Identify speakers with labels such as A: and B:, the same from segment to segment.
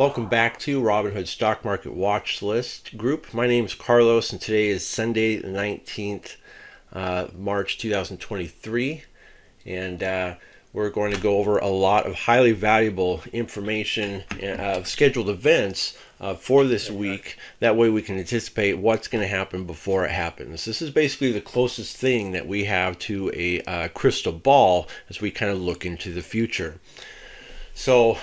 A: Welcome back to Robinhood Stock Market Watch List Group. My name is Carlos, and today is Sunday, the 19th, March 2023. And we're going to go over a lot of highly valuable information of scheduled events for this week. That way we can anticipate what's going to happen before it happens. This is basically the closest thing that we have to a crystal ball as we kind of look into the future. So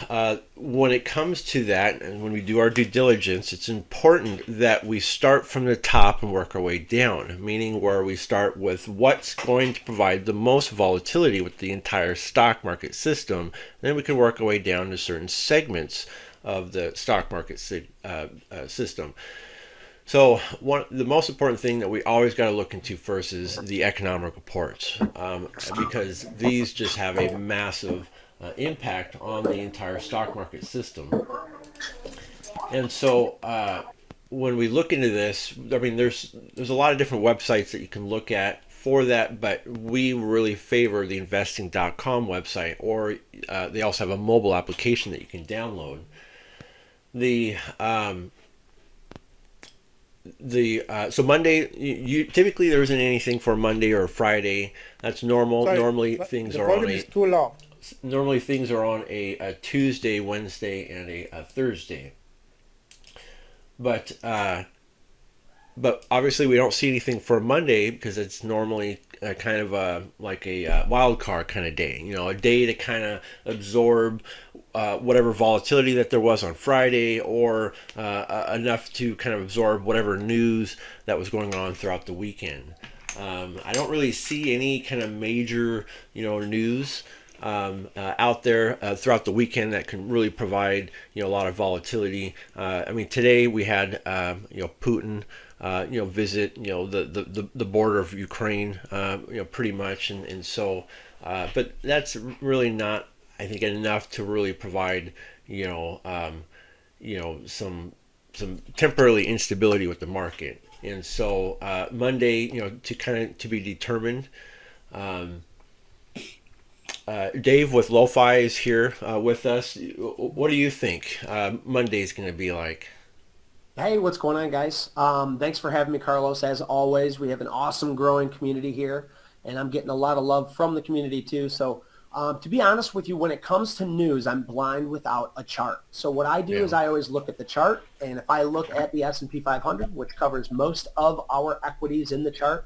A: when it comes to that, and when we do our due diligence, it's important that we start from the top and work our way down, meaning where we start with what's going to provide the most volatility with the entire stock market system. Then we can work our way down to certain segments of the stock market system. So the most important thing that we always got to look into first is the economic reports, because these just have a massive impact on the entire stock market system. And so when we look into this, I mean, there's a lot of different websites that you can look at for that, but we really favor the investing.com website, or they also have a mobile application that you can download. So Monday, you typically there isn't anything for Monday or Friday. That's normal.
B: Sorry,
A: normally
B: but
A: things
B: the
A: are on
B: volume
A: a
B: is too low.
A: normally things are on a Tuesday, Wednesday, and a Thursday. But obviously we don't see anything for Monday because it's normally kind of like a wild card kind of day. You know, a day to kind of absorb whatever volatility that there was on Friday, or enough to kind of absorb whatever news that was going on throughout the weekend. I don't really see any kind of major, news out there throughout the weekend that can really provide a lot of volatility. I mean, today we had Putin visit the border of Ukraine, pretty much, and so but that's really not, I think, enough to really provide some temporarily instability with the market. And so Monday, to be determined. Dave with Lo-Fi is here with us. What do you think Monday's going to be like?
C: Hey, what's going on, guys? Thanks for having me, Carlos. As always, we have an awesome growing community here, and I'm getting a lot of love from the community too. So to be honest with you, when it comes to news, I'm blind without a chart. So what I do is I always look at the chart, and if I look at the S&P 500, which covers most of our equities in the chart,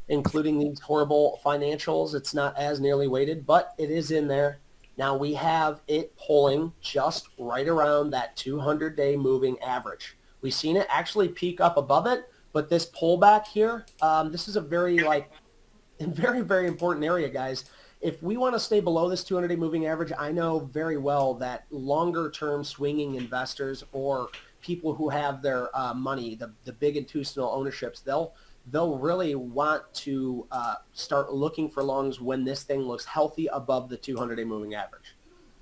C: including these horrible financials, it's not as nearly weighted, but it is in there. Now we have it pulling just right around that 200-day moving average. We've seen it actually peak up above it, but this pullback here, this is a very, very important area, guys. If we want to stay below this 200-day moving average, I know very well that longer-term swinging investors or people who have their money, the big institutional ownerships, they'll really want to start looking for longs when this thing looks healthy above the 200-day moving average.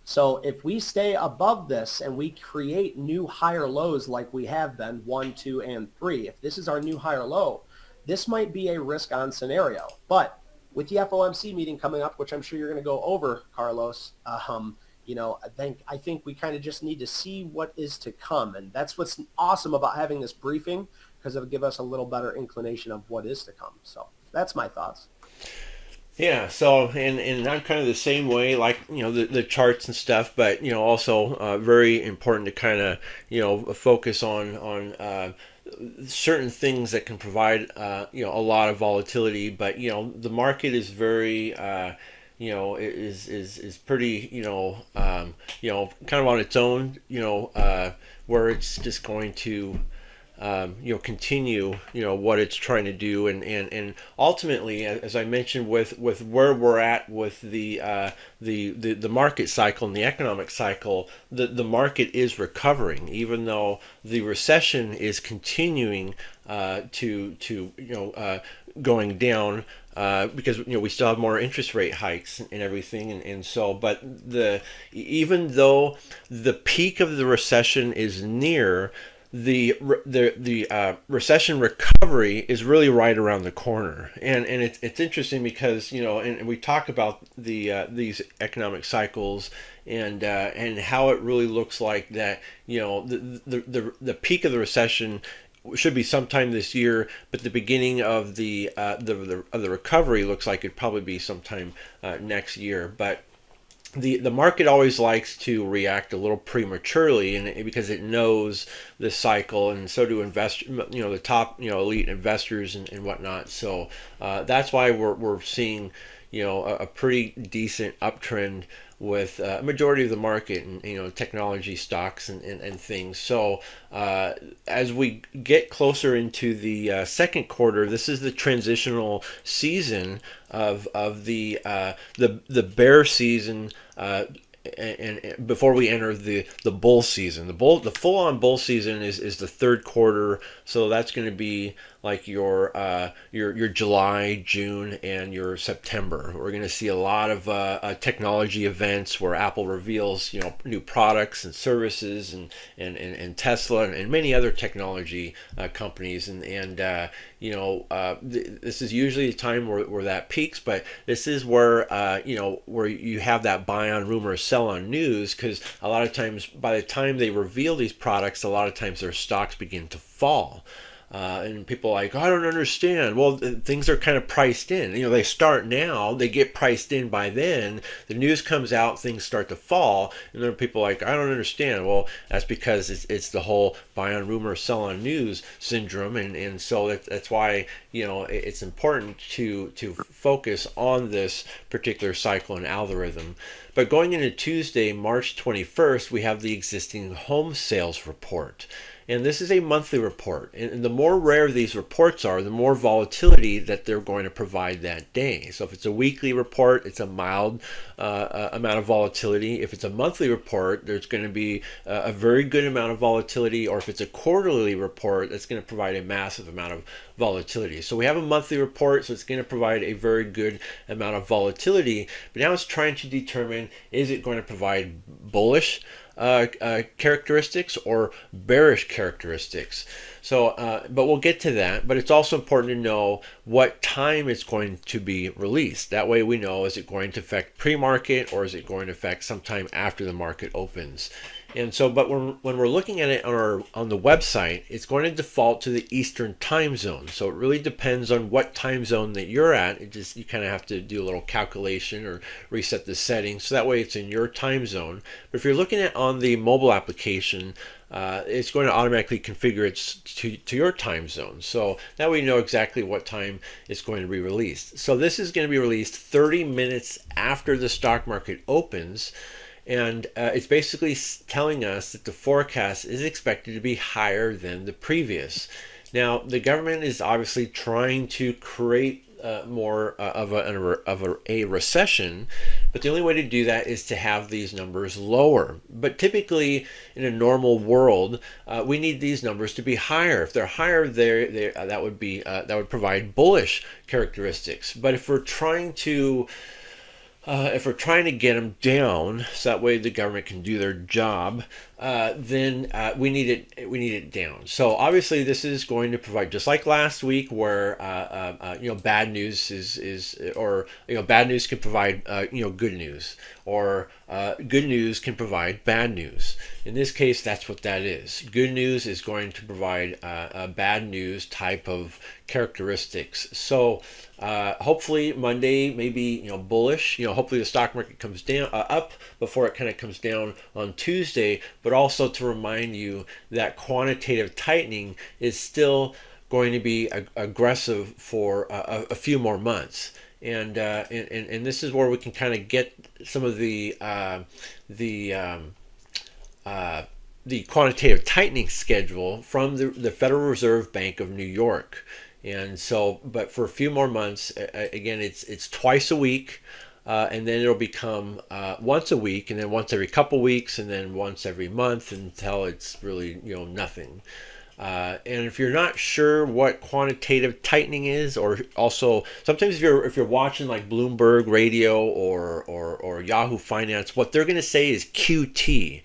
C: So if we stay above this and we create new higher lows like we have been, 1, 2, and 3, if this is our new higher low, this might be a risk-on scenario. But with the FOMC meeting coming up, which I'm sure you're going to go over, Carlos, I think we kind of just need to see what is to come. And that's what's awesome about having this briefing, because it'll give us a little better inclination of what is to come. So that's my thoughts.
A: Yeah, so and I'm kind of the same way, like the charts and stuff, but also very important to kind of focus on certain things that can provide a lot of volatility. But the market is very is pretty kind of on its own, where it's just going to continue, what it's trying to do, and ultimately, as I mentioned, with where we're at with the market cycle and the economic cycle, the market is recovering, even though the recession is continuing to going down. Because we still have more interest rate hikes and everything, and so, but even though the peak of the recession is near, the recession recovery is really right around the corner, and it's interesting because and we talk about these economic cycles and how it really looks like that the peak of the recession should be sometime this year, but the beginning of the recovery looks like it'd probably be sometime next year. But the market always likes to react a little prematurely, and because it knows this cycle, and so do the top elite investors and whatnot. So that's why we're seeing a pretty decent uptrend with a majority of the market and technology stocks and things. So as we get closer into the second quarter, this is the transitional season of the bear season. And before we enter the bull season, the full on bull season is the third quarter. So that's going to be like your July, June, and your September. We're going to see a lot of technology events where Apple reveals new products and services, and Tesla and many other technology companies, this is usually a time where that peaks, but this is where where you have that buy on rumor, sell on news, because a lot of times by the time they reveal these products, a lot of times their stocks begin to fall. And people are like, I don't understand. Well, things are kind of priced in. They start now, they get priced in by then. The news comes out, things start to fall, and then people are like, I don't understand. Well, that's because it's the whole buy on rumor, sell on news syndrome, and so that's why it's important to focus on this particular cycle and algorithm. But going into Tuesday, March 21st, we have the existing home sales report. And this is a monthly report. And the more rare these reports are, the more volatility that they're going to provide that day. So if it's a weekly report, it's a mild amount of volatility. If it's a monthly report, there's going to be a very good amount of volatility. Or if it's a quarterly report, that's going to provide a massive amount of volatility. So we have a monthly report, so it's going to provide a very good amount of volatility. But now it's trying to determine, is it going to provide bullish characteristics or bearish characteristics. So, but we'll get to that. But it's also important to know what time it's going to be released. That way we know, is it going to affect pre-market or is it going to affect sometime after the market opens. And so, but when we're looking at it on the website, it's going to default to the Eastern time zone. So it really depends on what time zone that you're at. You kind of have to do a little calculation or reset the settings, so that way it's in your time zone. But if you're looking at on the mobile application, it's going to automatically configure it to your time zone. So that way you know exactly what time it's going to be released. So this is going to be released 30 minutes after the stock market opens. And it's basically telling us that the forecast is expected to be higher than the previous. Now, the government is obviously trying to create more of a recession, but the only way to do that is to have these numbers lower. But typically, in a normal world, we need these numbers to be higher. If they're higher, that would provide bullish characteristics. But if we're trying to get them down, so that way the government can do their job, then we need it down. So obviously, this is going to provide, just like last week, where bad news bad news can provide good news, or good news can provide bad news. In this case, that's what that is. Good news is going to provide a bad news type of characteristics. So hopefully Monday may be bullish. Hopefully the stock market comes down up before it kind of comes down on Tuesday. But also to remind you that quantitative tightening is still going to be aggressive for a few more months. And this is where we can kind of get some of the quantitative tightening schedule from the Federal Reserve Bank of New York. And so, but for a few more months, again, it's twice a week, and then it'll become once a week, and then once every couple weeks, and then once every month, until it's really nothing. And if you're not sure what quantitative tightening is, or also sometimes if you're watching like Bloomberg Radio or Yahoo Finance, what they're going to say is QT.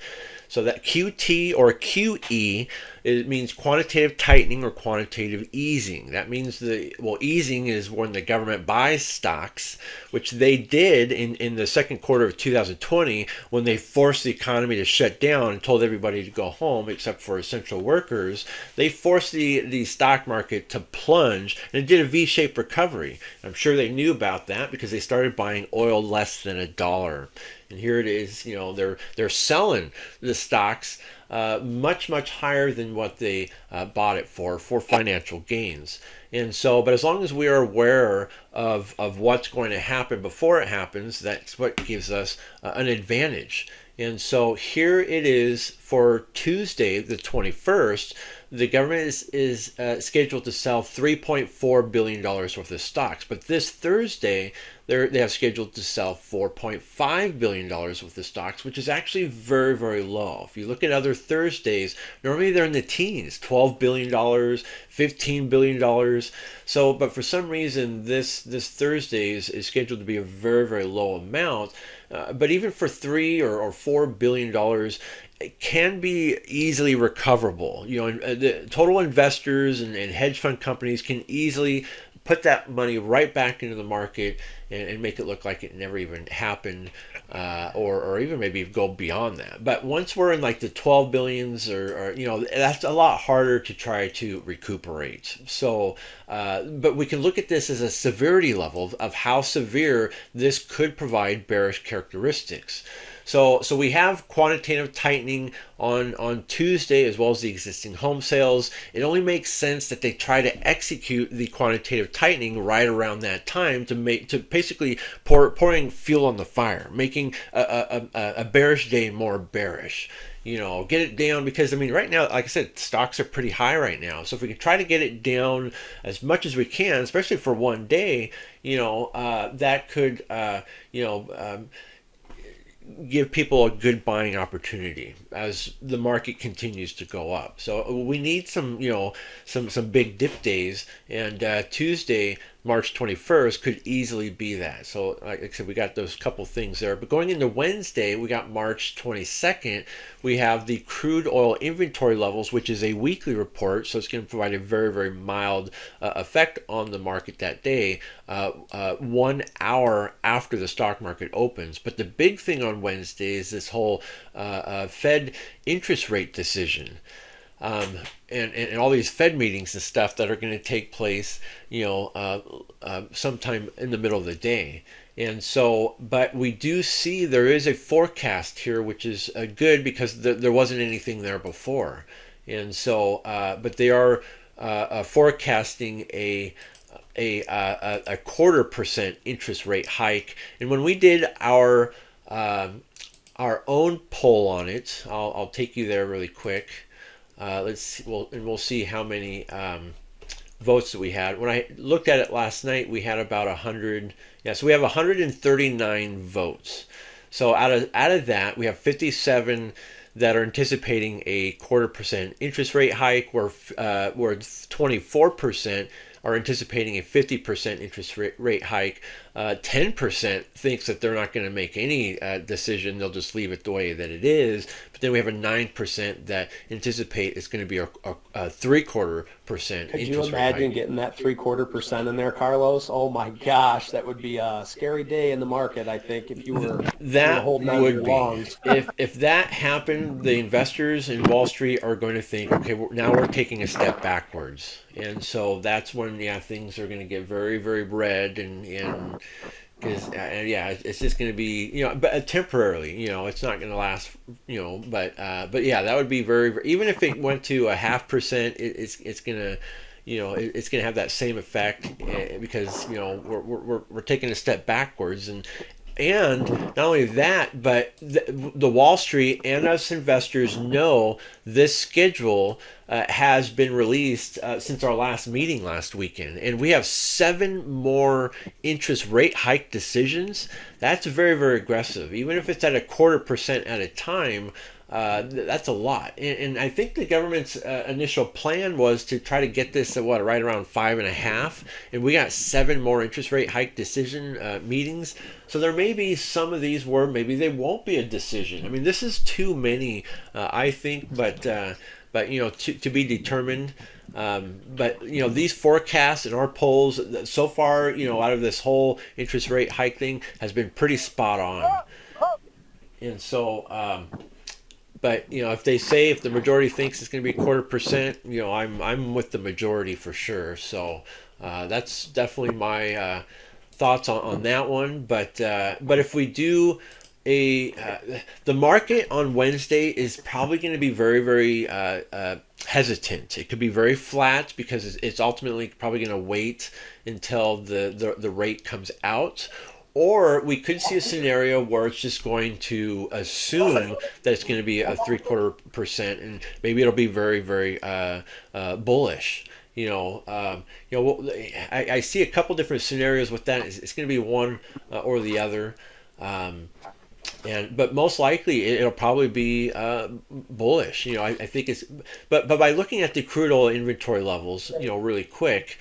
A: So that QT or QE, it means quantitative tightening or quantitative easing. That means easing is when the government buys stocks, which they did in the second quarter of 2020 when they forced the economy to shut down and told everybody to go home except for essential workers. They forced the stock market to plunge, and it did a V-shaped recovery. I'm sure they knew about that because they started buying oil less than $1. And here it is, they're selling the stocks much higher than what they bought it for financial gains. And so, but as long as we are aware of what's going to happen before it happens, that's what gives us an advantage. And so here it is for Tuesday, the 21st. The government is scheduled to sell $3.4 billion worth of stocks. But this Thursday, they have scheduled to sell $4.5 billion worth of stocks, which is actually very, very low. If you look at other Thursdays, normally they're in the teens, $12 billion, $15 billion. So, but for some reason, this Thursday is scheduled to be a very, very low amount. But even for $3 or $4 billion, it can be easily recoverable. The total investors and hedge fund companies can easily put that money right back into the market and make it look like it never even happened, or even maybe go beyond that. But once we're in like the 12 billions or that's a lot harder to try to recuperate. So, but we can look at this as a severity level of how severe this could provide bearish characteristics. So we have quantitative tightening on Tuesday, as well as the existing home sales. It only makes sense that they try to execute the quantitative tightening right around that time to basically pouring fuel on the fire, making a bearish day more bearish. Get it down, because right now, like I said, stocks are pretty high right now. So if we can try to get it down as much as we can, especially for one day, that could give people a good buying opportunity as the market continues to go up. So we need some big dip days, and Tuesday, March 21st could easily be that. So like I said, we got those couple things there. But going into Wednesday, we got March 22nd. We have the crude oil inventory levels, which is a weekly report. So it's going to provide a very, very mild effect on the market that day, 1 hour after the stock market opens. But the big thing on Wednesday is this whole Fed interest rate decision. And all these Fed meetings and stuff that are going to take place, sometime in the middle of the day. And so, but we do see there is a forecast here, which is good because there wasn't anything there before. And so, but they are forecasting a 0.25% interest rate hike. And when we did our own poll on it, I'll take you there really quick. Let's see, we'll see how many votes that we had. When I looked at it last night, we had about 100. Yeah, so we have 139 votes. So out of that, we have 57 that are anticipating a 0.25% interest rate hike, where 24% are anticipating a 50% interest rate hike. 10% thinks that they're not going to make any decision. They'll just leave it the way that it is. But then we have a 9% that anticipate it's going to be a 0.75% interest rate hike.
C: Could you imagine getting that 0.75% in there, Carlos? Oh my gosh, that would be a scary day in the market, I think, if you were holding on to your longs.
A: If that happened, the investors in Wall Street are going to think, okay, now we're taking a step backwards. And so that's when, things are going to get very, very red, and because it's just going to be, but temporarily, it's not going to last, but that would be very, very, even if it went to a 0.5%, it's going to, it's going to have that same effect, because we're taking a step backwards. And not only that, but the Wall Street and us investors know this schedule has been released since our last meeting last weekend. And we have 7 more interest rate hike decisions. That's very, very aggressive. Even if it's at a 0.25% at a time, that's a lot. And I think the government's initial plan was to try to get this at right around 5.5, and we got 7 more interest rate hike decision meetings. So there may be some of these where maybe they won't be a decision. I mean, this is too many, I think, but to be determined. But these forecasts and our polls so far, out of this whole interest rate hike thing has been pretty spot on. And so, but if the majority thinks it's going to be 0.25%, I'm with the majority for sure. So that's definitely my thoughts on that one. But if we do the market on Wednesday is probably going to be very, very hesitant. It could be very flat because it's ultimately probably going to wait until the rate comes out. Or we could see a scenario where it's just going to assume that it's going to be a 0.75%, and maybe it'll be very, very bullish. I see a couple different scenarios with that. It's going to be one or the other. But most likely it'll probably be bullish. I think it's. But by looking at the crude oil inventory levels, really quick,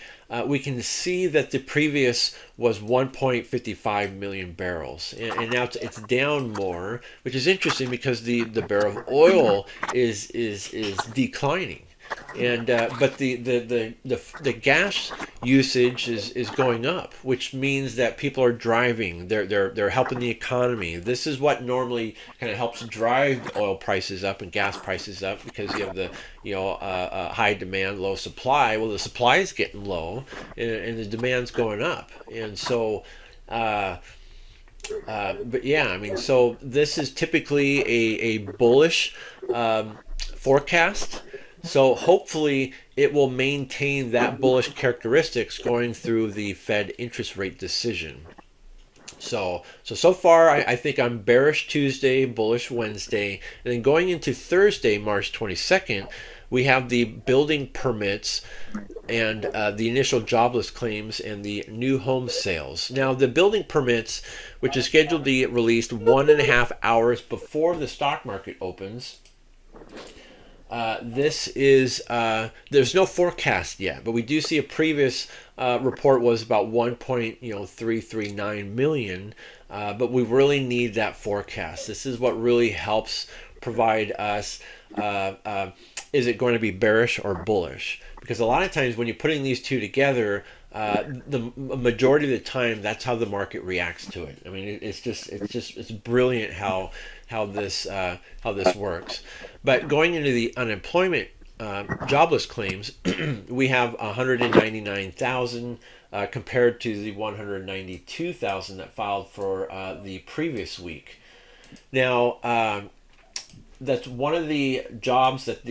A: we can see that the previous was 1.55 million barrels, and now it's down more, which is interesting because the barrel of oil is declining. And but the gas usage is going up, which means that people are driving. They're helping the economy. This is what normally kind of helps drive oil prices up and gas prices up, because you have the high demand, low supply. Well, the supply is getting low, and the demand's going up, and so. But yeah, I mean, so this is typically a bullish forecast. So hopefully it will maintain that bullish characteristics going through the Fed interest rate decision. So far, I think I'm bearish Tuesday, bullish Wednesday, and then going into Thursday, March 22nd, we have the building permits and the initial jobless claims and the new home sales. Now, the building permits, which is scheduled to be released 1.5 hours before the stock market opens. This is there's no forecast yet, but we do see a previous report was about 1.339 million, but we really need that forecast. This is what really helps provide us. Is it going to be bearish or bullish? Because a lot of times when you're putting these two together, the majority of the time that's how the market reacts to it. I mean, it's brilliant how this works. But going into the unemployment jobless claims, we have 199,000 compared to the 192,000 that filed for the previous week. Now, that's one of the jobs that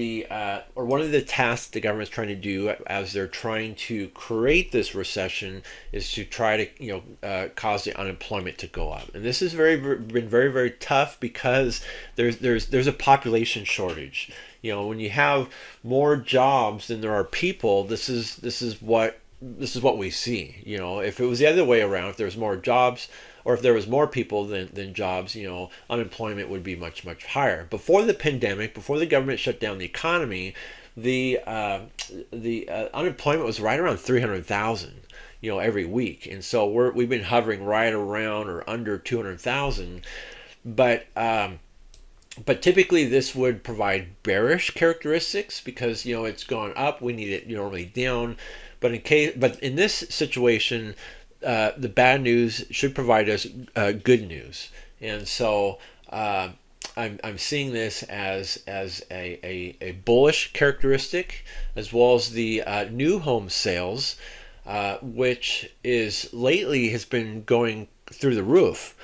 A: or one of the tasks the government's trying to do as they're trying to create this recession is to try to cause the unemployment to go up, and this has been very, very tough because there's a population shortage. When you have more jobs than there are people, this is what we see. If it was the other way around, if there was more jobs, or if there was more people than jobs, unemployment would be much, much higher. Before the pandemic, before the government shut down the economy, the unemployment was right around 300,000, every week, and so we've been hovering right around or under 200,000, but typically this would provide bearish characteristics because it's gone up. We need it normally down, but in this situation. The bad news should provide us good news, and so I'm seeing this as a bullish characteristic, as well as the new home sales, which lately has been going through the roof.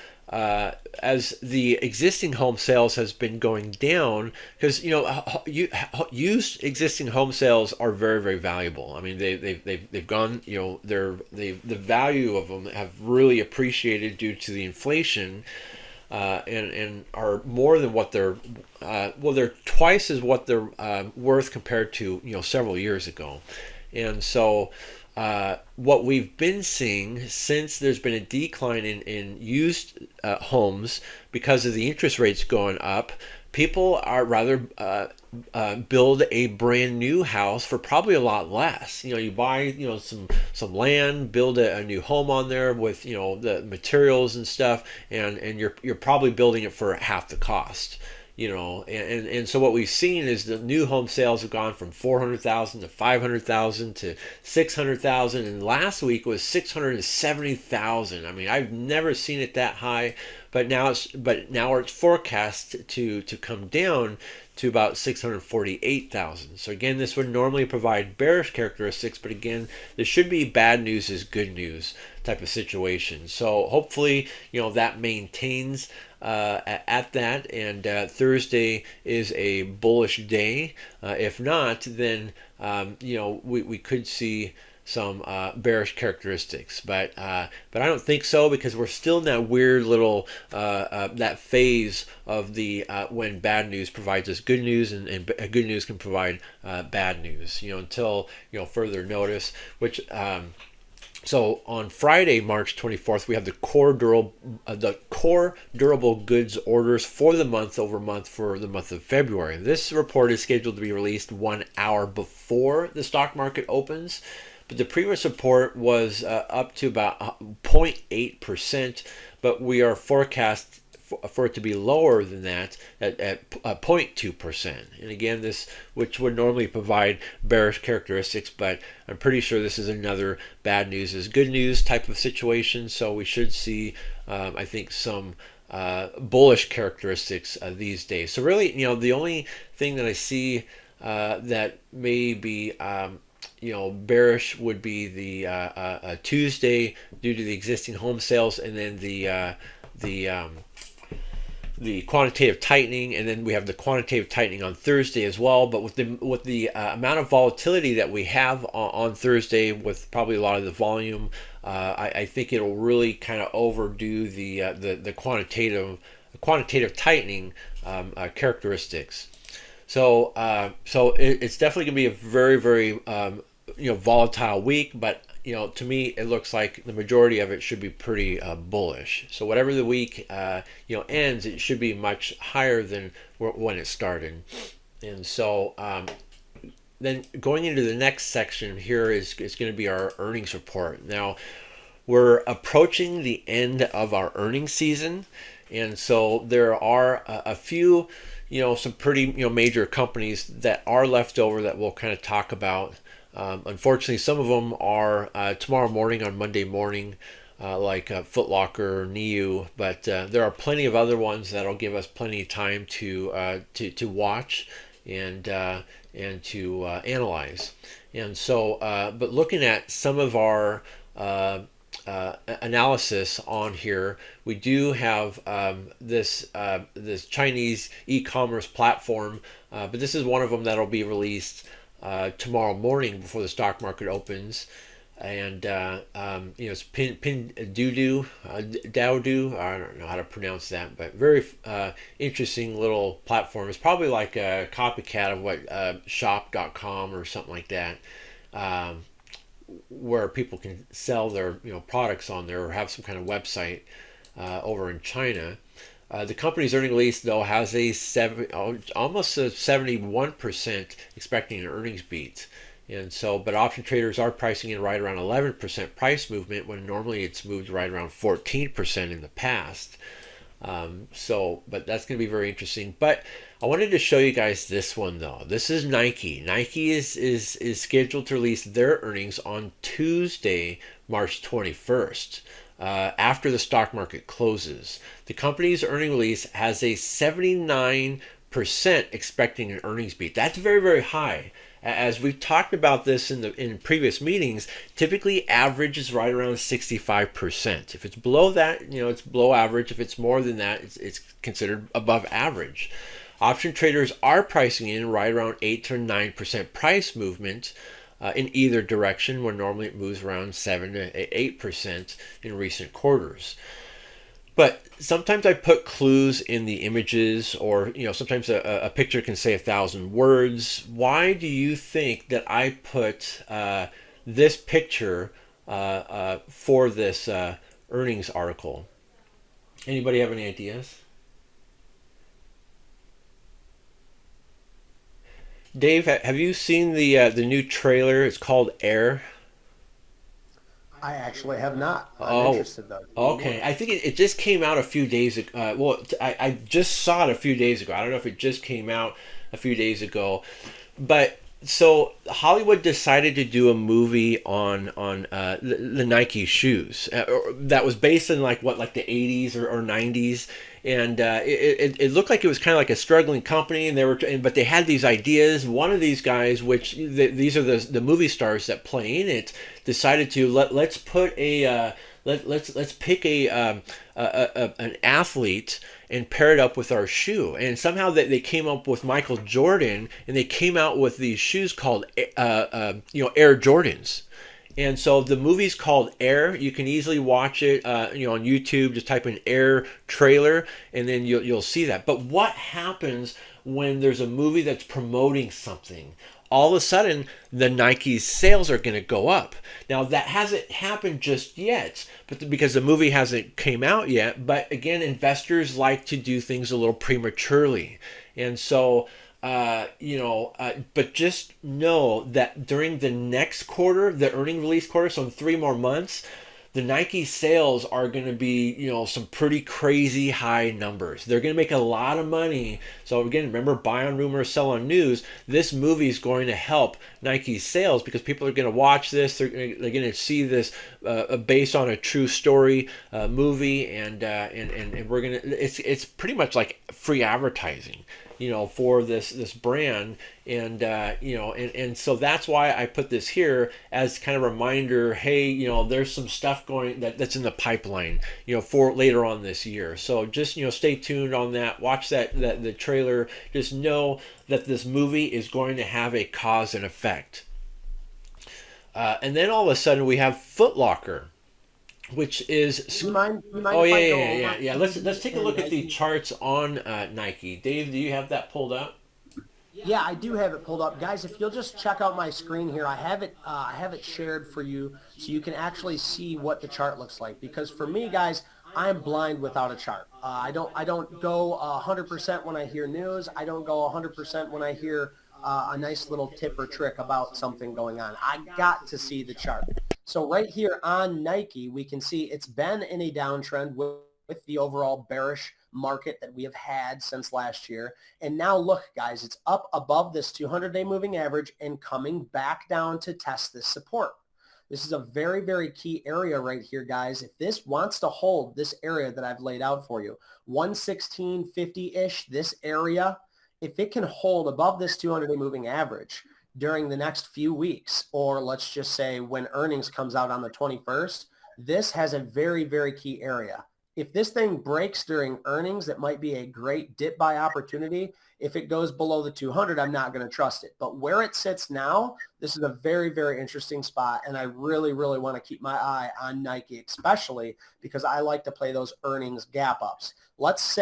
A: As the existing home sales has been going down, because used existing home sales are very, very valuable. I mean, they've gone, the value of them have really appreciated due to the inflation, and are more than what they're they're twice as what they're worth compared to several years ago, and so. What we've been seeing since there's been a decline in used homes because of the interest rates going up, people are rather build a brand new house for probably a lot less. You buy some land, build a new home on there with the materials and stuff, and you're probably building it for half the cost. And so what we've seen is the new home sales have gone from 400,000 to 500,000 to 600,000, and last week was 670,000. I mean, I've never seen it that high, but now it's forecast to come down to about 648,000. So again, this would normally provide bearish characteristics, but again, this should be bad news is good news type of situation. So hopefully, that maintains at that, and Thursday is a bullish day. If not, then we could see some bearish characteristics, but I don't think so, because we're still in that weird little that phase of the when bad news provides us good news, and good news can provide bad news, until further notice. Which so on Friday, March 24th, we have the core durable goods orders for the month over month for the month of February. This report is scheduled to be released 1 hour before the stock market opens. But the previous report was up to about 0.8%, but we are forecast for it to be lower than that at 0.2%. And again, this, which would normally provide bearish characteristics, but I'm pretty sure this is another bad news is good news type of situation. So we should see, I think, some bullish characteristics these days. So really, the only thing that I see that may be bearish would be the Tuesday due to the existing home sales, and then the quantitative tightening, and then we have the quantitative tightening on Thursday as well. But with the amount of volatility that we have on Thursday, with probably a lot of the volume, I think it'll really kind of overdo the quantitative tightening characteristics. So it's definitely going to be a very, very volatile week, but to me it looks like the majority of it should be pretty bullish. So whatever the week ends, it should be much higher than when it started. And so then going into the next section here is going to be our earnings report. Now we're approaching the end of our earnings season, and so there are a few some pretty major companies that are left over that we'll kind of talk about. Unfortunately, some of them are tomorrow morning, on Monday morning, like Foot Locker or NIU, but there are plenty of other ones that'll give us plenty of time to watch and to analyze. And so, but looking at some of our analysis on here, we do have this Chinese e-commerce platform, but this is one of them that'll be released tomorrow morning before the stock market opens. And it's Pinduoduo, Daodu, I don't know how to pronounce that, but very interesting little platform. It's probably like a copycat of what shop.com or something like that, where people can sell their products on there, or have some kind of website over in China. The company's earnings release, though, has almost a 71% expecting an earnings beat. And so, but option traders are pricing in right around 11% price movement, when normally it's moved right around 14% in the past. But that's going to be very interesting. But I wanted to show you guys this one, though. This is Nike. Nike is scheduled to release their earnings on Tuesday, March 21st. After the stock market closes. The company's earning release has a 79% expecting an earnings beat. That's very, very high. As we've talked about this in previous meetings, typically average is right around 65%. If it's below that, it's below average. If it's more than that, it's considered above average. Option traders are pricing in right around 8 to 9% price movement in either direction, when normally it moves around 7 to 8% in recent quarters. But sometimes I put clues in the images, or sometimes a picture can say 1,000 words. Why do you think that I put this picture for this earnings article? Anybody have any ideas? Dave, have you seen the new trailer? It's called Air.
C: I actually have not. I'm
A: Oh,
C: interested though. Tell me
A: okay.
C: more.
A: I think it just came out a few days ago. I just saw it a few days ago. I don't know if it just came out a few days ago, but so Hollywood decided to do a movie on the Nike shoes that was based in like the 80s or 90s, and it looked like it was kind of like a struggling company, and but they had these ideas. One of these guys, which these are the movie stars that play in it, decided to let's put a let's pick an athlete and pair it up with our shoe. And somehow they came up with Michael Jordan, and they came out with these shoes called Air Jordans. And so the movie's called Air. You can easily watch it, on YouTube. Just type in Air trailer, and then you'll see that. But what happens when there's a movie that's promoting something? All of a sudden, the Nike's sales are going to go up. Now that hasn't happened just yet, but because the movie hasn't came out yet. But again, investors like to do things a little prematurely, and so but just know that during the next quarter, the earning release quarter, so in 3 more months, the Nike sales are going to be, some pretty crazy high numbers. They're going to make a lot of money. So again, remember, buy on rumor, sell on news. This movie is going to help Nike's sales because people are going to watch this. They're going to see this based on a true story movie, and we're going to. It's pretty much like free advertising, for this brand, and so that's why I put this here as kind of a reminder. Hey, there's some stuff going that's in the pipeline, for later on this year. So just stay tuned on that. Watch the trailer. Just know that this movie is going to have a cause and effect. And then all of a sudden we have Foot Locker, which is.
C: Do you mind
A: Oh,
C: if
A: yeah,
C: I
A: yeah,
C: go
A: yeah,
C: over
A: yeah, yeah. Let's
C: PDD
A: take a
C: and
A: look at the
C: Nike?
A: charts on Nike. Dave, do you have that pulled up?
C: Yeah, I do have it pulled up, guys. If you'll just check out my screen here, I have it shared for you, so you can actually see what the chart looks like. Because for me, guys, I'm blind without a chart. I don't go 100% when I hear news. I don't go 100% when I hear a nice little tip or trick about something going on. I got to see the chart. So right here on Nike, we can see it's been in a downtrend with the overall bearish market that we have had since last year. And now look, guys, it's up above this 200-day moving average and coming back down to test this support. This is a very, very key area right here, guys. If this wants to hold this area that I've laid out for you, 116.50-ish, this area, if it can hold above this 200-day moving average during the next few weeks, or let's just say when earnings comes out on the 21st, this has a very, very key area. If this thing breaks during earnings, that might be a great dip buy opportunity. If it goes below the 200, I'm not going to trust it. But where it sits now, this is a very, very interesting spot. And I really, really want to keep my eye on Nike, especially because I like to play those earnings gap ups. Let's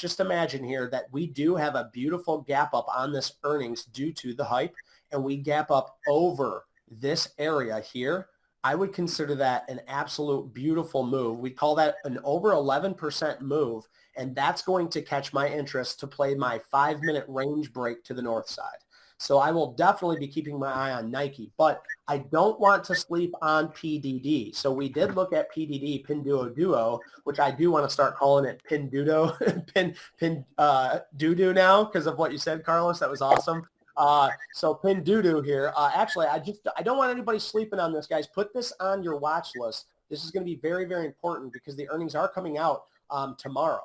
C: just imagine here that we do have a beautiful gap up on this earnings due to the hype, and we gap up over this area here. I would consider that an absolute beautiful move. We call that an over 11% move, and that's going to catch my interest to play my 5-minute range break to the north side. So I will definitely be keeping my eye on Nike, but I don't want to sleep on PDD. So we did look at PDD, Pinduo Duo, which I do want to start calling it Pindudo, Doo-Doo now because of what you said, Carlos. That was awesome. So Pin Doodoo here. Actually, I don't want anybody sleeping on this, guys. Put this on your watch list. This is going to be very, very important because the earnings are coming out tomorrow.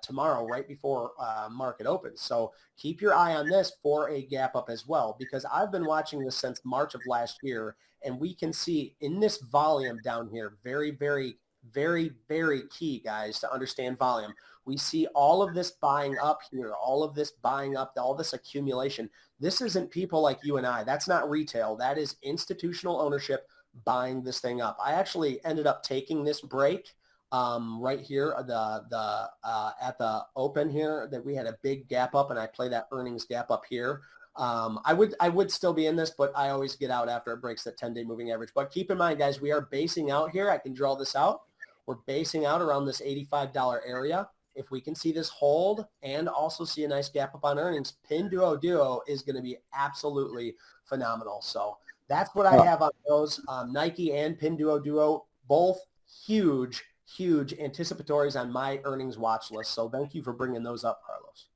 C: Tomorrow, right before market opens. So keep your eye on this for a gap up as well, because I've been watching this since March of last year, and we can see in this volume down here, very, very, very, very key, guys, to understand volume. We see all of this buying up here, all of this buying up, all this accumulation. This isn't people like you and I. That's not retail. That is institutional ownership buying this thing up. I actually ended up taking this break right here, at the open here, that we had a big gap up, and I play that earnings gap up here. I would still be in this, but I always get out after it breaks that 10-day moving average. But keep in mind, guys, we are basing out here. I can draw this out. We're basing out around this $85 area. if we can see this hold and also see a nice gap up on earnings, pin duo duo is going to be absolutely phenomenal. So that's what I have on those. Nike and pin duo duo, both huge anticipatories on my earnings watch list. So thank you for bringing those up, Carlos.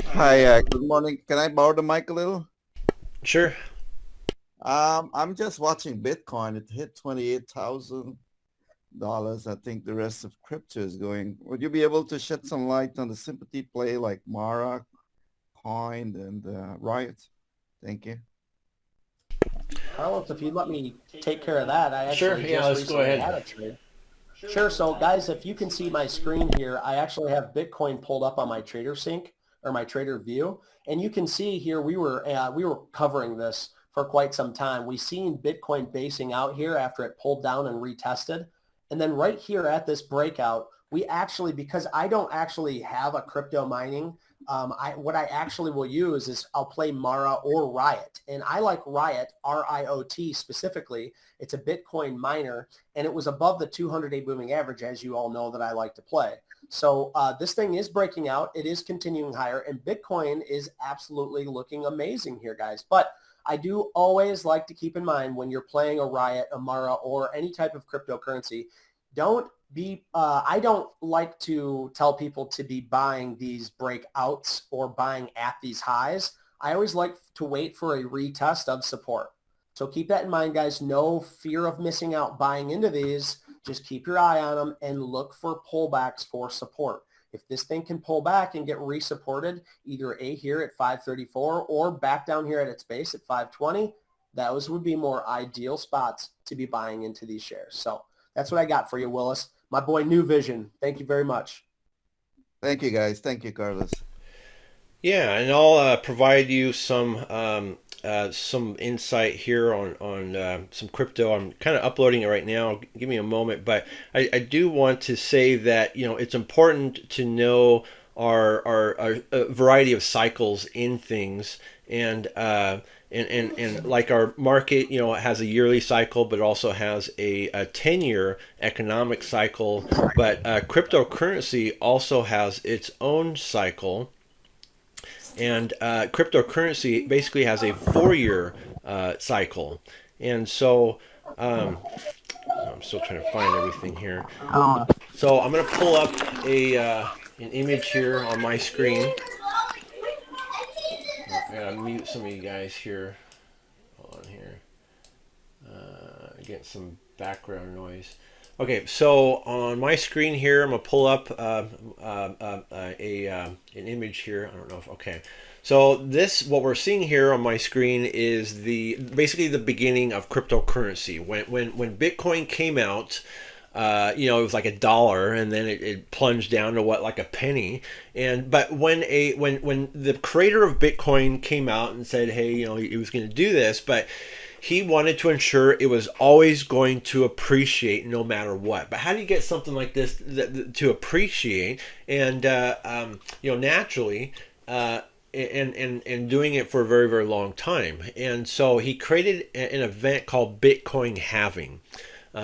B: Hi, good morning. Can I borrow the mic a little?
A: Sure.
B: I'm just watching Bitcoin. It hit $28,000. I think the rest of crypto is going. Would you be able to shed some light on the sympathy play like Mara, Coin, and Riot? Thank you.
C: Carlos, if you'd let me take care of that, I actually
A: let's go ahead.
C: had a trade. Sure. So guys, if you can see my screen here, I actually have Bitcoin pulled up on my Trader Sync or my Trader View, and you can see here we were covering this for quite some time. We seen Bitcoin basing out here after it pulled down and retested, and then right here at this breakout, we actually, because I don't actually have a crypto mining, what I actually will use is I'll play Mara or Riot. And I like Riot, R-I-O-T specifically. It's a Bitcoin miner, and it was above the 200-day moving average, as you all know that I like to play. So this thing is breaking out. It is continuing higher, and Bitcoin is absolutely looking amazing here, guys. But I do always like to keep in mind when you're playing a Riot, a Mara, or any type of cryptocurrency, I don't like to tell people to be buying these breakouts or buying at these highs. I always like to wait for a retest of support. So keep that in mind, guys. No fear of missing out buying into these. Just keep your eye on them and look for pullbacks for support. If this thing can pull back and get resupported, either here at 534 or back down here at its base at 520, those would be more ideal spots to be buying into these shares. So that's what I got for you, Willis. My boy, New Vision. Thank you very much.
B: Thank you, guys. Thank you, Carlos.
A: Yeah, and I'll provide you some insight here on some crypto. I'm kind of uploading it right now. Give me a moment, but I do want to say that it's important to know our variety of cycles in things, and like our market, it has a yearly cycle, but also has a 10-year economic cycle. But cryptocurrency also has its own cycle. And cryptocurrency basically has a 4-year cycle. And so I'm still trying to find everything here. So I'm going to pull up an image here on my screen. I gotta mute some of you guys here. Hold on here. Get some background noise. Okay, so on my screen here, I'm gonna pull up an image here. I don't know if So what we're seeing here on my screen is basically the beginning of cryptocurrency. When Bitcoin came out, it was like $1, and then it plunged down to like a penny. But when the creator of Bitcoin came out and said, hey, he was going to do this, but he wanted to ensure it was always going to appreciate no matter what. But how do you get something like this to appreciate? And naturally, and doing it for a very, very long time. And so he created an event called Bitcoin halving,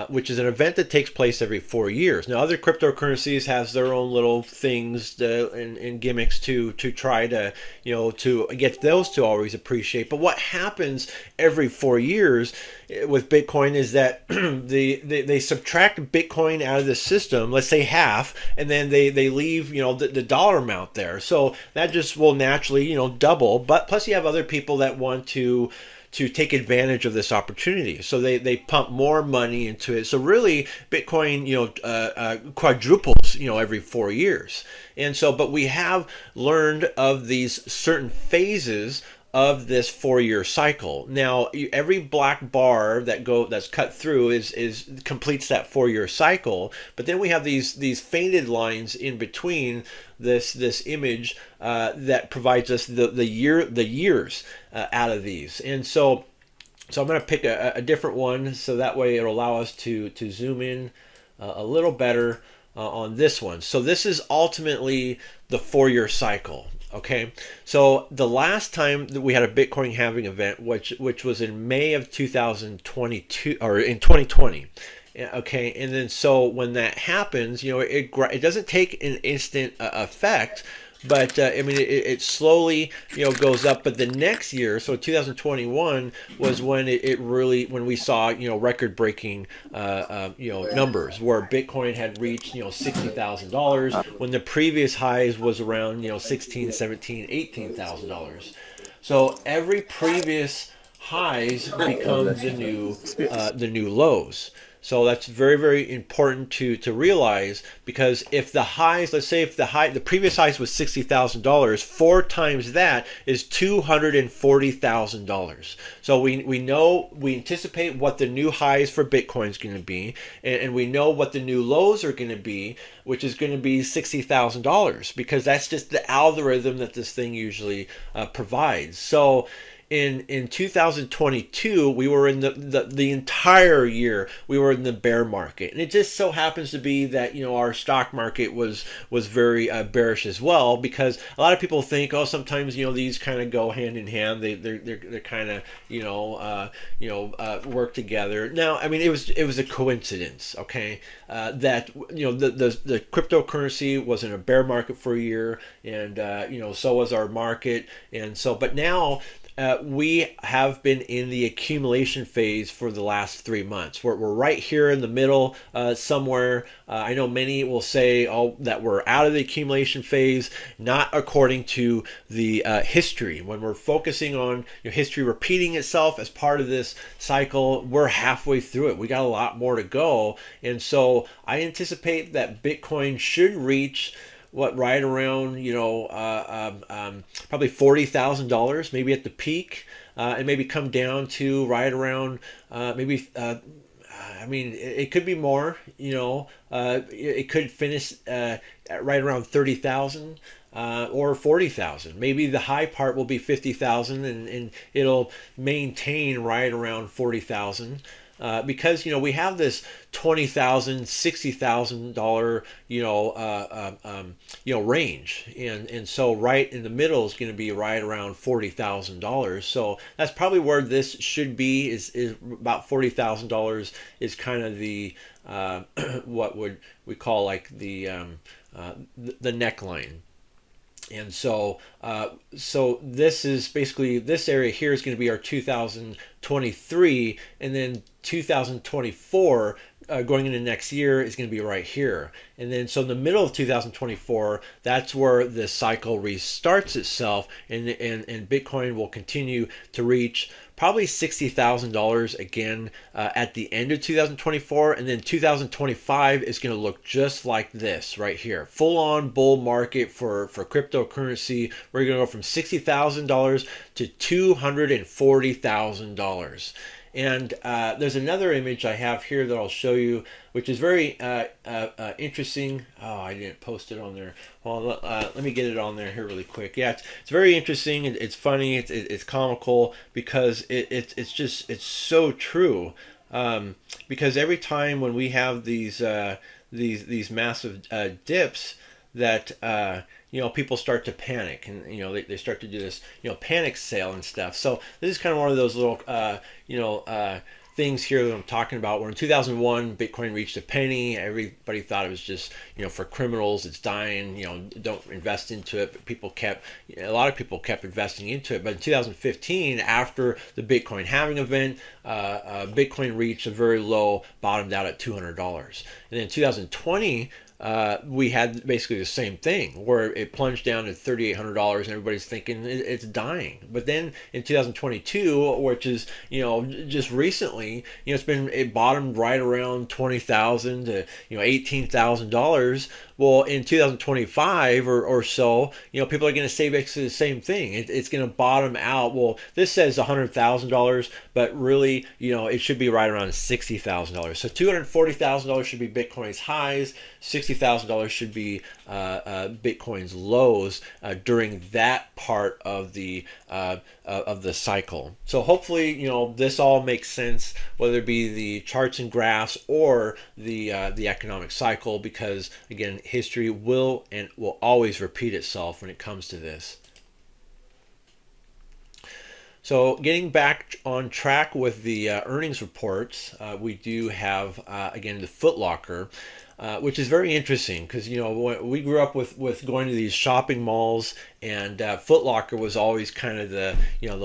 A: which is an event that takes place every 4 years. Now, other cryptocurrencies has their own little things and gimmicks to try to get those to always appreciate. But what happens every 4 years with Bitcoin is that they subtract Bitcoin out of the system, let's say half, and then they leave the dollar amount there. So that just will naturally double. But plus you have other people that want to take advantage of this opportunity. So they pump more money into it. So really Bitcoin, quadruples, every 4 years. And so, but we have learned of these certain phases of this 4-year cycle. Now, every black bar that's cut through is completes that 4-year cycle. But then we have these fainted lines in between this image that provides us the years out of these. And so I'm going to pick a different one, so that way it'll allow us to zoom in a little better on this one. So this is ultimately the 4-year cycle. Okay, so the last time that we had a Bitcoin halving event, which was in May of 2022 or in 2020, Okay, and then so when that happens, it doesn't take an instant effect, but I mean it slowly goes up. But the next year, so 2021 was when it really, when we saw record breaking numbers where Bitcoin had reached $60,000 when the previous highs was around 16, 17, $18,000. So every previous highs become the new lows. So that's very, very important to realize, because if the highs, let's say if the previous highs was $60,000, 4 times that is $240,000. So we anticipate what the new highs for Bitcoin is going to be, and we know what the new lows are going to be, which is going to be $60,000, because that's just the algorithm that this thing usually provides. So in 2022, we were in the entire year we were in the bear market, and it just so happens to be that our stock market was very bearish as well, because a lot of people think, oh, sometimes these kind of go hand in hand, they're kind of work together. Now, I mean, it was a coincidence, okay, that the cryptocurrency was in a bear market for a year, and so was our market, and so, but now we have been in the accumulation phase for the last 3 months. We're right here in the middle somewhere. I know many will say, that we're out of the accumulation phase, not according to the history. When we're focusing on history repeating itself as part of this cycle, we're halfway through it. We got a lot more to go. And so I anticipate that Bitcoin should reach right around probably $40,000 maybe at the peak, and maybe come down to right around maybe I mean, it could be more, it could finish at right around 30,000 or 40,000. Maybe the high part will be 50,000, and it'll maintain right around 40,000. Because we have this $20,000, $60,000 range, and so right in the middle is going to be right around $40,000. So that's probably where this should be, is about $40,000 is kind of the what would we call like the neckline. And so this is basically, this area here is going to be our 2023, and then 2024 going into next year is going to be right here. And then so in the middle of 2024, that's where the cycle restarts itself, and Bitcoin will continue to reach probably $60,000 again at the end of 2024, and then 2025 is going to look just like this right here. Full-on bull market for cryptocurrency. We're going to go from $60,000 to $240,000. And there's another image I have here that I'll show you, which is very interesting. Oh, I didn't post it on there. Well, let me get it on there here really quick. Yeah, it's very interesting. It's funny. It's comical, because it's so true. Because every time when we have these massive dips, that people start to panic, and they start to do this panic sale and stuff. So this is kind of one of those little things here that I'm talking about, where in 2001 Bitcoin reached a penny. Everybody thought it was just for criminals, it's dying, don't invest into it. But a lot of people kept investing into it. But in 2015, after the Bitcoin halving event, Bitcoin reached a very low, bottomed out at $200. And then in 2020, we had basically the same thing, where it plunged down to $3,800, and everybody's thinking it's dying. But then in 2022, which is just recently, it bottomed right around $20,000 to $18,000. Well, in 2025 or so, people are going to say basically the same thing. It's going to bottom out. Well, this says $100,000, but really, it should be right around $60,000. So $240,000 should be Bitcoin's highs. $60,000 should be Bitcoin's lows during that part of the cycle. So hopefully, this all makes sense, whether it be the charts and graphs or the economic cycle, because again, history will always repeat itself when it comes to this. So getting back on track with the earnings reports, we do have again the Foot Locker, which is very interesting because we grew up with going to these shopping malls, and Foot Locker was always kind of the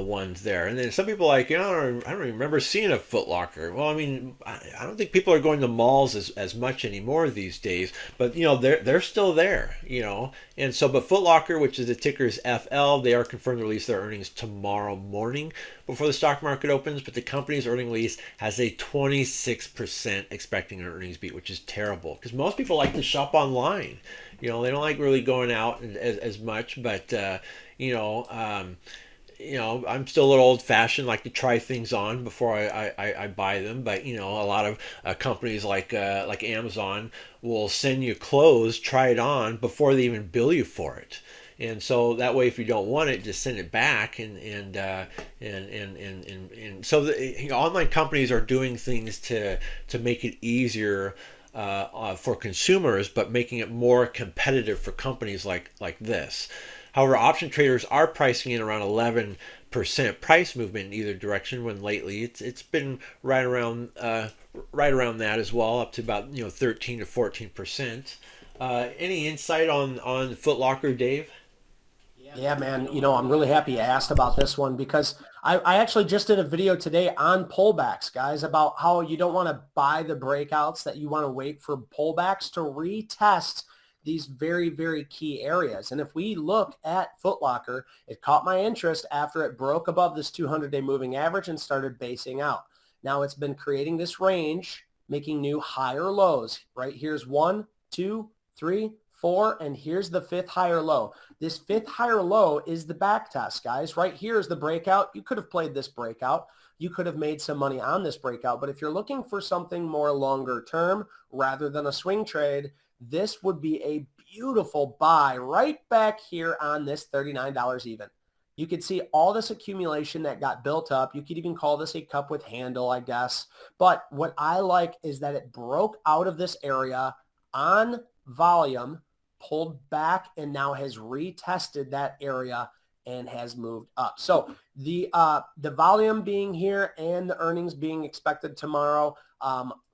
A: ones there. And then some people are like, I don't remember seeing a Foot Locker. Well, I mean, I don't think people are going to malls as much anymore these days, but they're still there, And so, but Foot Locker, which is the ticker is FL, they are confirmed to release their earnings tomorrow morning before the stock market opens. But the company's earning release has a 26% expecting an earnings beat, which is terrible because most people like to shop online. They don't like really going out as much, but I'm still a little old-fashioned, like to try things on before I buy them. But a lot of companies like Amazon will send you clothes, try it on before they even bill you for it. And so that way, if you don't want it, just send it back. And so online companies are doing things to make it easier for consumers, but making it more competitive for companies like this. However, option traders are pricing in around 11% price movement in either direction. When lately it's been right around that as well, up to about 13 to 14%. Any insight on Foot Locker, Dave?
C: Yeah, man. I'm really happy you asked about this one because I actually just did a video today on pullbacks, guys, about how you don't want to buy the breakouts, that you want to wait for pullbacks to retest these very, very key areas. And if we look at Foot Locker, it caught my interest after it broke above this 200-day moving average and started basing out. Now it's been creating this range, making new higher lows. Right here's 1, 2, 3, 4, and here's the 5th higher low. This 5th higher low is the back test, guys. Right here is the breakout. You could have played this breakout. You could have made some money on this breakout. But if you're looking for something more longer term rather than a swing trade, this would be a beautiful buy right back here on this $39 even. You could see all this accumulation that got built up. You could even call this a cup with handle, I guess. But what I like is that it broke out of this area on volume, pulled back, and now has retested that area and has moved up. So the volume being here and the earnings being expected tomorrow,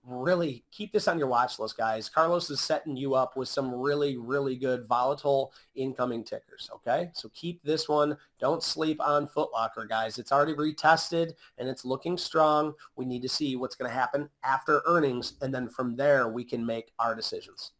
C: really keep this on your watch list, guys. Carlos is setting you up with some really, really good volatile incoming tickers, okay? So keep this one. Don't sleep on Foot Locker, guys. It's already retested, and it's looking strong. We need to see what's going to happen after earnings, and then from there, we can make our decisions.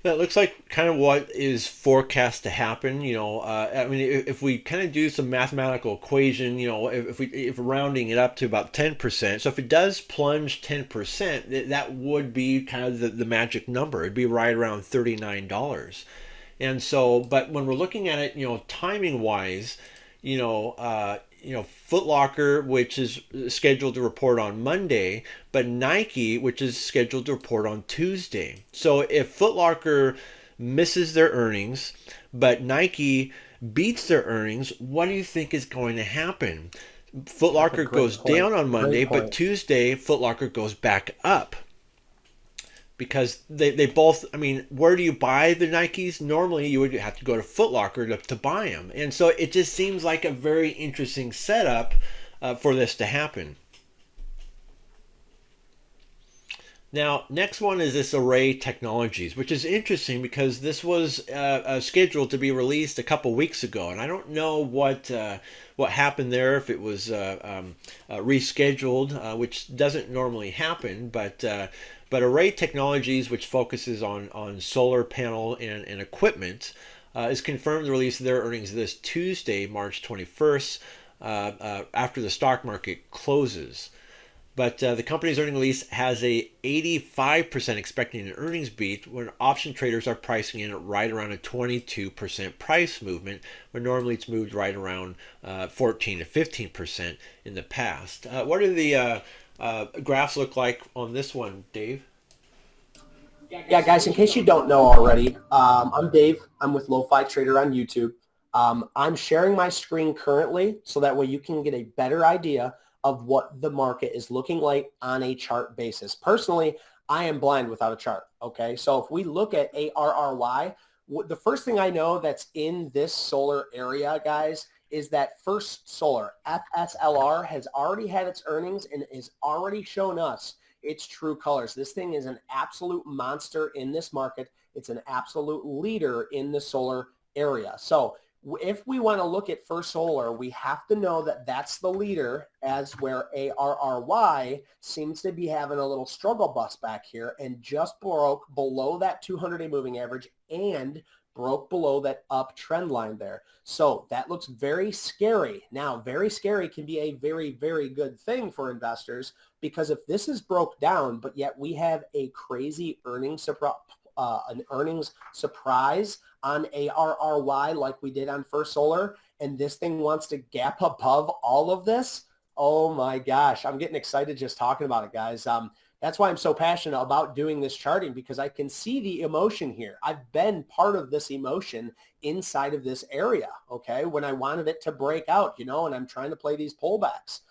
A: That looks like kind of what is forecast to happen. I mean, if we kind of do some mathematical equation, if we're rounding it up to about 10%, so if it does plunge 10%, that would be kind of the magic number. It'd be right around $39. And so, but when we're looking at it, timing wise, Foot Locker, which is scheduled to report on Monday, but Nike, which is scheduled to report on Tuesday. So if Foot Locker misses their earnings, but Nike beats their earnings, what do you think is going to happen? Foot Locker goes down on Monday, but Tuesday, Foot Locker goes back up. Because they both, I mean, where do you buy the Nikes? Normally, you would have to go to Foot Locker to buy them. And so it just seems like a very interesting setup for this to happen. Now, next one is this Array Technologies, which is interesting because this was scheduled to be released a couple weeks ago. And I don't know what happened there, if it was rescheduled, which doesn't normally happen, but Array Technologies, which focuses on solar panel and equipment, is confirmed to release their earnings this Tuesday, March 21st, after the stock market closes. But the company's earnings release has a 85% expecting an earnings beat, when option traders are pricing in at right around a 22% price movement, when normally it's moved right around 14 to 15% in the past. What are the graphs look like on this one, Dave?
C: Yeah, guys, in case you don't know already, I'm Dave. I'm with LofiTrader on YouTube. I'm sharing my screen currently so that way you can get a better idea of what the market is looking like on a chart basis. Personally, I am blind without a chart, okay? So if we look at ARRY, the first thing I know that's in this solar area, guys, is that First Solar, FSLR, has already had its earnings and has already shown us its true colors. This thing is an absolute monster in this market. It's an absolute leader in the solar area. So if we want to look at First Solar, we have to know that that's the leader, as where ARRY seems to be having a little struggle bus back here and just broke below that 200-day moving average and broke below that uptrend line there. So that looks very scary. Now, very scary can be a very, very good thing for investors, because if this is broke down, but yet we have a crazy an earnings surprise on ARRY like we did on First Solar, and this thing wants to gap above all of this, oh my gosh, I'm getting excited just talking about it, guys. That's why I'm so passionate about doing this charting, because I can see the emotion here. I've been part of this emotion inside of this area, okay, when I wanted it to break out, and I'm trying to play these pullbacks.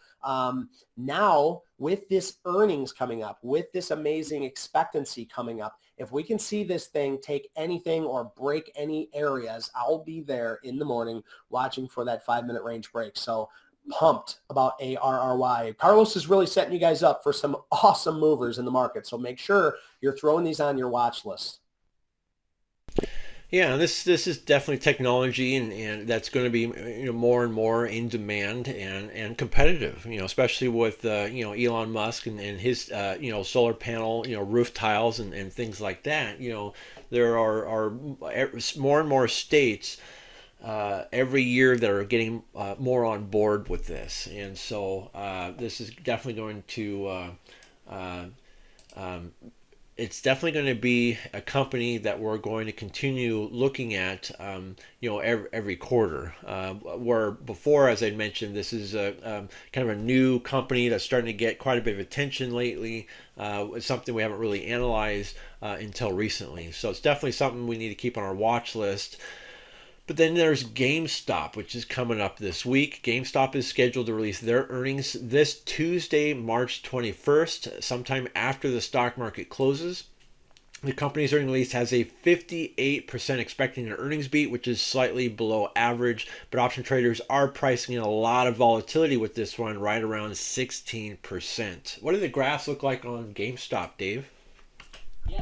C: Now, with this earnings coming up, with this amazing expectancy coming up, if we can see this thing take anything or break any areas, I'll be there in the morning watching for that 5-minute range break. So pumped about ARRY. Carlos is really setting you guys up for some awesome movers in the market. So make sure you're throwing these on your watch list.
A: Yeah, this is definitely technology, and that's going to be more and more in demand and competitive. Especially with Elon Musk and his solar panel roof tiles and things like that. There are more and more states every year that are getting more on board with this, and so this is definitely going to. It's definitely going to be a company that we're going to continue looking at, every quarter. Where before, as I mentioned, this is a kind of a new company that's starting to get quite a bit of attention lately. It's something we haven't really analyzed until recently. So it's definitely something we need to keep on our watch list. But then there's GameStop, which is coming up this week. GameStop is scheduled to release their earnings this Tuesday, March 21st, sometime after the stock market closes. The company's earnings release has a 58% expecting an earnings beat, which is slightly below average, but option traders are pricing in a lot of volatility with this one, right around 16%. What do the graphs look like on GameStop, Dave?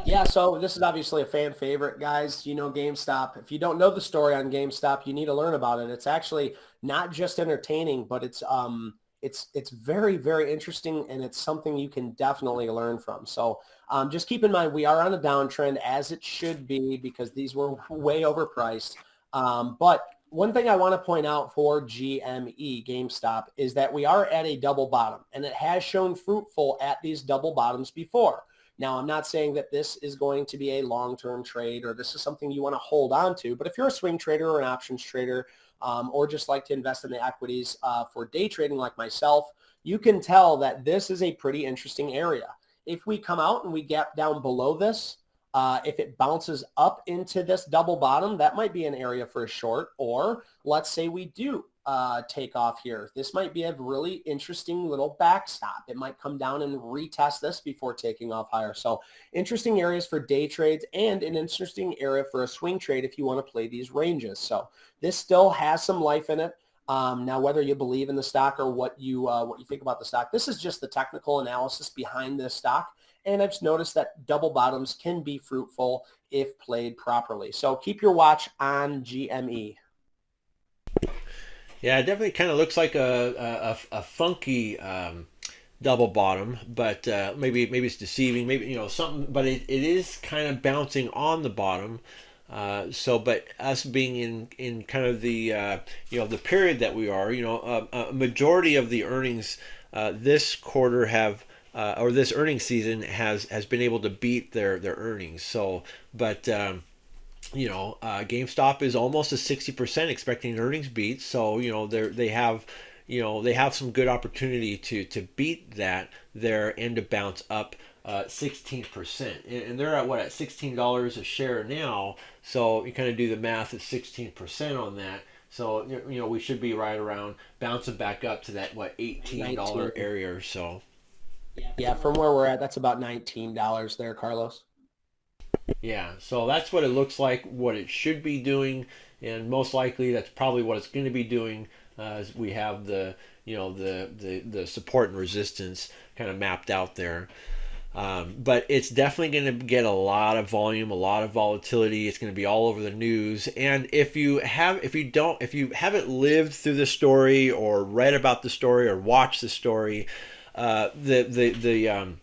C: Yeah, so this is obviously a fan favorite, guys. GameStop. If you don't know the story on GameStop, you need to learn about it. It's actually not just entertaining, but it's very, very interesting, and it's something you can definitely learn from. So just keep in mind, we are on a downtrend, as it should be, because these were way overpriced. But one thing I want to point out for GameStop, is that we are at a double bottom, and it has shown fruitful at these double bottoms before. Now, I'm not saying that this is going to be a long-term trade or this is something you want to hold on to, but if you're a swing trader or an options trader, or just like to invest in the equities for day trading like myself, you can tell that this is a pretty interesting area. If we come out and we gap down below this, if it bounces up into this double bottom, that might be an area for a short. Or let's say we do take off here. This might be a really interesting little backstop. It might come down and retest this before taking off higher. So interesting areas for day trades, and an interesting area for a swing trade if you want to play these ranges. So this still has some life in it. Now, whether you believe in the stock or what you think about the stock, this is just the technical analysis behind this stock. And I've just noticed that double bottoms can be fruitful if played properly. So keep your watch on GME.
A: Yeah, it definitely kind of looks like a funky double bottom, but maybe it's deceiving. Maybe something, but it is kind of bouncing on the bottom. But us being in kind of the the period that we are, a majority of the earnings this quarter have. Or this earnings season has been able to beat their earnings. So, but GameStop is almost a 60% expecting an earnings beat. So they have some good opportunity to beat that there and to bounce up 16%. And they're at $16 a share now. So you kind of do the math at 16% on that. So we should be right around bouncing back up to that $18 area or so.
C: Yeah, from where we're at, that's about $19 there, Carlos.
A: Yeah, so that's what it looks like, what it should be doing, and most likely that's probably what it's going to be doing we have the the support and resistance kind of mapped out there. But it's definitely going to get a lot of volume, a lot of volatility. It's going to be all over the news. And if you haven't lived through the story or read about the story or watched the story, the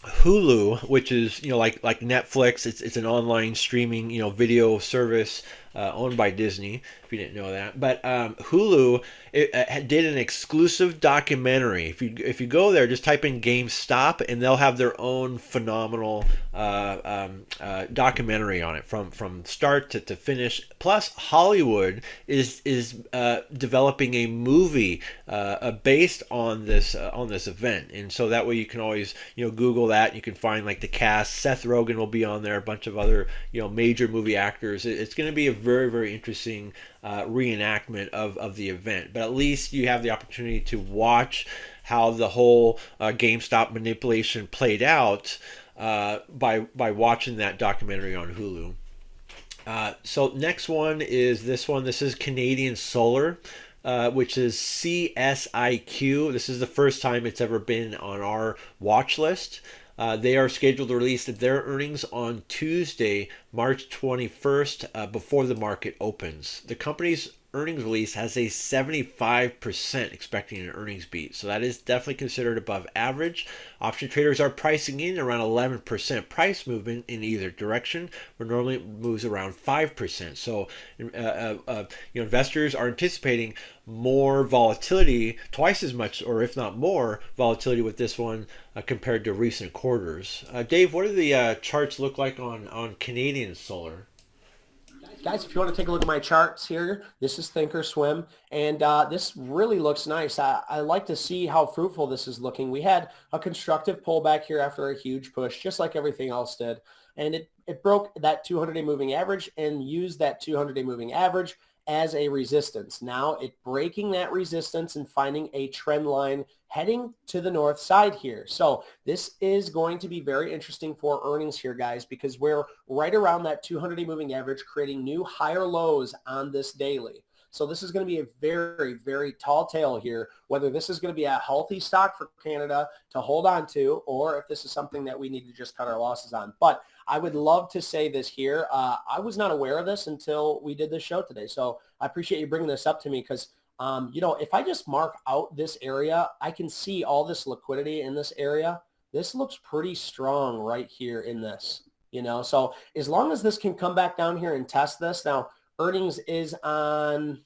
A: Hulu, which is like Netflix, it's an online streaming video service owned by Disney. If you didn't know that, but Hulu did an exclusive documentary. If you go there, just type in GameStop, and they'll have their own phenomenal documentary on it from start to finish. Plus, Hollywood is developing a movie based on this event, and so that way you can always Google that. You can find like the cast. Seth Rogen will be on there. A bunch of other major movie actors. It's going to be a very, very interesting reenactment of the event. But at least you have the opportunity to watch how the whole GameStop manipulation played out by watching that documentary on Hulu. So next one is this one. This is Canadian Solar, which is CSIQ. This is the first time it's ever been on our watch list. They are scheduled to release their earnings on Tuesday, March 21st, before the market opens. The company's earnings release has a 75% expecting an earnings beat. So that is definitely considered above average. Option traders are pricing in around 11% price movement in either direction, where normally it moves around 5%. So investors are anticipating more volatility, twice as much, or if not more, volatility with this one compared to recent quarters. Dave, what do the charts look like on Canadian Solar?
C: Guys, if you want to take a look at my charts here, this is Thinkorswim, and this really looks nice. I like to see how fruitful this is looking. We had a constructive pullback here after a huge push, just like everything else did, and it broke that 200-day moving average and used that 200-day moving average as a resistance. Now it's breaking that resistance and finding a trend line heading to the north side here. So this is going to be very interesting for earnings here, guys, because we're right around that 200-day moving average, creating new higher lows on this daily. So this is going to be a very, very tall tale here, whether this is going to be a healthy stock for Canada to hold on to, or if this is something that we need to just cut our losses on. But I would love to say this here. I was not aware of this until we did this show today. So I appreciate you bringing this up to me because, if I just mark out this area, I can see all this liquidity in this area. This looks pretty strong right here in this, So as long as this can come back down here and test this. Now, earnings is on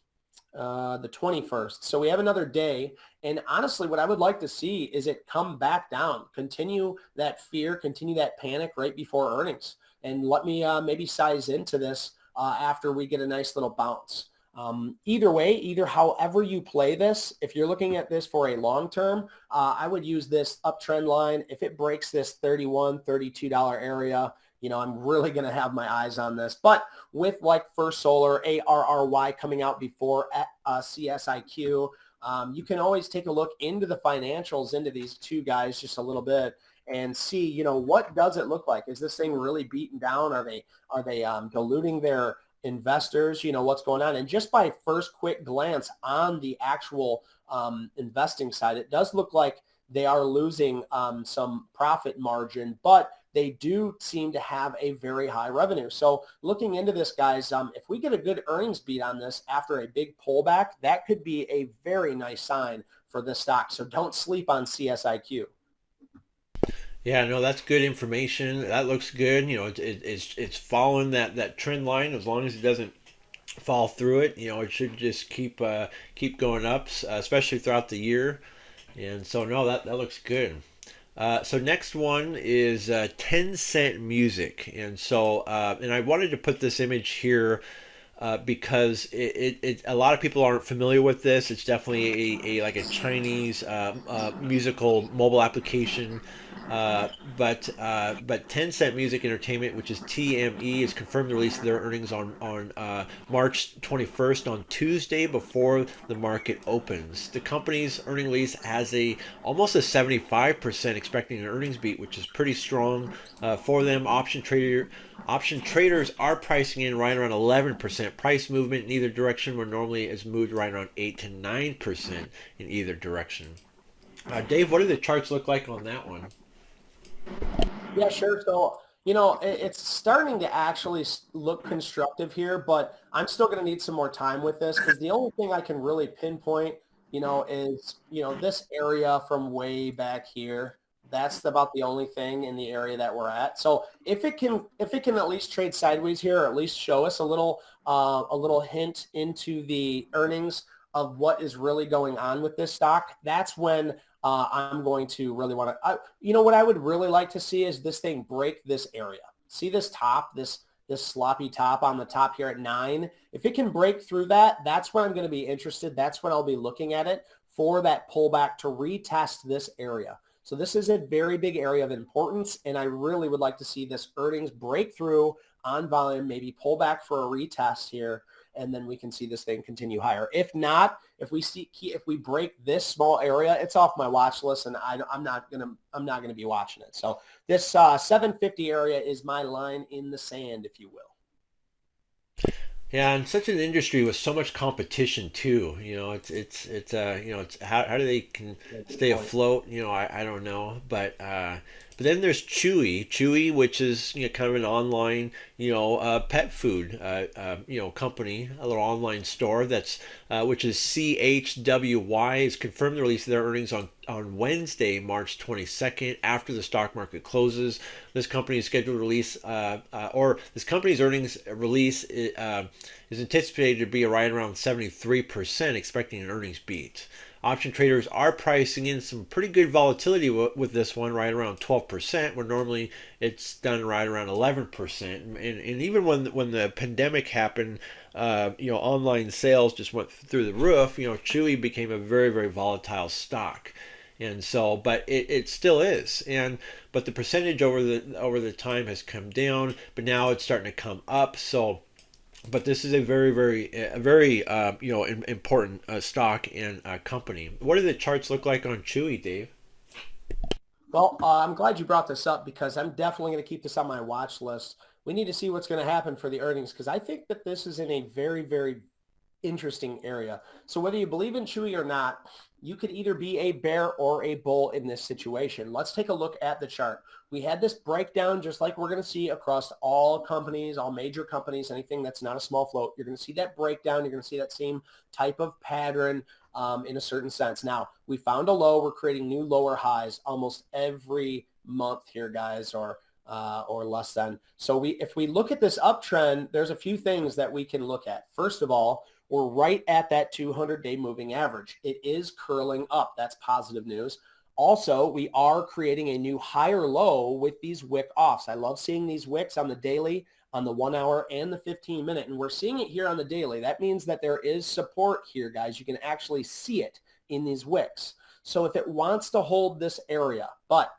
C: the 21st. So we have another day. And honestly, what I would like to see is it come back down, continue that fear, continue that panic right before earnings. And let me maybe size into this after we get a nice little bounce. Either way, however you play this, if you're looking at this for a long term, I would use this uptrend line. If it breaks this $31, $32 area, I'm really going to have my eyes on this. But with like First Solar, ARRY coming out before CSIQ, you can always take a look into the financials into these two guys just a little bit and see, what does it look like? Is this thing really beaten down? Are they diluting their investors? What's going on? And just by first quick glance on the actual investing side, it does look like they are losing some profit margin, but they do seem to have a very high revenue. So looking into this, guys, if we get a good earnings beat on this after a big pullback, that could be a very nice sign for this stock. So don't sleep on CSIQ.
A: Yeah, no, that's good information. That looks good. It's following that trend line. As long as it doesn't fall through it, it should just keep going up, especially throughout the year. And so, no, that looks good. So next one is 10 Cent Music. And so, and I wanted to put this image here because a lot of people aren't familiar with this. It's definitely a like a Chinese musical mobile application. But 10 Cent Music Entertainment, which is TME, is confirmed the release of their earnings on March 21st on Tuesday before the market opens. The company's earning release has almost a 75% expecting an earnings beat, which is pretty strong for them. Option Option traders are pricing in right around 11% price movement in either direction, where normally it's moved right around 8 to 9% in either direction. Dave, what do the charts look like on that one?
C: Yeah, sure. So, it's starting to actually look constructive here, but I'm still going to need some more time with this because the only thing I can really pinpoint, is, this area from way back here. That's about the only thing in the area that we're at. So if it can at least trade sideways here, or at least show us a little hint into the earnings of what is really going on with this stock, that's when I'm going to really want to, what I would really like to see is this thing break this area. See this top, this sloppy top on the top here at 9. If it can break through that, that's when I'm going to be interested. That's when I'll be looking at it for that pullback to retest this area. So this is a very big area of importance, and I really would like to see this earnings break through on volume, maybe pull back for a retest here, and then we can see this thing continue higher. If not, if we break this small area, it's off my watch list, and I'm not gonna be watching it. So this 750 area is my line in the sand, if you will.
A: Yeah, and such an industry with so much competition too. It's how do they can
C: Yeah, good
A: stay
C: point.
A: afloat? I don't know, but then there's Chewy, which is kind of an online pet food company, a little online store that's which is CHWY, has confirmed the release of their earnings on Wednesday, March 22nd, after the stock market closes. This company is scheduled to release, or this company's earnings release is anticipated to be right around 73%, expecting an earnings beat. Option traders are pricing in some pretty good volatility with this one, right around 12%, where normally it's done right around 11%. And even when the pandemic happened, online sales just went through the roof. Chewy became a very, very volatile stock. And so, but it still is, but the percentage over the time has come down, but now it's starting to come up. So, but this is a very important stock and company. What do the charts look like on Chewy, Dave?
C: Well, I'm glad you brought this up because I'm definitely going to keep this on my watch list. We need to see what's going to happen for the earnings because I think that this is in a very, very interesting area. So whether you believe in Chewy or not, you could either be a bear or a bull in this situation. Let's take a look at the chart. We had this breakdown just like we're going to see across all companies, all major companies, anything that's not a small float. You're going to see that breakdown. You're going to see that same type of pattern in a certain sense. Now, we found a low. We're creating new lower highs almost every month here, guys, or less than. So if we look at this uptrend, there's a few things that we can look at. First of all, we're right at that 200-day moving average. It is curling up. That's positive news. Also, we are creating a new higher low with these wick offs. I love seeing these wicks on the daily, on the 1 hour, and the 15-minute, and we're seeing it here on the daily. That means that there is support here, guys. You can actually see it in these wicks. So if it wants to hold this area, but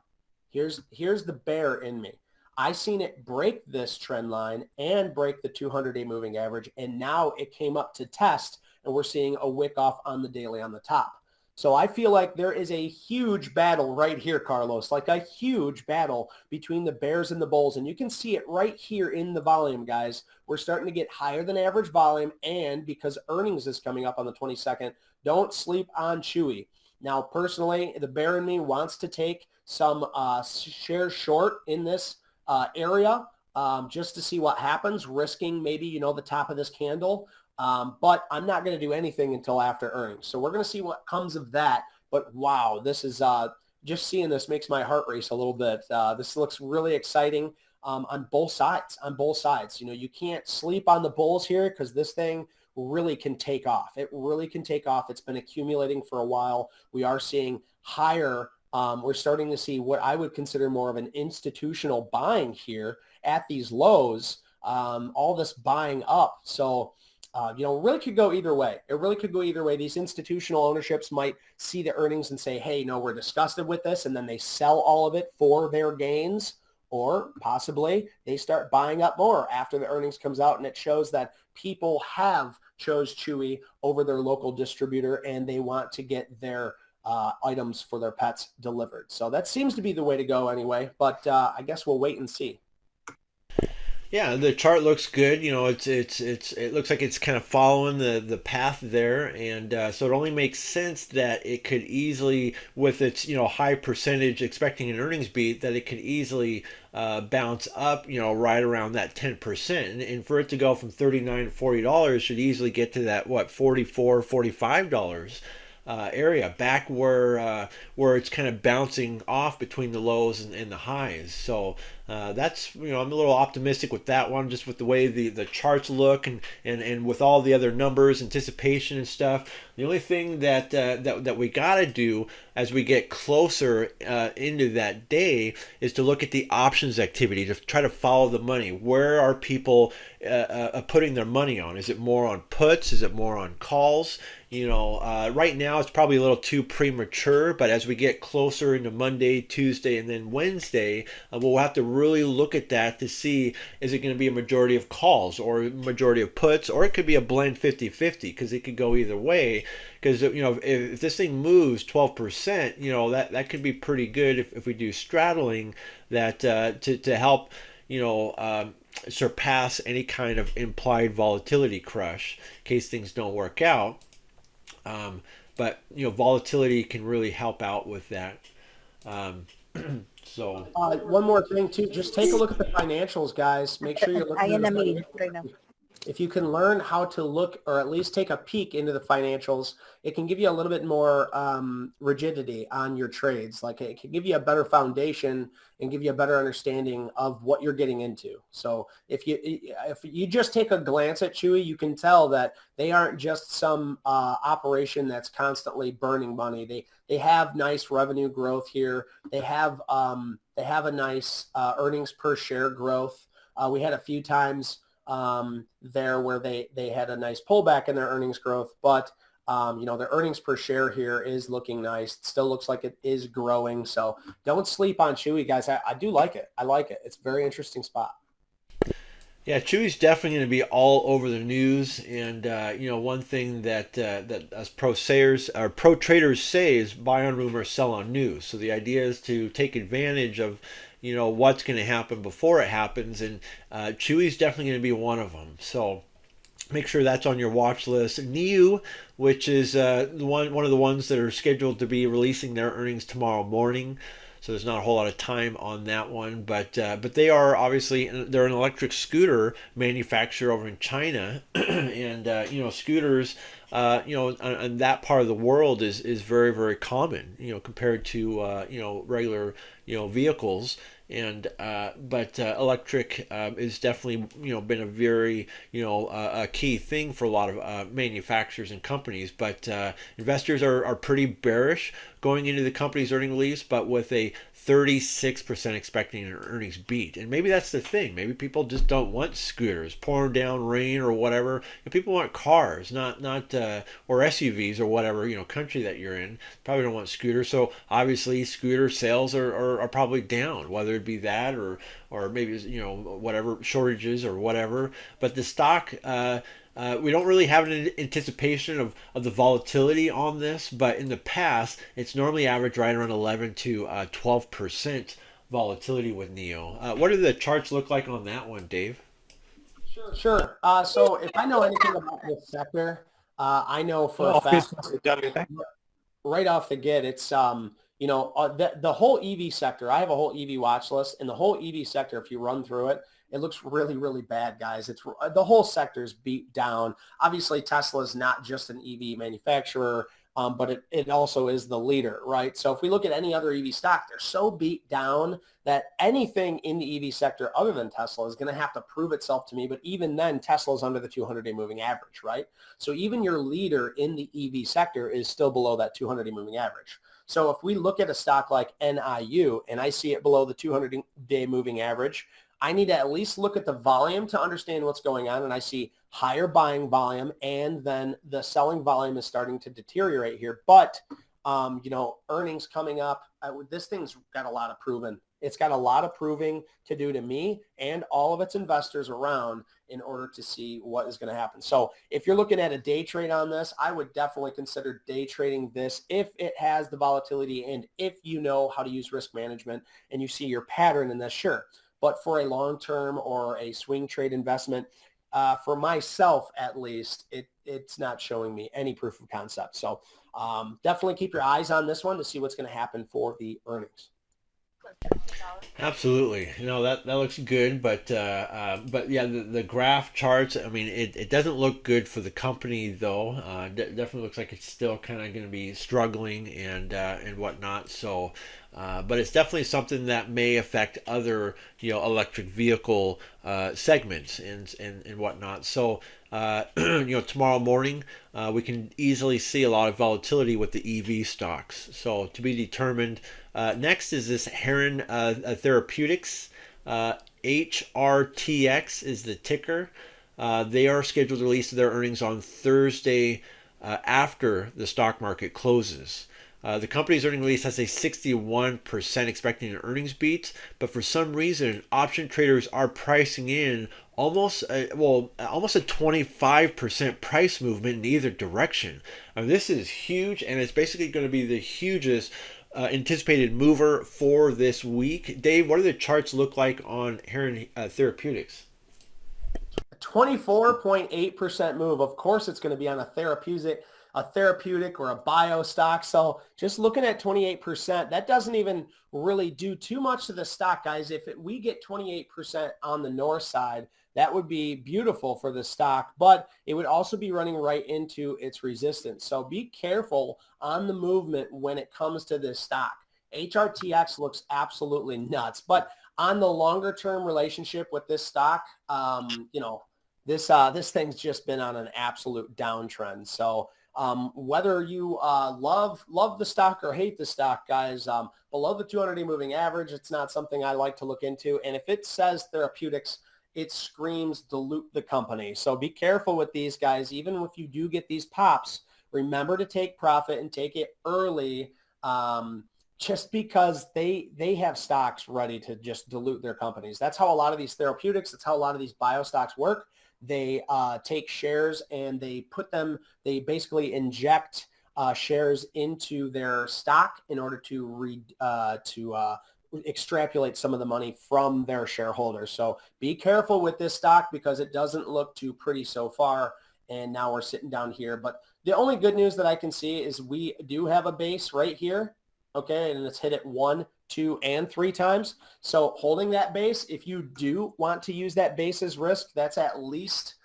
C: here's the bear in me. I seen it break this trend line and break the 200-day moving average, and now it came up to test, and we're seeing a wick off on the daily on the top. So I feel like there is a huge battle right here, Carlos, like a huge battle between the bears and the bulls, and you can see it right here in the volume, guys. We're starting to get higher than average volume, and because earnings is coming up on the 22nd, don't sleep on Chewy. Now, personally, the bear in me wants to take some shares short in this area just to see what happens, risking maybe, the top of this candle. But I'm not going to do anything until after earnings. So we're going to see what comes of that. But wow, this is just seeing this makes my heart race a little bit. This looks really exciting on both sides. On both sides, you can't sleep on the bulls here because this thing really can take off. It really can take off. It's been accumulating for a while. We are seeing higher. We're starting to see what I would consider more of an institutional buying here at these lows, all this buying up. So, it really could go either way. It really could go either way. These institutional ownerships might see the earnings and say, hey, no, we're disgusted with this. And then they sell all of it for their gains. Or possibly they start buying up more after the earnings comes out and it shows that people have chose Chewy over their local distributor and they want to get their items for their pets delivered. So that seems to be the way to go anyway, but I guess we'll wait and see.
A: Yeah, the chart looks good. It looks like it's kind of following the path there, and so it only makes sense that it could easily, with its high percentage expecting an earnings beat, that it could easily bounce up, right around that 10%, and for it to go from $39 to $40 should easily get to that what $44, $45 area, back where it's kind of bouncing off between the lows and the highs. So that's I'm a little optimistic with that one, just with the way the charts look and with all the other numbers, anticipation and stuff. The only thing that we got to do as we get closer into that day is to look at the options activity to try to follow the money. Where are people putting their money on? Is it more on puts? Is it more on calls? Right now it's probably a little too premature, but as we get closer into Monday, Tuesday, and then Wednesday, we'll have to really look at that to see, is it going to be a majority of calls or a majority of puts, or it could be a blend 50-50, because it could go either way. Because if this thing moves 12%, that could be pretty good if we do straddling that to help surpass any kind of implied volatility crush in case things don't work out. But volatility can really help out with that. Um, so
C: One more thing too, just take a look at the financials, guys. Make sure you're looking at the financials. If you can learn how to look, or at least take a peek into the financials, it can give you a little bit more rigidity on your trades. Like, it can give you a better foundation and give you a better understanding of what you're getting into. So if you just take a glance at Chewy, you can tell that they aren't just some operation that's constantly burning money. They have nice revenue growth here. They have a nice earnings per share growth. We had a few times there where they had a nice pullback in their earnings growth, but their earnings per share here is looking nice. It still looks like it is growing. So don't sleep on Chewy, guys. I do like it. I like it. It's a very interesting spot.
A: yeah, Chewy's definitely going to be all over the news, and one thing that as pro traders say is buy on rumor, sell on news. So the idea is to take advantage of what's going to happen before it happens, and Chewy's definitely going to be one of them. So make sure that's on your watch list. NIU, which is one of the ones that are scheduled to be releasing their earnings tomorrow morning. So there's not a whole lot of time on that one, but they are obviously, they're an electric scooter manufacturer over in China, and scooters, on that part of the world is very, very common, compared to regular vehicles. And but electric is definitely been a very a key thing for a lot of manufacturers and companies. But investors are pretty bearish going into the company's earning release, but with a 36% expecting an earnings beat. And maybe that's the thing. Maybe people just don't want scooters, pouring down rain or whatever. People want cars, not or SUVs or whatever country that you're in. Probably don't want scooters. So obviously scooter sales are probably down, whether it be that or maybe whatever shortages or whatever. But the stock. We don't really have an anticipation of the volatility on this, but in the past, it's normally averaged right around 11 to 12% volatility with NEO. What do the charts look like on that one, Dave?
C: Sure. So if I know anything about this sector, I know for a fact, right off the get, it's the whole EV sector. I have a whole EV watch list, and the whole EV sector, if you run through it, it looks really, really bad, guys. It's the whole sector is beat down. Obviously, Tesla is not just an EV manufacturer, but it also is the leader, right? So if we look at any other EV stock, they're so beat down that anything in the EV sector other than Tesla is going to have to prove itself to me. But even then, Tesla's under the 200-day moving average, right? So even your leader in the EV sector is still below that 200-day moving average. So if we look at a stock like NIU and I see it below the 200-day moving average, I need to at least look at the volume to understand what's going on. And I see higher buying volume, and then the selling volume is starting to deteriorate here. But, earnings coming up, this thing's got a lot of proving. It's got a lot of proving to do to me and all of its investors around in order to see what is going to happen. So if you're looking at a day trade on this, I would definitely consider day trading this if it has the volatility and if you know how to use risk management and you see your pattern in this, sure. but for a long-term or a swing trade investment, for myself at least, it's not showing me any proof of concept. So definitely keep your eyes on this one to see what's going to happen for the earnings.
A: Absolutely, that looks good, but yeah, the graph charts. I mean, it doesn't look good for the company though. Definitely looks like it's still kind of going to be struggling and whatnot. So, but it's definitely something that may affect other electric vehicle segments and whatnot. So. Tomorrow morning, we can easily see a lot of volatility with the EV stocks. So to be determined. Next is this Herein Therapeutics. HRTX is the ticker. They are scheduled to release their earnings on Thursday after the stock market closes. The company's earnings release has a 61% expecting an earnings beat, but for some reason, option traders are pricing in almost a 25% price movement in either direction. This is huge, and it's basically going to be the hugest anticipated mover for this week. Dave, what do the charts look like on Herein Therapeutics?
C: 24.8% move. Of course, it's going to be on a therapeutic or a bio stock. So just looking at 28%, that doesn't even really do too much to the stock, guys. If we get 28% on the north side, that would be beautiful for the stock, but it would also be running right into its resistance. So be careful on the movement when it comes to this stock. HRTX looks absolutely nuts, but on the longer term relationship with this stock, this thing's just been on an absolute downtrend. So whether you love the stock or hate the stock, guys, below the 200-day moving average, it's not something I like to look into. And if it says therapeutics, it screams dilute the company. So be careful with these guys. Even if you do get these pops, remember to take profit and take it early, just because they have stocks ready to just dilute their companies. That's how a lot of these therapeutics, that's how a lot of these bio stocks work. They take shares and they basically inject shares into their stock in order to extrapolate some of the money from their shareholders. So be careful with this stock because it doesn't look too pretty so far. And now we're sitting down here. But the only good news that I can see is we do have a base right here. Okay, and it's hit it 1, 2, and 3 times. So holding that base, if you do want to use that base as risk, that's at least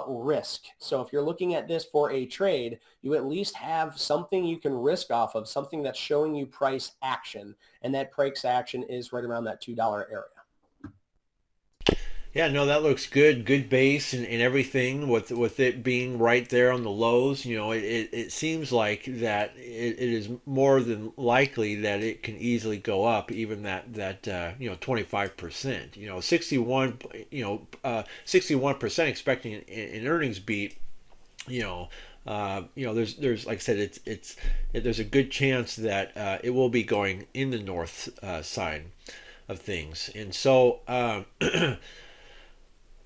C: risk. So if you're looking at this for a trade, you at least have something you can risk off of, something that's showing you price action. And that price action is right around that $2 area.
A: Yeah, no, that looks good. Good base and everything with it being right there on the lows. It seems like that it is more than likely that it can easily go up even that 25%. 61% expecting an earnings beat. There's like I said, there's a good chance that it will be going in the north side of things, and so.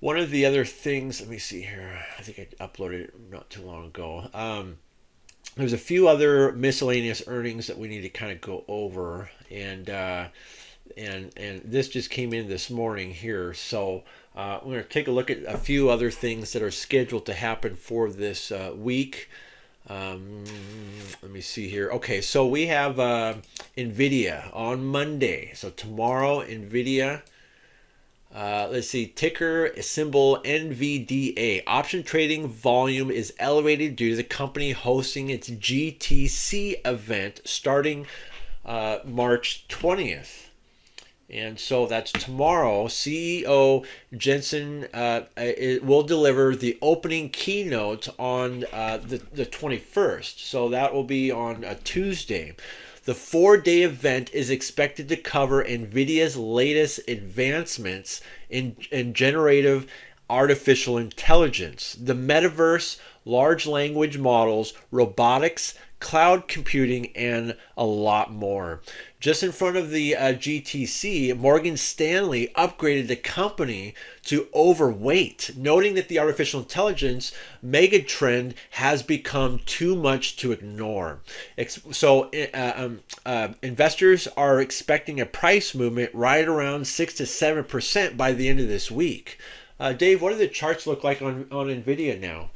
A: One of the other things, let me see here. I think I uploaded it not too long ago. There's a few other miscellaneous earnings that we need to kind of go over, and this just came in this morning here. So we're going to take a look at a few other things that are scheduled to happen for this week. Let me see here. Okay, so we have NVIDIA on Monday. So tomorrow, NVIDIA. Let's see, ticker symbol NVDA. Option trading volume is elevated due to the company hosting its GTC event starting March 20th. And so that's tomorrow. CEO Jensen will deliver the opening keynote on the 21st. So that will be on a Tuesday. The 4-day event is expected to cover NVIDIA's latest advancements in generative artificial intelligence, the metaverse, large language models, robotics, cloud computing, and a lot more. Just in front of the GTC, Morgan Stanley upgraded the company to overweight, noting that the artificial intelligence mega trend has become too much to ignore. So investors are expecting a price movement right around 6 to 7% by the end of this week. Dave, what do the charts look like on NVIDIA now?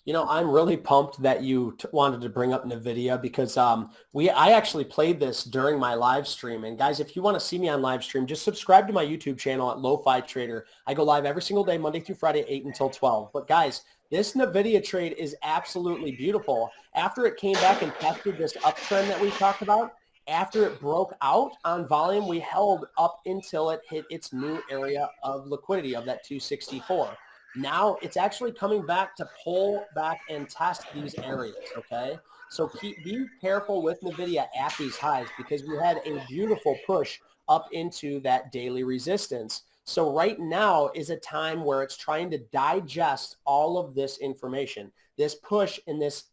C: You know, I'm really pumped that you wanted to bring up NVIDIA because I actually played this during my live stream. And guys, if you want to see me on live stream, just subscribe to my YouTube channel at LofiTrader. I go live every single day, Monday through Friday, 8 until 12. But guys, this NVIDIA trade is absolutely beautiful. After it came back and tested this uptrend that we talked about, after it broke out on volume, we held up until it hit its new area of liquidity of that 264. Now it's actually coming back to pull back and test these areas, okay? So be careful with NVIDIA at these highs because we had a beautiful push up into that daily resistance. So right now is a time where it's trying to digest all of this information. This push in this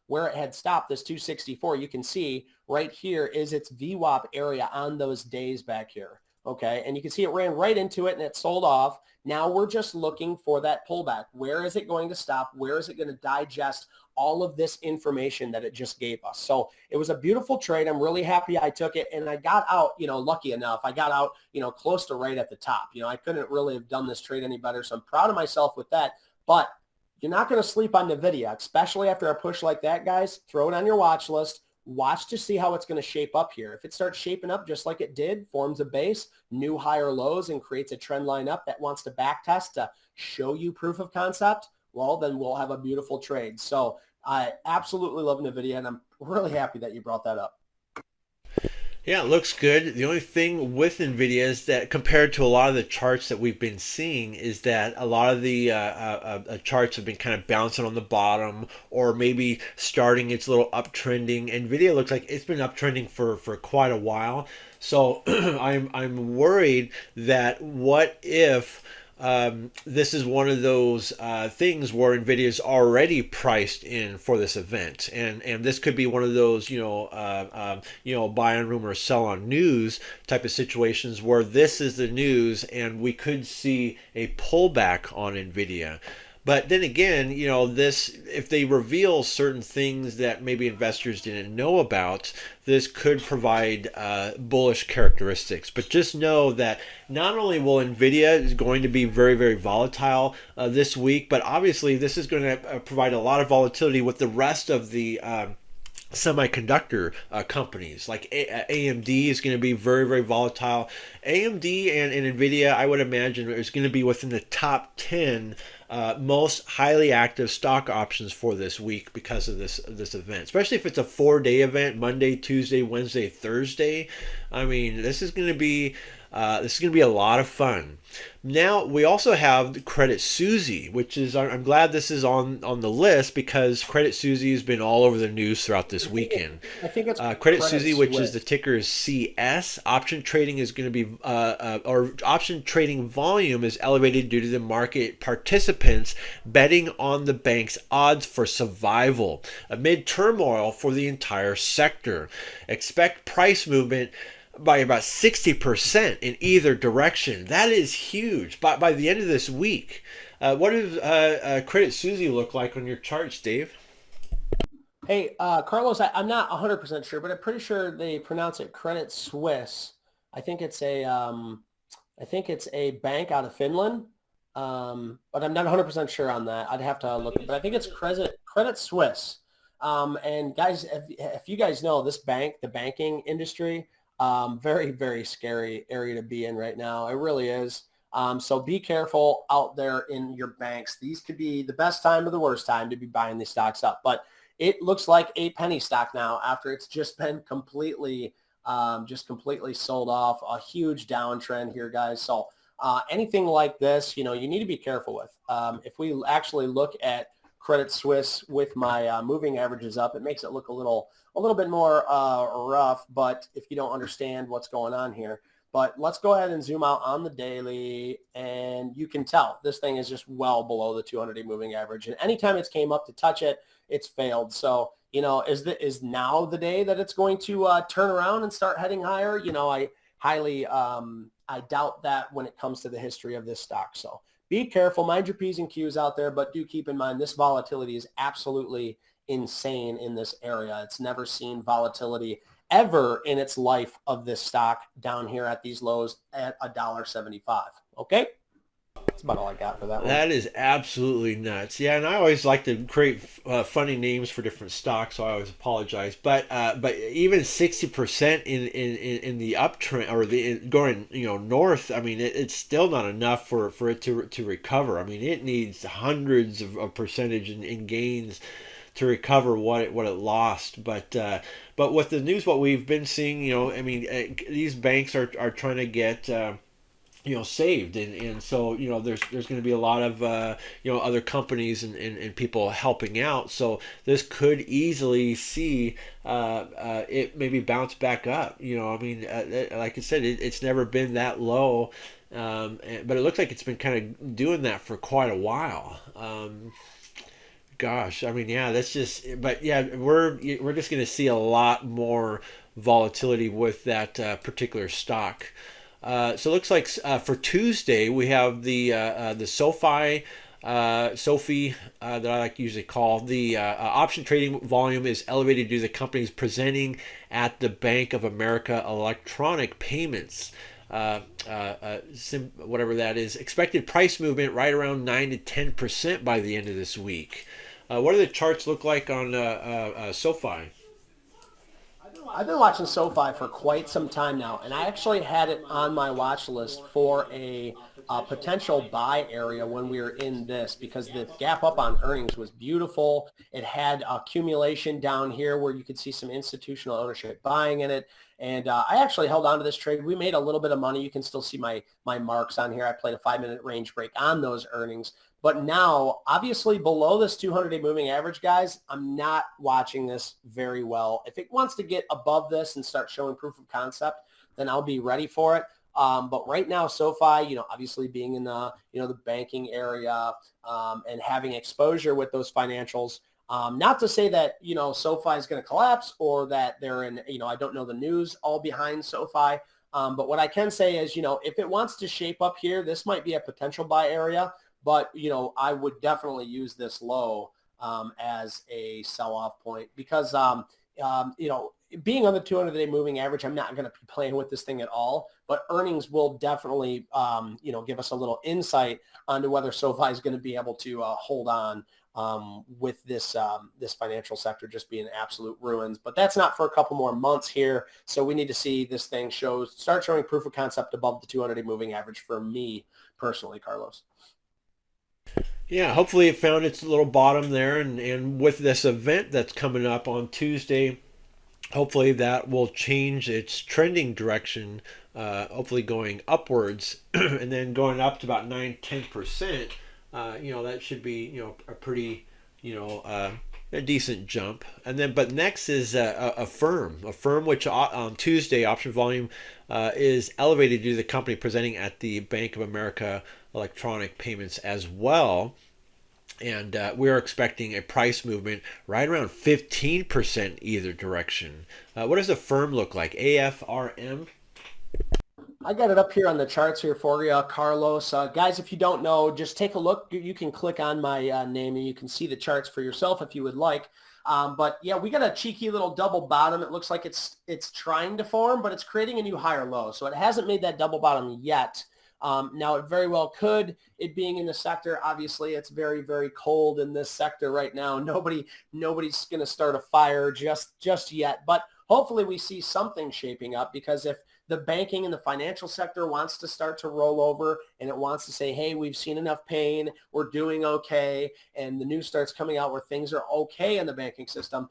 C: where it had stopped, this 264, you can see right here is its VWAP area on those days back here. Okay, and you can see it ran right into it and it sold off. Now we're just looking for that pullback. Where is it going to stop? Where is it going to digest all of this information that it just gave us? So it was a beautiful trade. I'm really happy I took it, and I got out, lucky enough. I got out, close to right at the top. I couldn't really have done this trade any better, so I'm proud of myself with that. But you're not going to sleep on NVIDIA, especially after a push like that, guys. Throw it on your watch list. Watch to see how it's going to shape up here. If it starts shaping up just like it did, forms a base, new higher lows, and creates a trend line up that wants to back test to show you proof of concept, well, then we'll have a beautiful trade. So I absolutely love NVIDIA, and I'm really happy that you brought that up.
A: Yeah, it looks good. The only thing with NVIDIA is that compared to a lot of the charts that we've been seeing is that a lot of the charts have been kind of bouncing on the bottom or maybe starting its little uptrending. NVIDIA looks like it's been uptrending for quite a while. So I'm worried that what if this is one of those things where NVIDIA is already priced in for this event, and this could be one of those buy on rumor, sell on news type of situations where this is the news, and we could see a pullback on NVIDIA. But then again, if they reveal certain things that maybe investors didn't know about, this could provide bullish characteristics. But just know that not only will NVIDIA is going to be very, very volatile this week, but obviously this is going to provide a lot of volatility with the rest of the semiconductor companies. Like AMD is going to be very, very volatile. AMD and NVIDIA, I would imagine, is going to be within the top 10 most highly active stock options for this week because of this event, especially if it's a 4-day event, Monday, Tuesday, Wednesday, Thursday. I mean, this is going to be a lot of fun. Now we also have Credit Suzy, which is, I'm glad this is on the list because Credit Suzy has been all over the news throughout this weekend.
C: I think it's
A: Credit Suzy, which is the ticker is CS. Option trading is going to be or option trading volume is elevated due to the market participants betting on the bank's odds for survival amid turmoil for the entire sector. Expect price movement by about 60% in either direction. That is huge. By the end of this week, what does Credit Suzy look like on your charts, Dave?
C: Hey, Carlos, I'm not 100% sure, but I'm pretty sure they pronounce it Credit Suisse. I think it's a bank out of Finland, but I'm not 100% sure on that. I'd have to look, but I think it's Credit Suisse. And guys, if you guys know this bank, the banking industry, very, very scary area to be in right now. It really is. So be careful out there in your banks. These could be the best time or the worst time to be buying these stocks up. But it looks like a penny stock now after it's just been completely sold off. A huge downtrend here, guys. So anything like this, you need to be careful with. If we actually look at Credit Suisse with my moving averages up, it makes it look a little bit more rough, but if you don't understand what's going on here. But let's go ahead and zoom out on the daily, and you can tell this thing is just well below the 200-day moving average. And anytime it's came up to touch it, it's failed. So, is now the day that it's going to turn around and start heading higher? I highly, I doubt that when it comes to the history of this stock. So be careful, mind your P's and Q's out there, but do keep in mind this volatility is absolutely insane in this area. It's never seen volatility ever in its life of this stock down here at these lows at $1.75. Okay? That's about all I got for that one.
A: That is absolutely nuts. Yeah, and I always like to create funny names for different stocks, so I always apologize. But even 60% in the uptrend or the going north, I mean it's still not enough for it to recover. I mean it needs hundreds of percentage in gains to recover what it lost. But with the news, what we've been seeing, I mean these banks are trying to get saved, and so there's going to be a lot of other companies and people helping out, so this could easily see it maybe bounce back up. I mean like I said, it's never been that low, but it looks like it's been kind of doing that for quite a while. Gosh, I mean, yeah, that's just, but yeah, we're just going to see a lot more volatility with that particular stock. So it looks like for Tuesday we have the SoFi that I like to usually call the option trading volume is elevated due to the companies presenting at the Bank of America electronic payments. Whatever that is, expected price movement right around 9 to 10% by the end of this week. What do the charts look like on SoFi?
C: I've been watching SoFi for quite some time now, and I actually had it on my watch list for a potential buy area when we were in this, because the gap up on earnings was beautiful. It had accumulation down here where you could see some institutional ownership buying in it. And I actually held on to this trade. We made a little bit of money. You can still see my marks on here. I played a 5-minute range break on those earnings. But now, obviously, below this 200-day moving average, guys, I'm not watching this very well. If it wants to get above this and start showing proof of concept, then I'll be ready for it. But right now, SoFi, obviously being in the, the banking area and having exposure with those financials, not to say that, SoFi is going to collapse or that they're in, I don't know the news all behind SoFi. But what I can say is, if it wants to shape up here, this might be a potential buy area. But, I would definitely use this low as a sell-off point because, being on the 200-day moving average, I'm not going to be playing with this thing at all. But earnings will definitely, give us a little insight onto whether SoFi is going to be able to hold on with this this financial sector just being absolute ruins. But that's not for a couple more months here. So we need to see this thing start showing proof of concept above the 200-day moving average for me personally, Carlos.
A: Yeah, hopefully it found its little bottom there, and with this event that's coming up on Tuesday, hopefully that will change its trending direction, hopefully going upwards and then going up to about 9-10%. That should be, a pretty, a decent jump. And then, but next is a firm which on Tuesday option volume is elevated due to the company presenting at the Bank of America electronic payments as well. And we're expecting a price movement right around 15% either direction. What does the firm look like? AFRM?
C: I got it up here on the charts here for you, Carlos. Guys, if you don't know, just take a look. You can click on my name and you can see the charts for yourself if you would like. But yeah, we got a cheeky little double bottom. It looks like it's trying to form, but it's creating a new higher low. So it hasn't made that double bottom yet. Now, it very well could. It being in the sector, obviously, it's very, very cold in this sector right now. Nobody's going to start a fire just yet. But hopefully we see something shaping up, because if the banking and the financial sector wants to start to roll over and it wants to say, hey, we've seen enough pain, we're doing okay, and the news starts coming out where things are okay in the banking system,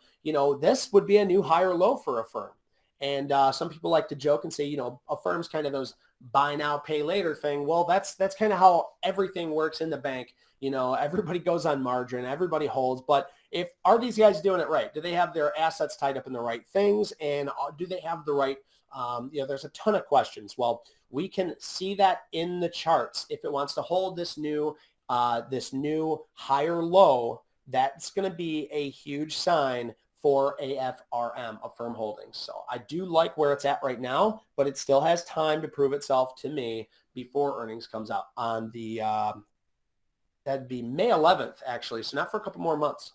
C: this would be a new higher low for a firm. And some people like to joke and say, a firm's kind of those buy now, pay later thing. Well, that's kind of how everything works in the bank. Everybody goes on margin, everybody holds. But are these guys doing it right? Do they have their assets tied up in the right things? And do they have the right There's a ton of questions. Well, we can see that in the charts. If it wants to hold this new higher low, that's going to be a huge sign for AFRM, a firm holdings. So I do like where it's at right now, but it still has time to prove itself to me before earnings comes out on the that'd be May 11th, actually. So not for a couple more months.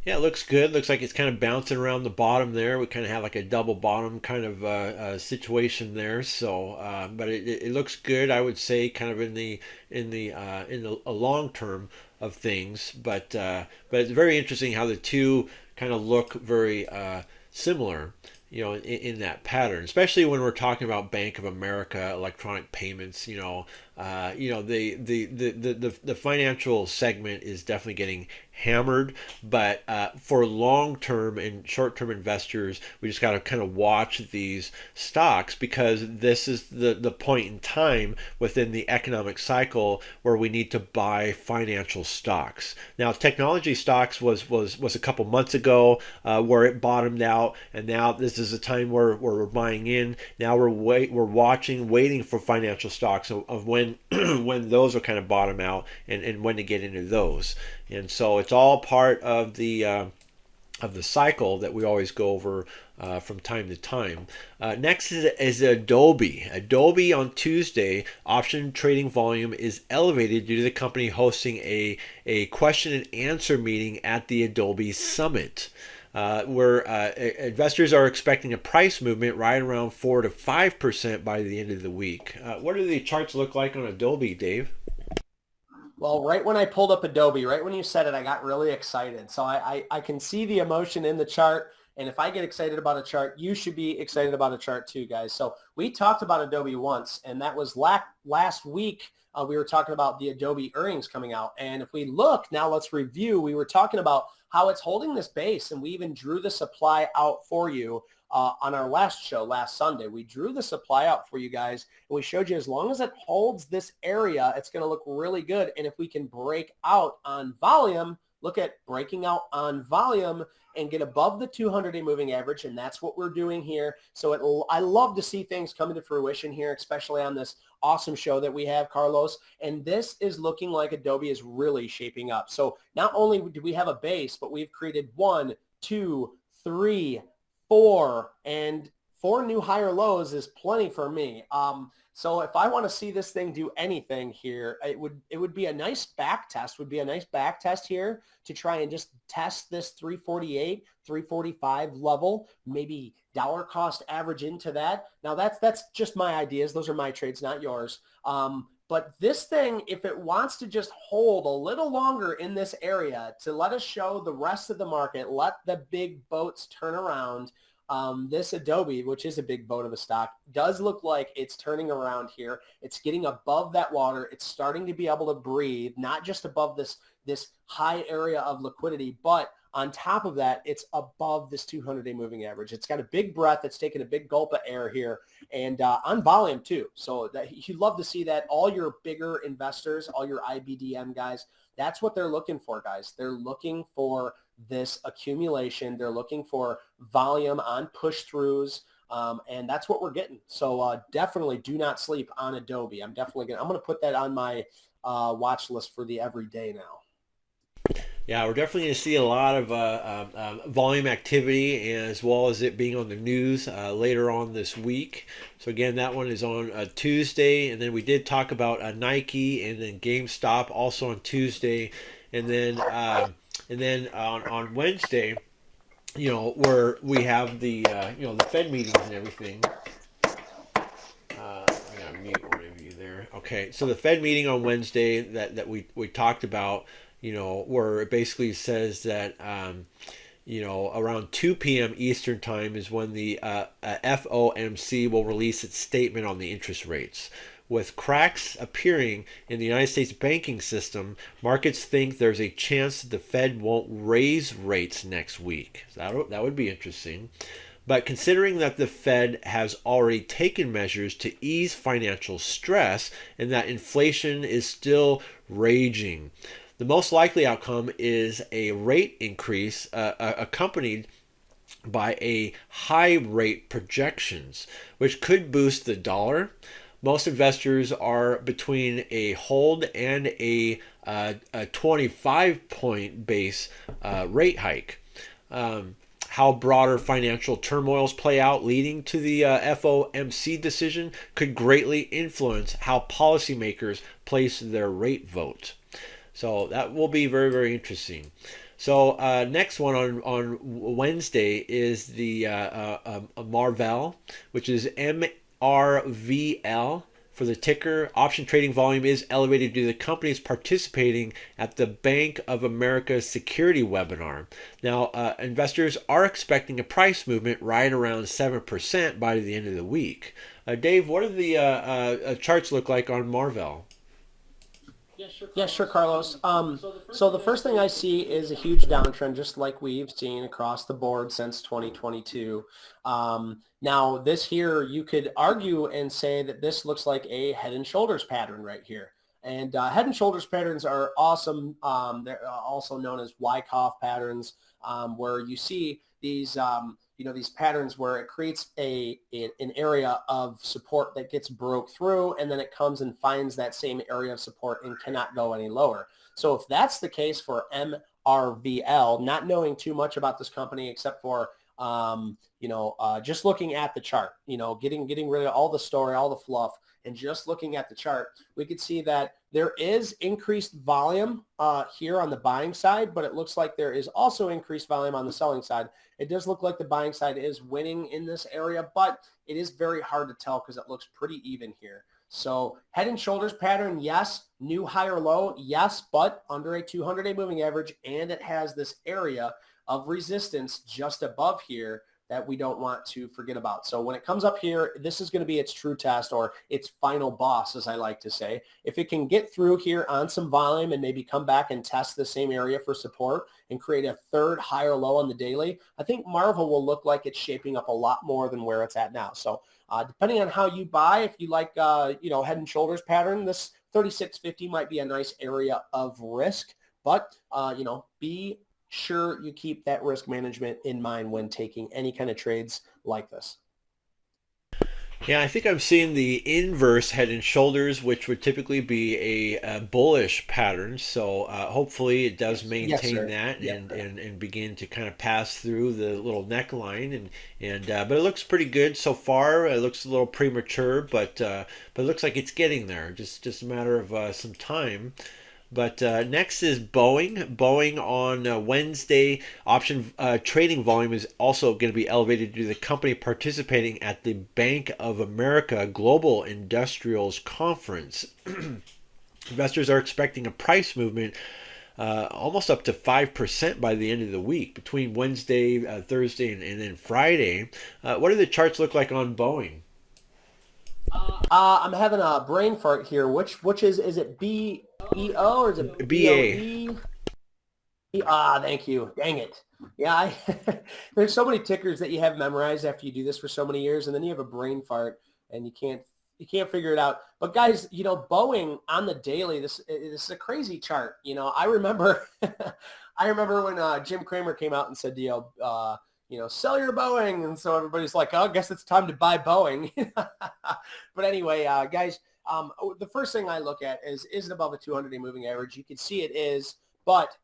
A: Yeah, it looks good. Looks like it's kind of bouncing around the bottom there. We kind of have like a double bottom kind of situation there. So, but it looks good. I would say kind of in the a long term of things. But it's very interesting how the two kind of look very similar, in that pattern, especially when we're talking about Bank of America, electronic payments. The financial segment is definitely getting hammered, but for long-term and short-term investors, we just got to kind of watch these stocks, because this is the point in time within the economic cycle where we need to buy financial stocks. Now, technology stocks was a couple months ago where it bottomed out, and now this is a time where we're buying in. Now we're waiting for financial stocks of when when those will kind of bottom out, and when to get into those. And so it's all part of the cycle that we always go over from time to time. Next is Adobe. Adobe on Tuesday, option trading volume is elevated due to the company hosting a question and answer meeting at the Adobe Summit. Where investors are expecting a price movement right around 4 to 5% by the end of the week. What do the charts look like on Adobe, Dave?
C: Well, right when I pulled up Adobe, right when you said it, I got really excited. So I can see the emotion in the chart. And if I get excited about a chart, you should be excited about a chart too, guys. So we talked about Adobe once, and that was last week. We were talking about the Adobe earnings coming out. And if we look, now let's review. We were talking about how it's holding this base, and we even drew the supply out for you on our last show last Sunday. We drew the supply out for you guys, and we showed you as long as it holds this area, it's going to look really good. And if we can break out on volume, look at breaking out on volume and get above the 200-day moving average, and that's what we're doing here. So I love to see things come to fruition here, especially on this awesome show that we have, Carlos. And this is looking like Adobe is really shaping up. So not only do we have a base, but we've created 1, 2, 3, 4, and 4 new higher lows is plenty for me. So if I want to see this thing do anything here, it would be a nice back test, here to try and just test this 348, 345 level, maybe dollar cost average into that. Now that's just my ideas. Those are my trades, not yours. But this thing, if it wants to just hold a little longer in this area to let us show the rest of the market, let the big boats turn around, this Adobe, which is a big boat of a stock, does look like it's turning around here. It's getting above that water. It's starting to be able to breathe, not just above this high area of liquidity, but on top of that, it's above this 200-day moving average. It's got a big breath. It's taken a big gulp of air here, and on volume too. So you'd love to see that. All your bigger investors, all your IBDM guys, that's what they're looking for, guys. They're looking for this accumulation. They're looking for volume on push throughs, and that's what we're getting. So definitely do not sleep on Adobe. I'm going to put that on my watch list for the everyday now.
A: Yeah, we're definitely going to see a lot of volume activity, as well as it being on the news later on this week. So again, that one is on Tuesday, and then we did talk about Nike and then GameStop also on Tuesday, and then on Wednesday, where we have the the Fed meetings and everything. I'm gonna mute one of you there. Okay, so the Fed meeting on Wednesday that we talked about. Where it basically says that, around 2 p.m. Eastern time is when the FOMC will release its statement on the interest rates. With cracks appearing in the United States banking system, markets think there's a chance that the Fed won't raise rates next week. So that would be interesting. But considering that the Fed has already taken measures to ease financial stress and that inflation is still raging, the most likely outcome is a rate increase accompanied by a high rate projections, which could boost the dollar. Most investors are between a hold and a 25-point base rate hike. How broader financial turmoils play out leading to the FOMC decision could greatly influence how policymakers place their rate vote. So that will be very, very interesting. So next one on Wednesday is the Marvell, which is MRVL for the ticker. Option trading volume is elevated due to the companies participating at the Bank of America security webinar. Now, investors are expecting a price movement right around 7% by the end of the week. Dave, what do the charts look like on Marvell?
C: Yeah, sure, Carlos. So the first thing I see is a huge downtrend, just like we've seen across the board since 2022. Now, this here, you could argue and say that this looks like a head and shoulders pattern right here. And head and shoulders patterns are awesome. They're also known as Wyckoff patterns, where you see these these patterns where it creates an area of support that gets broke through, and then it comes and finds that same area of support and cannot go any lower. So if that's the case for MRVL, not knowing too much about this company except for just looking at the chart, getting rid of all the story, all the fluff, and just looking at the chart, we could see that there is increased volume here on the buying side, but it looks like there is also increased volume on the selling side. It does look like the buying side is winning in this area, but it is very hard to tell because it looks pretty even here. So head and shoulders pattern, yes. New higher low, yes, but under a 200-day moving average, and it has this area of resistance just above here that we don't want to forget about. So when it comes up here, this is going to be its true test, or its final boss, as I like to say. If it can get through here on some volume and maybe come back and test the same area for support and create a third higher low on the daily, I think Marvel will look like it's shaping up a lot more than where it's at now. So depending on how you buy, if you like, head and shoulders pattern, this 3650 might be a nice area of risk, but, be sure you keep that risk management in mind when taking any kind of trades like this.
A: Yeah, I think I'm seeing the inverse head and shoulders, which would typically be a bullish pattern. So hopefully it does maintain that and begin to kind of pass through the little neckline. But it looks pretty good so far. It looks a little premature, but it looks like it's getting there. Just a matter of some time. But next is Boeing. Boeing on Wednesday, option trading volume is also going to be elevated due to the company participating at the Bank of America Global Industrials Conference. Investors are expecting a price movement almost up to 5% by the end of the week between Wednesday, Thursday, and then Friday. What do the charts look like on Boeing?
C: I'm having a brain fart here. Which is it BEO or is it
A: BA?
C: Thank you. Dang it. Yeah, there's so many tickers that you have memorized after you do this for so many years, and then you have a brain fart and you can't figure it out. But guys, Boeing on the daily, this is a crazy chart. I remember when Jim Cramer came out and said, sell your Boeing. And so everybody's like, oh, I guess it's time to buy Boeing. But anyway, guys, the first thing I look at is it above a 200-day moving average? You can see it is. But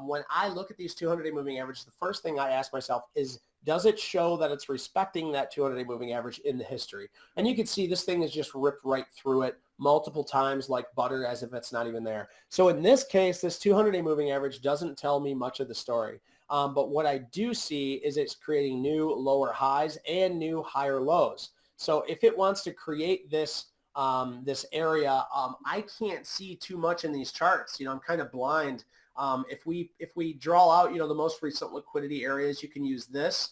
C: when I look at these 200-day moving averages, the first thing I ask myself is, does it show that it's respecting that 200-day moving average in the history? And you can see this thing has just ripped right through it multiple times like butter, as if it's not even there. So in this case, this 200-day moving average doesn't tell me much of the story. But what I do see is it's creating new lower highs and new higher lows. So if it wants to create this this area, I can't see too much in these charts. I'm kind of blind. If we draw out, the most recent liquidity areas, you can use this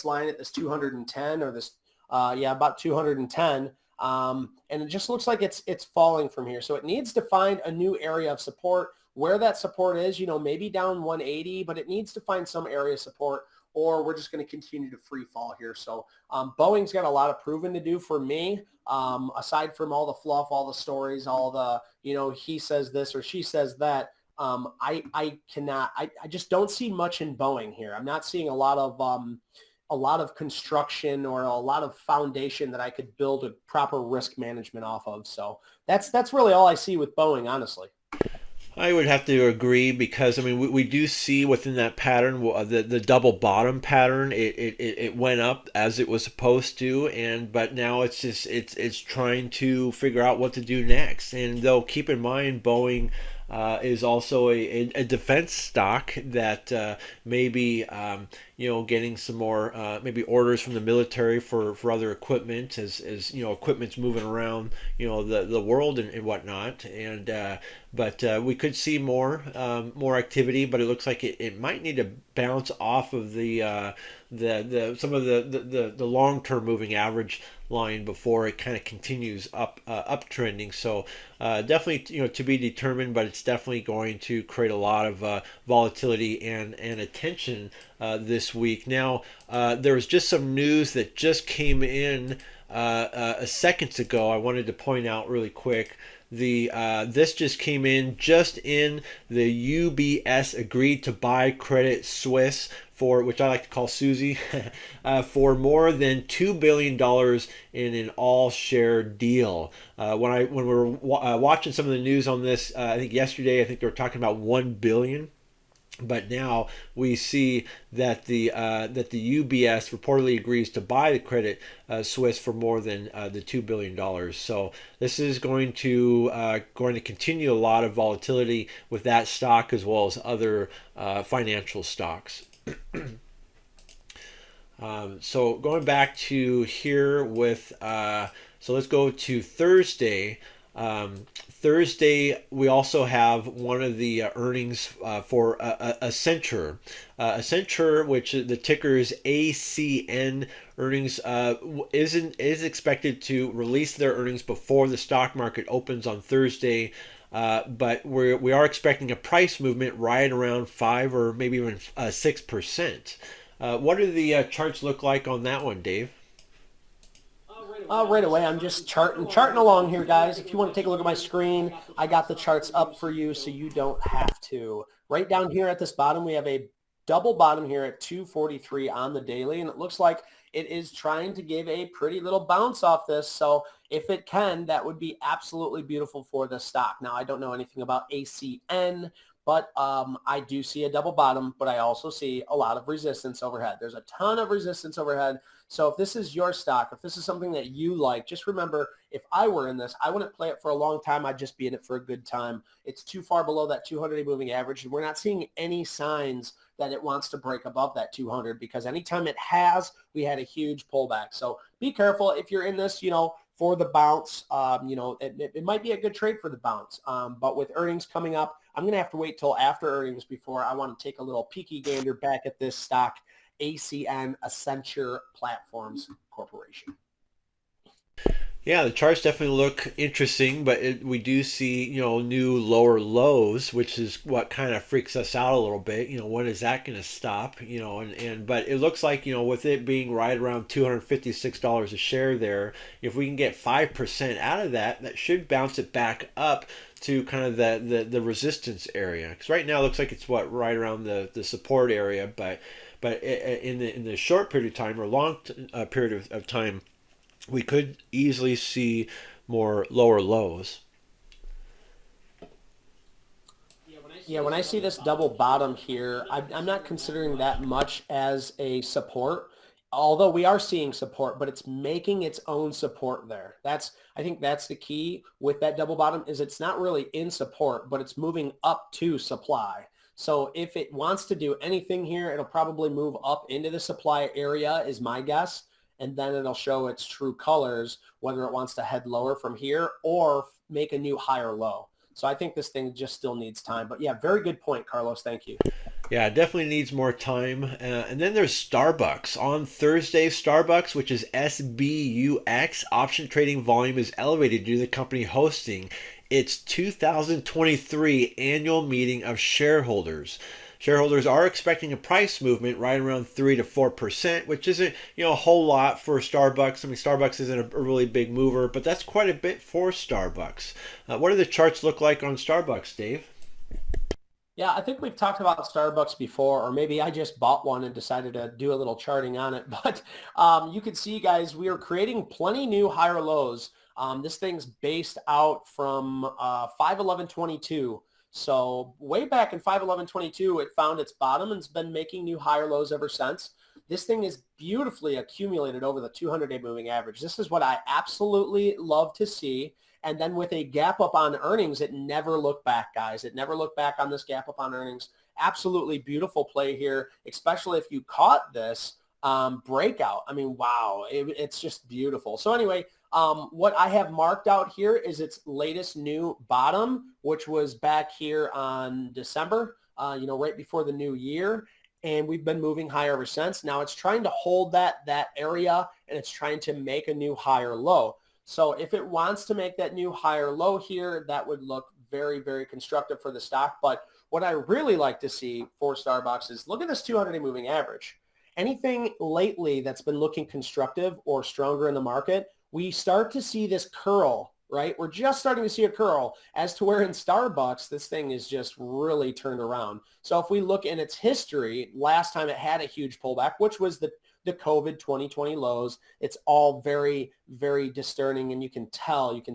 C: line at this 210 or this, about 210. And it just looks like it's falling from here. So it needs to find a new area of support. Where that support is, maybe down 180, but it needs to find some area of support, or we're just going to continue to free fall here. So Boeing's got a lot of proving to do for me, aside from all the fluff, all the stories, all the, he says this or she says that. I just don't see much in Boeing here. I'm not seeing a lot of, a lot of construction or a lot of foundation that I could build a proper risk management off of. So that's really all I see with Boeing, honestly.
A: I would have to agree because I mean we do see within that pattern the double bottom pattern it went up as it was supposed to, and but now it's just it's trying to figure out what to do next. And though keep in mind Boeing is also a defense stock that may be getting some more maybe orders from the military for other equipment as equipment's moving around the world and whatnot, and but we could see more activity, but it looks like it might need to bounce off of the some of the long-term moving average line before it kind of continues uptrending. So definitely to be determined, but it's definitely going to create a lot of volatility and attention this week. Now there was just some news that just came in a seconds ago. I wanted to point out really quick. This just came in just in the UBS agreed to buy Credit Suisse for, which I like to call Susie, for more than $2 billion in an all-share deal. When we were watching some of the news on this, I think yesterday, I think they were talking about $1 billion. But now we see that the UBS reportedly agrees to buy the Credit Suisse for more than the $2 billion. So this is going to continue a lot of volatility with that stock as well as other financial stocks. So going back to here with so let's go to Thursday. Thursday, we also have one of the earnings for Accenture. Accenture, which the ticker is ACN, earnings is expected to release their earnings before the stock market opens on Thursday. But we are expecting a price movement right around 5 or maybe even 6%. What do the charts look like on that one, Dave?
C: Right away, I'm just charting along here, guys. If you want to take a look at my screen, I got the charts up for you so you don't have to. Right down here at this bottom, we have a double bottom here at 243 on the daily, and it looks like it is trying to give a pretty little bounce off this. So if it can, that would be absolutely beautiful for the stock. Now, I don't know anything about ACN, but I do see a double bottom, but I also see a lot of resistance overhead. There's a ton of resistance overhead. So if this is your stock, if this is something that you like, just remember, if I were in this, I wouldn't play it for a long time. I'd just be in it for a good time. It's too far below that 200-day moving average, and we're not seeing any signs that it wants to break above that 200, because anytime it has, we had a huge pullback. So be careful if you're in this, for the bounce. It might be a good trade for the bounce. But with earnings coming up, I'm going to have to wait till after earnings before I want to take a little peeky gander back at this stock, ACN, Accenture Platforms Corporation.
A: Yeah, the charts definitely look interesting, but we do see, new lower lows, which is what kind of freaks us out a little bit. When is that going to stop? But it looks like, with it being right around $256 a share there, if we can get 5% out of that, that should bounce it back up to kind of the resistance area. Because right now it looks like it's right around the support area, but in the short period of time or long period of time, we could easily see more lower lows.
C: Yeah, when I see this double bottom here, I'm not considering that much as a support, although we are seeing support, but it's making its own support there. I think that's the key with that double bottom, is it's not really in support, but it's moving up to supply. So if it wants to do anything here, it'll probably move up into the supply area is my guess. And then it'll show its true colors, whether it wants to head lower from here or make a new higher low. So I think this thing just still needs time. But yeah, very good point, Carlos. Thank you.
A: Yeah, it definitely needs more time. And then there's Starbucks. On Thursday, Starbucks, which is SBUX, option trading volume is elevated due to the company hosting its 2023 annual meeting of shareholders. Shareholders are expecting a price movement right around 3 to 4%, which isn't a whole lot for Starbucks. I mean, Starbucks isn't a really big mover, but that's quite a bit for Starbucks. What do the charts look like on Starbucks, Dave?
C: Yeah, I think we've talked about Starbucks before, or maybe I just bought one and decided to do a little charting on it. But you can see, guys, we are creating plenty new higher lows. This thing's based out from 5/11/22. So way back in 5/11/22, it found its bottom and it's been making new higher lows ever since. This thing is beautifully accumulated over the 200-day moving average. This is what I absolutely love to see. And then with a gap up on earnings, it never looked back, guys. It never looked back on this gap up on earnings. Absolutely beautiful play here, especially if you caught this breakout. I mean, wow, it's just beautiful. So anyway, what I have marked out here is its latest new bottom, which was back here on December, right before the new year. And we've been moving higher ever since. Now it's trying to hold that area, and it's trying to make a new higher low. So if it wants to make that new higher low here, that would look very, very constructive for the stock. But what I really like to see for Starbucks is look at this 200-day moving average. Anything lately that's been looking constructive or stronger in the market, we start to see this curl, right? We're just starting to see a curl as to where in Starbucks, this thing is just really turned around. So if we look in its history, last time it had a huge pullback, which was the COVID 2020 lows, it's all very, very discerning. And you can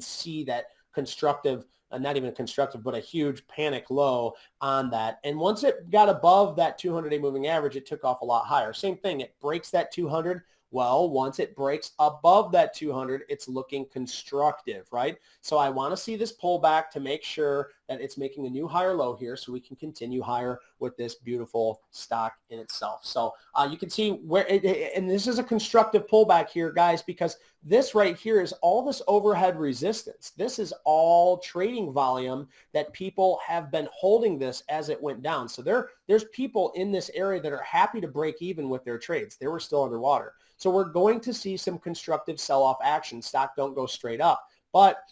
C: see that constructive, not even constructive, but a huge panic low on that. And once it got above that 200-day moving average, it took off a lot higher. Same thing, it breaks that 200. Well, once it breaks above that 200, it's looking constructive, right? So I want to see this pullback to make sure that it's making a new higher low here so we can continue higher with this beautiful stock in itself. So you can see where and this is a constructive pullback here, guys, because this right here is all this overhead resistance. This is all trading volume that people have been holding this as it went down. So there's people in this area that are happy to break even with their trades. They were still underwater. So we're going to see some constructive sell-off action. Stock don't go straight up, but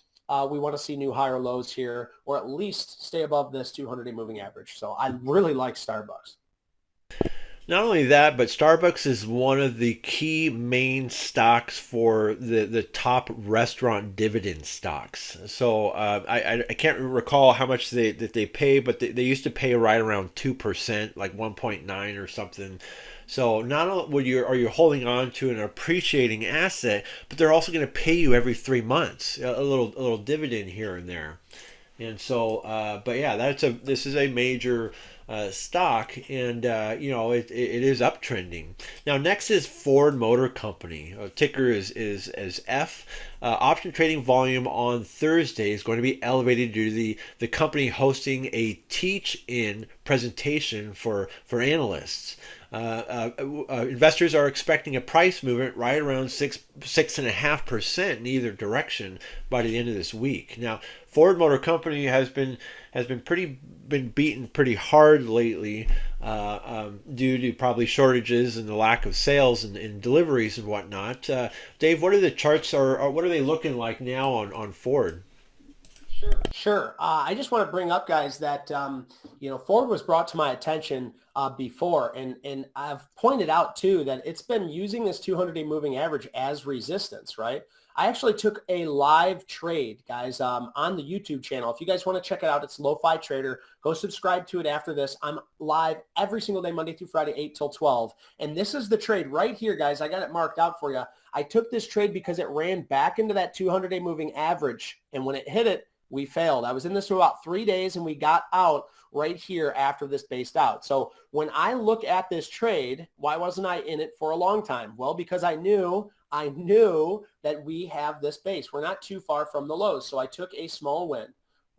C: we want to see new higher lows here, or at least stay above this 200-day moving average. So I really like Starbucks.
A: Not only that, but Starbucks is one of the key main stocks for the top restaurant dividend stocks. So I can't recall how much that they pay, but they used to pay right around 2%, like 1.9 or something. So not only are you holding on to an appreciating asset, but they're also going to pay you every 3 months a little dividend here and there. And so, but yeah, this is a major stock, and it is uptrending. Now, next is Ford Motor Company. Ticker is F. Option trading volume on Thursday is going to be elevated due to the company hosting a teach-in presentation for analysts. Investors are expecting a price movement right around 6.5% in either direction by the end of this week. Now, Ford Motor Company has been beaten pretty hard lately due to probably shortages and the lack of sales and deliveries and whatnot. Dave, what are the charts or what are they looking like now on Ford?
C: Sure. I just want to bring up, guys, that Ford was brought to my attention before, and I've pointed out too that it's been using this 200-day moving average as resistance, right? I actually took a live trade, guys, on the YouTube channel. If you guys want to check it out, it's LofiTrader. Go subscribe to it after this. I'm live every single day, Monday through Friday, 8 till 12. And this is the trade right here, guys. I got it marked out for you. I took this trade because it ran back into that 200-day moving average, and when it hit it, we failed. I was in this for about 3 days, and we got out right here after this based out. So when I look at this trade, why wasn't I in it for a long time? Well, because I knew that we have this base. We're not too far from the lows. So I took a small win.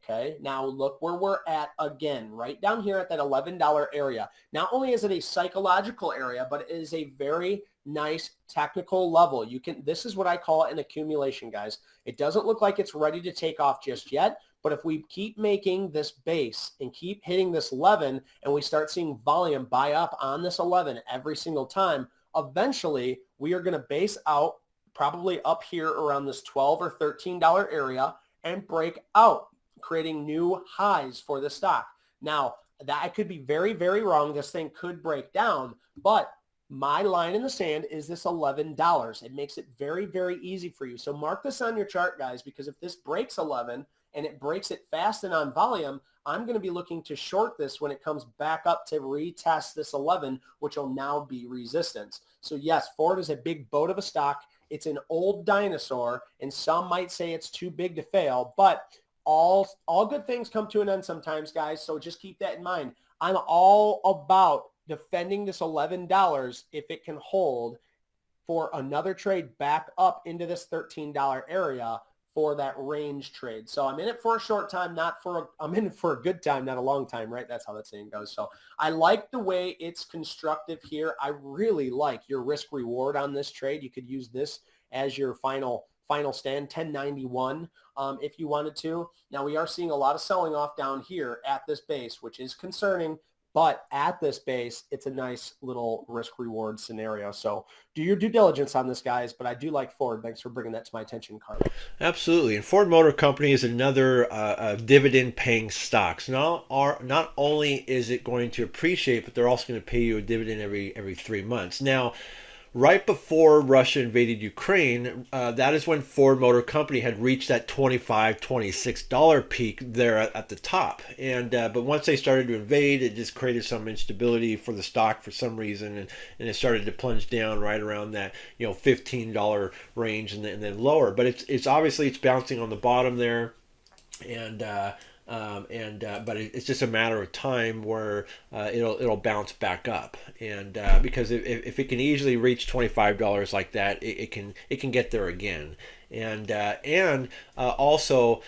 C: Okay, now look where we're at again, right down here at that $11 area. Not only is it a psychological area, but it is a very nice technical level. This is what I call an accumulation, guys. It doesn't look like it's ready to take off just yet, but if we keep making this base and keep hitting this 11 and we start seeing volume buy up on this 11 every single time, eventually we are going to base out probably up here around this $12 or $13 area and break out, creating new highs for the stock. Now, that I could be very, very wrong. This thing could break down, but my line in the sand is this $11. It makes it very, very easy for you. So mark this on your chart, guys, because if this breaks 11 and it breaks it fast and on volume, I'm going to be looking to short this when it comes back up to retest this 11, which will now be resistance. So yes, Ford is a big boat of a stock. It's an old dinosaur, and some might say it's too big to fail, but all good things come to an end sometimes, guys. So just keep that in mind. I'm all about defending this $11 if it can hold for another trade back up into this $13 area for that range trade. So I'm in it for a short time, I'm in it for a good time, not a long time, right? That's how that saying goes. So I like the way it's constructive here. I really like your risk reward on this trade. You could use this as your final stand, 1091, if you wanted to. Now we are seeing a lot of selling off down here at this base, which is concerning. But at this base, it's a nice little risk reward scenario. So do your due diligence on this, guys. But I do like Ford. Thanks for bringing that to my attention, Carlos.
A: Absolutely. And Ford Motor Company is another dividend paying stock. So not only is it going to appreciate, but they're also going to pay you a dividend every 3 months. Now, right before Russia invaded Ukraine, that is when Ford Motor Company had reached that $25, $26 peak there at the top. And but once they started to invade, it just created some instability for the stock for some reason, and it started to plunge down right around that $15 range and then lower. But it's obviously it's bouncing on the bottom there, and but it's just a matter of time where it'll bounce back up, and because if it can easily reach $25 like that, it can get there again, and also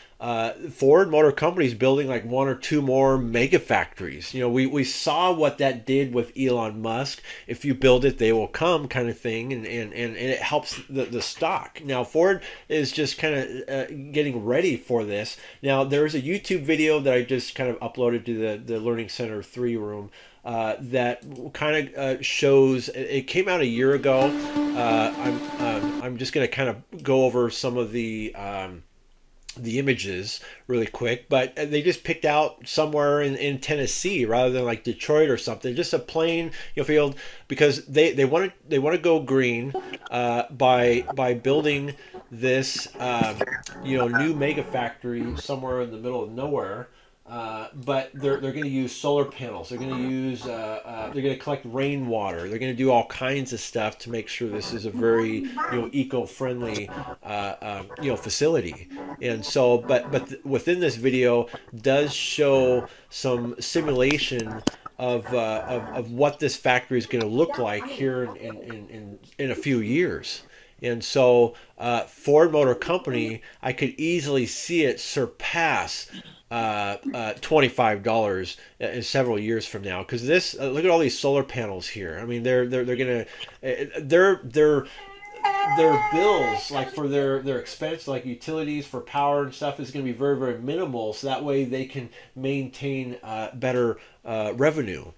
A: Ford Motor Company is building like one or two more mega factories. We saw what that did with Elon Musk. If you build it, they will come kind of thing, and it helps the stock. Now Ford is just kind of getting ready for this. Now there's a YouTube video that I just kind of uploaded to the Learning Center 3 room that kind of shows. It came out a year ago. I'm just going to kind of go over some of the images really quick, but they just picked out somewhere in Tennessee rather than like Detroit or something, just a plain field, because they want to go green by building this new mega factory somewhere in the middle of nowhere. But they're going to use solar panels. They're going to use they're going to collect rainwater. They're going to do all kinds of stuff to make sure this is a very eco-friendly facility. And so, but within this video does show some simulation of what this factory is going to look like here in a few years. And so Ford Motor Company, I could easily see it surpass $25 in several years from now, because this look at all these solar panels here. I mean, they're gonna their bills, like for their expense, like utilities for power and stuff, is going to be very, very minimal, so that way they can maintain better revenue.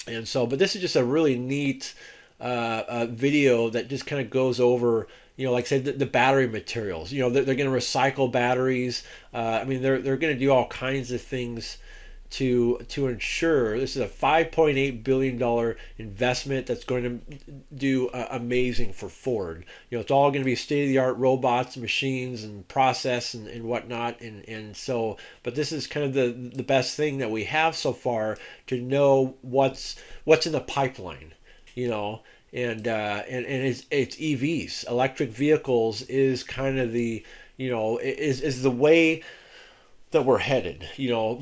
A: And so, but this is just a really neat video that just kind of goes over, like I said, the battery materials. They're going to recycle batteries. I mean, they're going to do all kinds of things to ensure this is a $5.8 billion investment that's going to do amazing for Ford. It's all going to be state-of-the-art robots, machines, and process and whatnot. And so, but this is kind of the best thing that we have so far to know what's in the pipeline, and it's EVs, electric vehicles is kind of the, is the way that we're headed.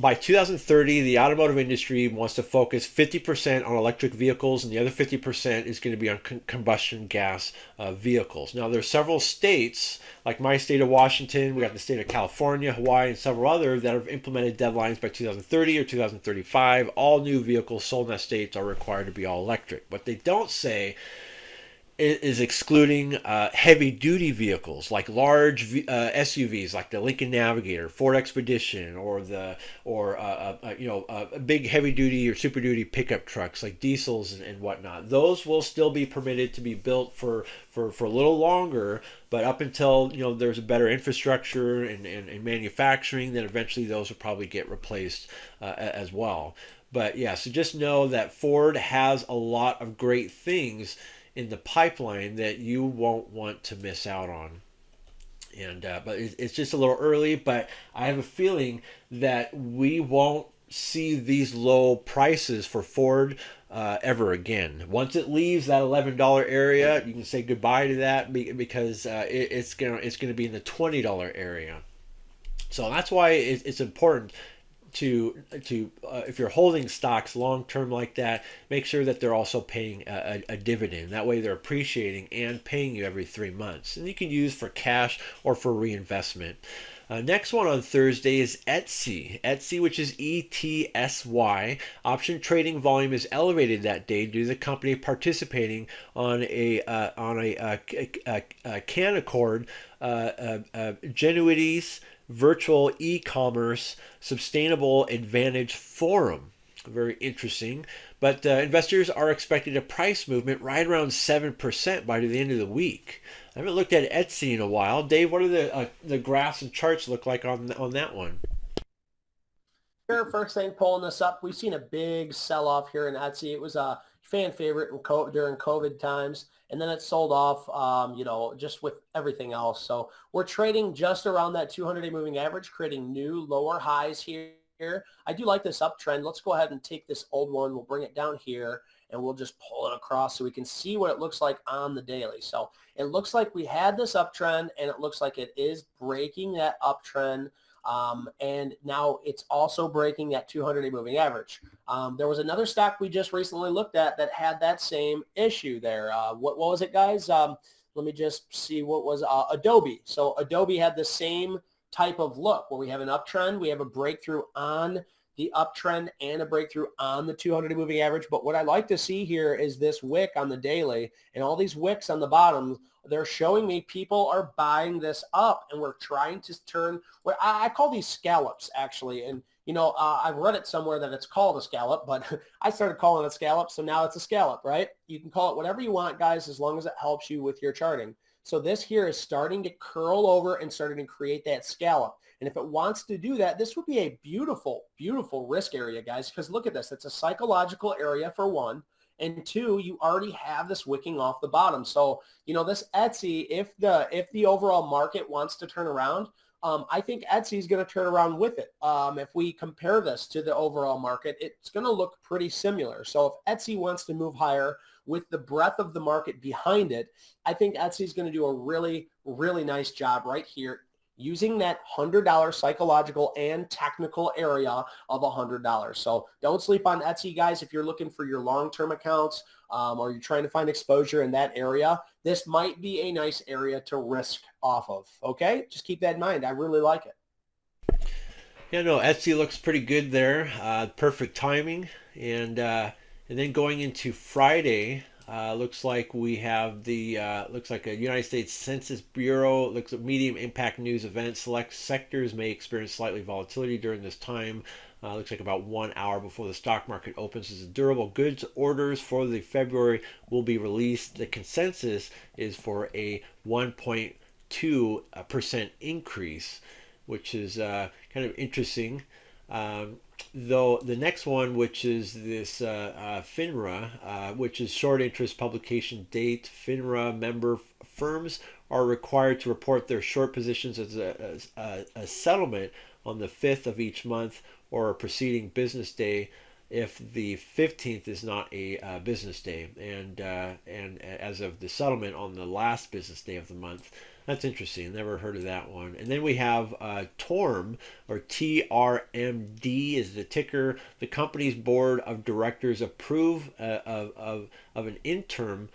A: By 2030, the automotive industry wants to focus 50% on electric vehicles, and the other 50% is going to be on combustion gas vehicles. Now, there's several states, like my state of Washington, we got the state of California, Hawaii, and several others that have implemented deadlines by 2030 or 2035. All new vehicles sold in that states are required to be all electric. What they don't say is excluding heavy-duty vehicles like large SUVs, like the Lincoln Navigator, Ford Expedition, or big heavy-duty or super-duty pickup trucks like diesels and whatnot. Those will still be permitted to be built for a little longer, but up until there's a better infrastructure and manufacturing, then eventually those will probably get replaced as well. But yeah, so just know that Ford has a lot of great things in the pipeline that you won't want to miss out on. And but it's just a little early. But I have a feeling that we won't see these low prices for Ford ever again. Once it leaves that $11 area, you can say goodbye to that because it's gonna be in the $20 area. So that's why it's important to if you're holding stocks long term like that, make sure that they're also paying a dividend. That way they're appreciating and paying you every 3 months, and you can use for cash or for reinvestment. Next one on Thursday is Etsy. Etsy, which is ETSY. Option trading volume is elevated that day due to the company participating on a Canaccord Genuity's virtual e-commerce sustainable advantage forum. Very interesting. But investors are expecting a price movement right around 7% by the end of the week. I haven't looked at Etsy in a while. Dave, what do the graphs and charts look like on that one?
C: Here, first thing, pulling this up, we've seen a big sell-off here in Etsy. It was a fan favorite during COVID times, and then it sold off, just with everything else. So we're trading just around that 200-day moving average, creating new lower highs here. I do like this uptrend. Let's go ahead and take this old one. We'll bring it down here, and we'll just pull it across so we can see what it looks like on the daily. So it looks like we had this uptrend, and it looks like it is breaking that uptrend. And now it's also breaking that 200-day moving average. There was another stock we just recently looked at that had that same issue there. What was it, guys? Let me just see what was Adobe. So Adobe had the same type of look where we have an uptrend, we have a breakthrough on the uptrend and a breakthrough on the 200-day moving average. But what I like to see here is this wick on the daily and all these wicks on the bottom. They're showing me people are buying this up, and we're trying to turn what I call these scallops, actually. And, I've read it somewhere that it's called a scallop, but I started calling it a scallop. So now it's a scallop, right? You can call it whatever you want, guys, as long as it helps you with your charting. So this here is starting to curl over and starting to create that scallop. And if it wants to do that, this would be a beautiful, beautiful risk area, guys, because look at this. It's a psychological area for one. And two, you already have this wicking off the bottom. So, this Etsy, if the overall market wants to turn around, I think Etsy is going to turn around with it. If we compare this to the overall market, it's going to look pretty similar. So if Etsy wants to move higher with the breadth of the market behind it, I think Etsy is going to do a really, really nice job right here using that $100 psychological and technical area of $100. So don't sleep on Etsy, guys. If you're looking for your long-term accounts or you're trying to find exposure in that area, this might be a nice area to risk off of. Okay? Just keep that in mind. I really like it.
A: Yeah, no, Etsy looks pretty good there. Perfect timing. And then going into Friday, looks like we have looks like a United States Census Bureau, looks at medium impact news events. Select sectors may experience slightly volatility during this time. Looks like about 1 hour before the stock market opens. As durable goods orders for the February will be released. The consensus is for a 1.2% increase, which is kind of interesting. Though the next one, which is this FINRA, which is short interest publication date, FINRA member firms are required to report their short positions as a settlement on the 5th of each month or a preceding business day if the 15th is not a business day, and as of the settlement on the last business day of the month. That's interesting. Never heard of that one. And then we have TORM, or TRMD is the ticker. The company's board of directors approve of an interim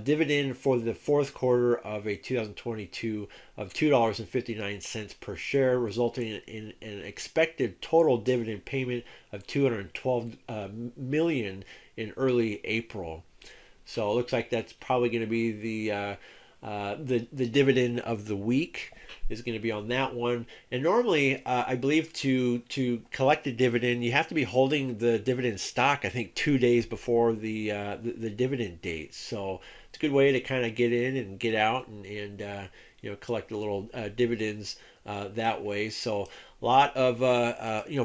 A: dividend for the fourth quarter of a 2022 of $2.59 per share, resulting in an expected total dividend payment of $212 million in early April. So it looks like that's probably going to be the dividend of the week is going to be on that one. And normally, I believe to collect a dividend, you have to be holding the dividend stock, I think, 2 days before the dividend date. So it's a good way to kind of get in and get out and collect a little dividends that way. So a lot of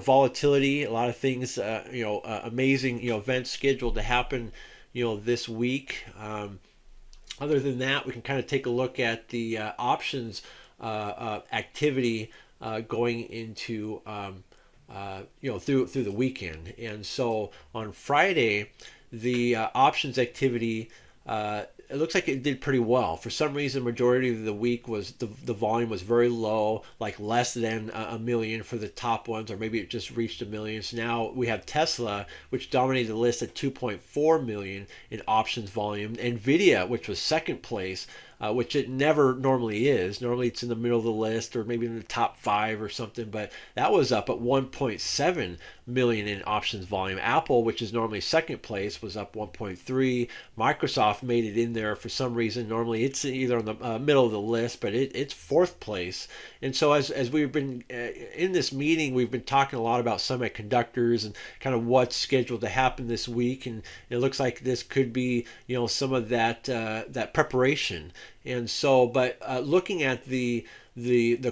A: volatility, a lot of things, amazing events scheduled to happen this week. Other than that, we can kind of take a look at the options activity going into through the weekend. And so on Friday, the options activity, it looks like it did pretty well. For some reason, majority of the week was the volume was very low, like less than a million for the top ones, or maybe it just reached a million. So now we have Tesla, which dominated the list at 2.4 million in options volume. Nvidia, which was second place, which it never normally is. Normally it's in the middle of the list or maybe in the top 5 or something, but that was up at 1.7 million in options volume. Apple, which is normally second place, was up 1.3. Microsoft made it in there for some reason. Normally it's either on the middle of the list, but it's fourth place. And so as we've been in this meeting, we've been talking a lot about semiconductors and kind of what's scheduled to happen this week, and it looks like this could be some of that preparation. And so, but looking at the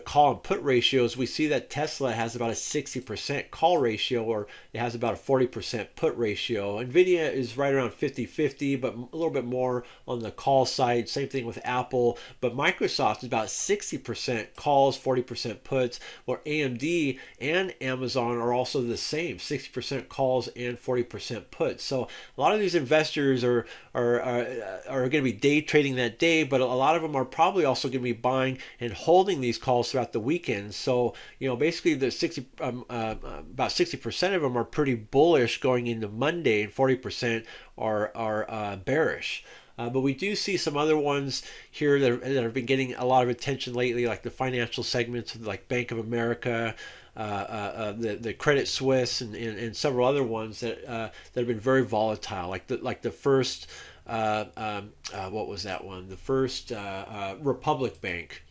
A: call and put ratios, we see that Tesla has about a 60% call ratio, or it has about a 40% put ratio. Nvidia is right around 50-50, but a little bit more on the call side. Same thing with Apple, but Microsoft is about 60% calls, 40% puts, where AMD and Amazon are also the same, 60% calls and 40% puts. So a lot of these investors are going to be day trading that day, but a lot of them are probably also going to be buying and holding these calls throughout the weekend. So basically the about 60% of them are pretty bullish going into Monday, and 40% are bearish. But we do see some other ones here that have been getting a lot of attention lately, like the financial segments, like Bank of America, the Credit Suisse, and several other ones that have been very volatile, like the first what was that one? The first Republic Bank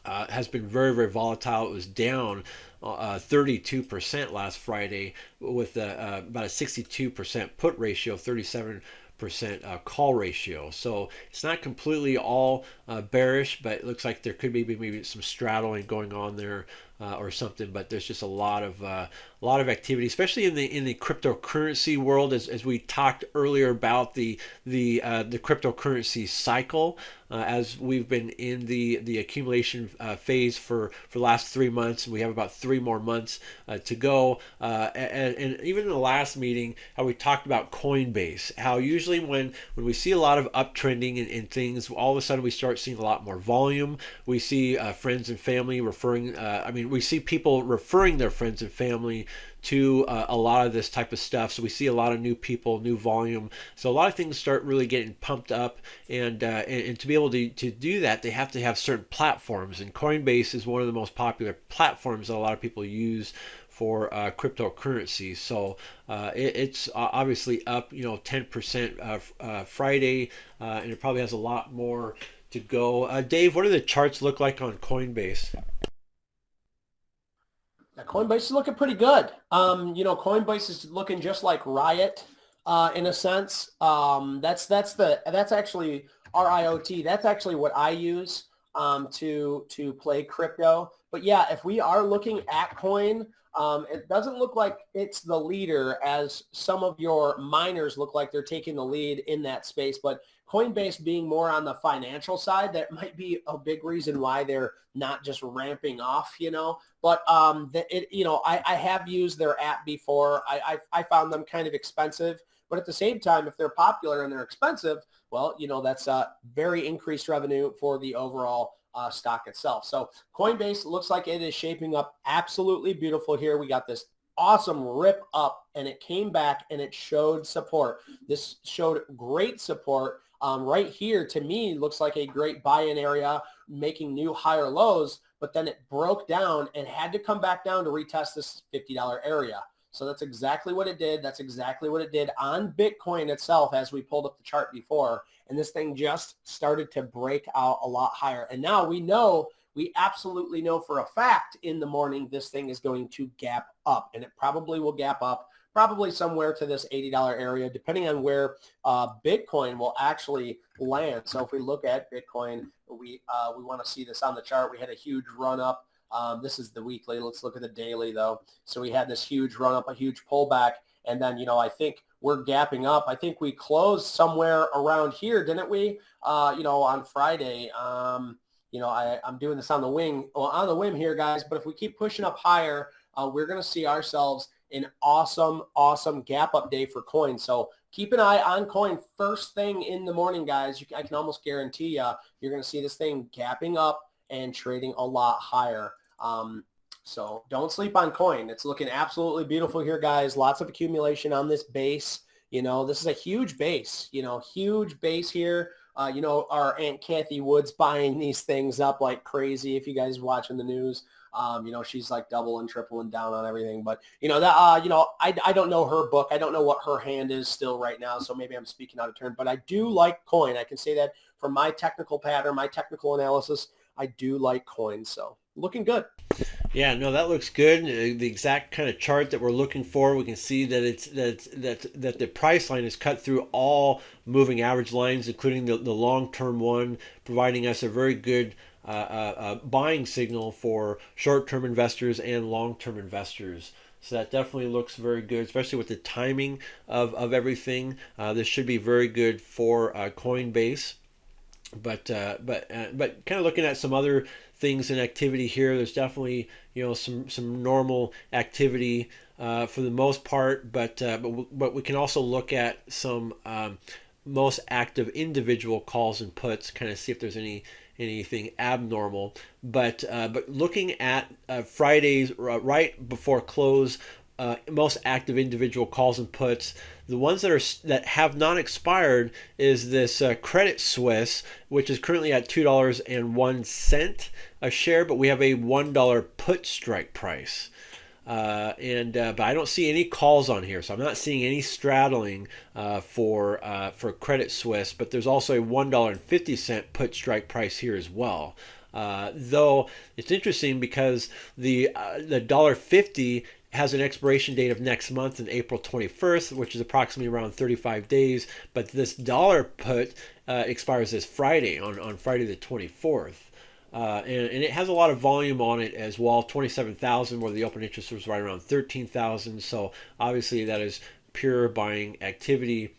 A: has been very, very volatile. It was down 32% last Friday with about a 62% put ratio, 37% call ratio. So it's not completely all bearish, but it looks like there could be maybe some straddling going on there or something. But there's just a lot of activity, especially in the cryptocurrency world, as we talked earlier about the cryptocurrency cycle. As we've been in the accumulation phase for the last 3 months, and we have about 3 more months to go. And even in the last meeting, how we talked about Coinbase, how usually when we see a lot of uptrending in things, all of a sudden we start seeing a lot more volume. We see friends and family referring. We see people referring their friends and family to a lot of this type of stuff. So we see a lot of new people, new volume. So a lot of things start really getting pumped up, and to be able to do that, they have to have certain platforms. And Coinbase is one of the most popular platforms that a lot of people use for cryptocurrency. So it's obviously up 10% Friday, and it probably has a lot more to go. Dave, what do the charts look like on Coinbase?
C: Now, Coinbase is looking pretty good. Coinbase is looking just like Riot in a sense. That's actually RIOT. That's actually what I use to play crypto. But yeah, if we are looking at coin, it doesn't look like it's the leader, as some of your miners look like they're taking the lead in that space. But Coinbase being more on the financial side, that might be a big reason why they're not just ramping off, But I have used their app before. I found them kind of expensive, but at the same time, if they're popular and they're expensive, well, that's very increased revenue for the overall stock itself. So Coinbase looks like it is shaping up absolutely beautiful here. We got this awesome rip up, and it came back and it showed support. This showed great support. Right here, to me, looks like a great buy-in area, making new higher lows, but then it broke down and had to come back down to retest this $50 area. So that's exactly what it did. That's exactly what it did on Bitcoin itself, as we pulled up the chart before. And this thing just started to break out a lot higher. And now we absolutely know for a fact in the morning this thing is going to gap up, and it probably will gap up probably somewhere to this $80 area, depending on where Bitcoin will actually land. So if we look at Bitcoin, we want to see this on the chart. We had a huge run up. This is the weekly. Let's look at the daily, though. So we had this huge run up, a huge pullback, and then, I think we're gapping up. I think we closed somewhere around here, didn't we? On Friday. I'm doing this on the on the whim here, guys. But if we keep pushing up higher, we're going to see ourselves an awesome, awesome gap up day for coin. So keep an eye on coin first thing in the morning, guys. I can almost guarantee you're going to see this thing gapping up and trading a lot higher. So don't sleep on coin. It's looking absolutely beautiful here, guys. Lots of accumulation on this base. This is a huge base, huge base here. Our Aunt Kathy Wood's buying these things up like crazy. If you guys are watching the news, she's like double and tripling down on everything. But, I don't know her book. I don't know what her hand is still right now. So maybe I'm speaking out of turn. But I do like coin. I can say that from my technical pattern, my technical analysis, I do like coin. So looking good.
A: Yeah, no, that looks good. The exact kind of chart that we're looking for. We can see that the price line is cut through all moving average lines, including the long-term one, providing us a very good buying signal for short-term investors and long-term investors. So that definitely looks very good, especially with the timing of everything. This should be very good for Coinbase. But kind of looking at some other things in activity here, there's definitely some normal activity for the most part, but we can also look at some most active individual calls and puts, kind of see if there's anything abnormal. But looking at Friday's right before close, most active individual calls and puts, the ones that have not expired is this Credit Suisse, which is currently at $2.01 a share, but we have a $1 put strike price. But I don't see any calls on here, so I'm not seeing any straddling for Credit Suisse. But there's also a $1.50 put strike price here as well. Though it's interesting because the $1.50 has an expiration date of next month in April 21st, which is approximately around 35 days. But this dollar put expires this Friday, on Friday the 24th. And it has a lot of volume on it as well, 27,000, where the open interest was right around 13,000. So obviously that is pure buying activity.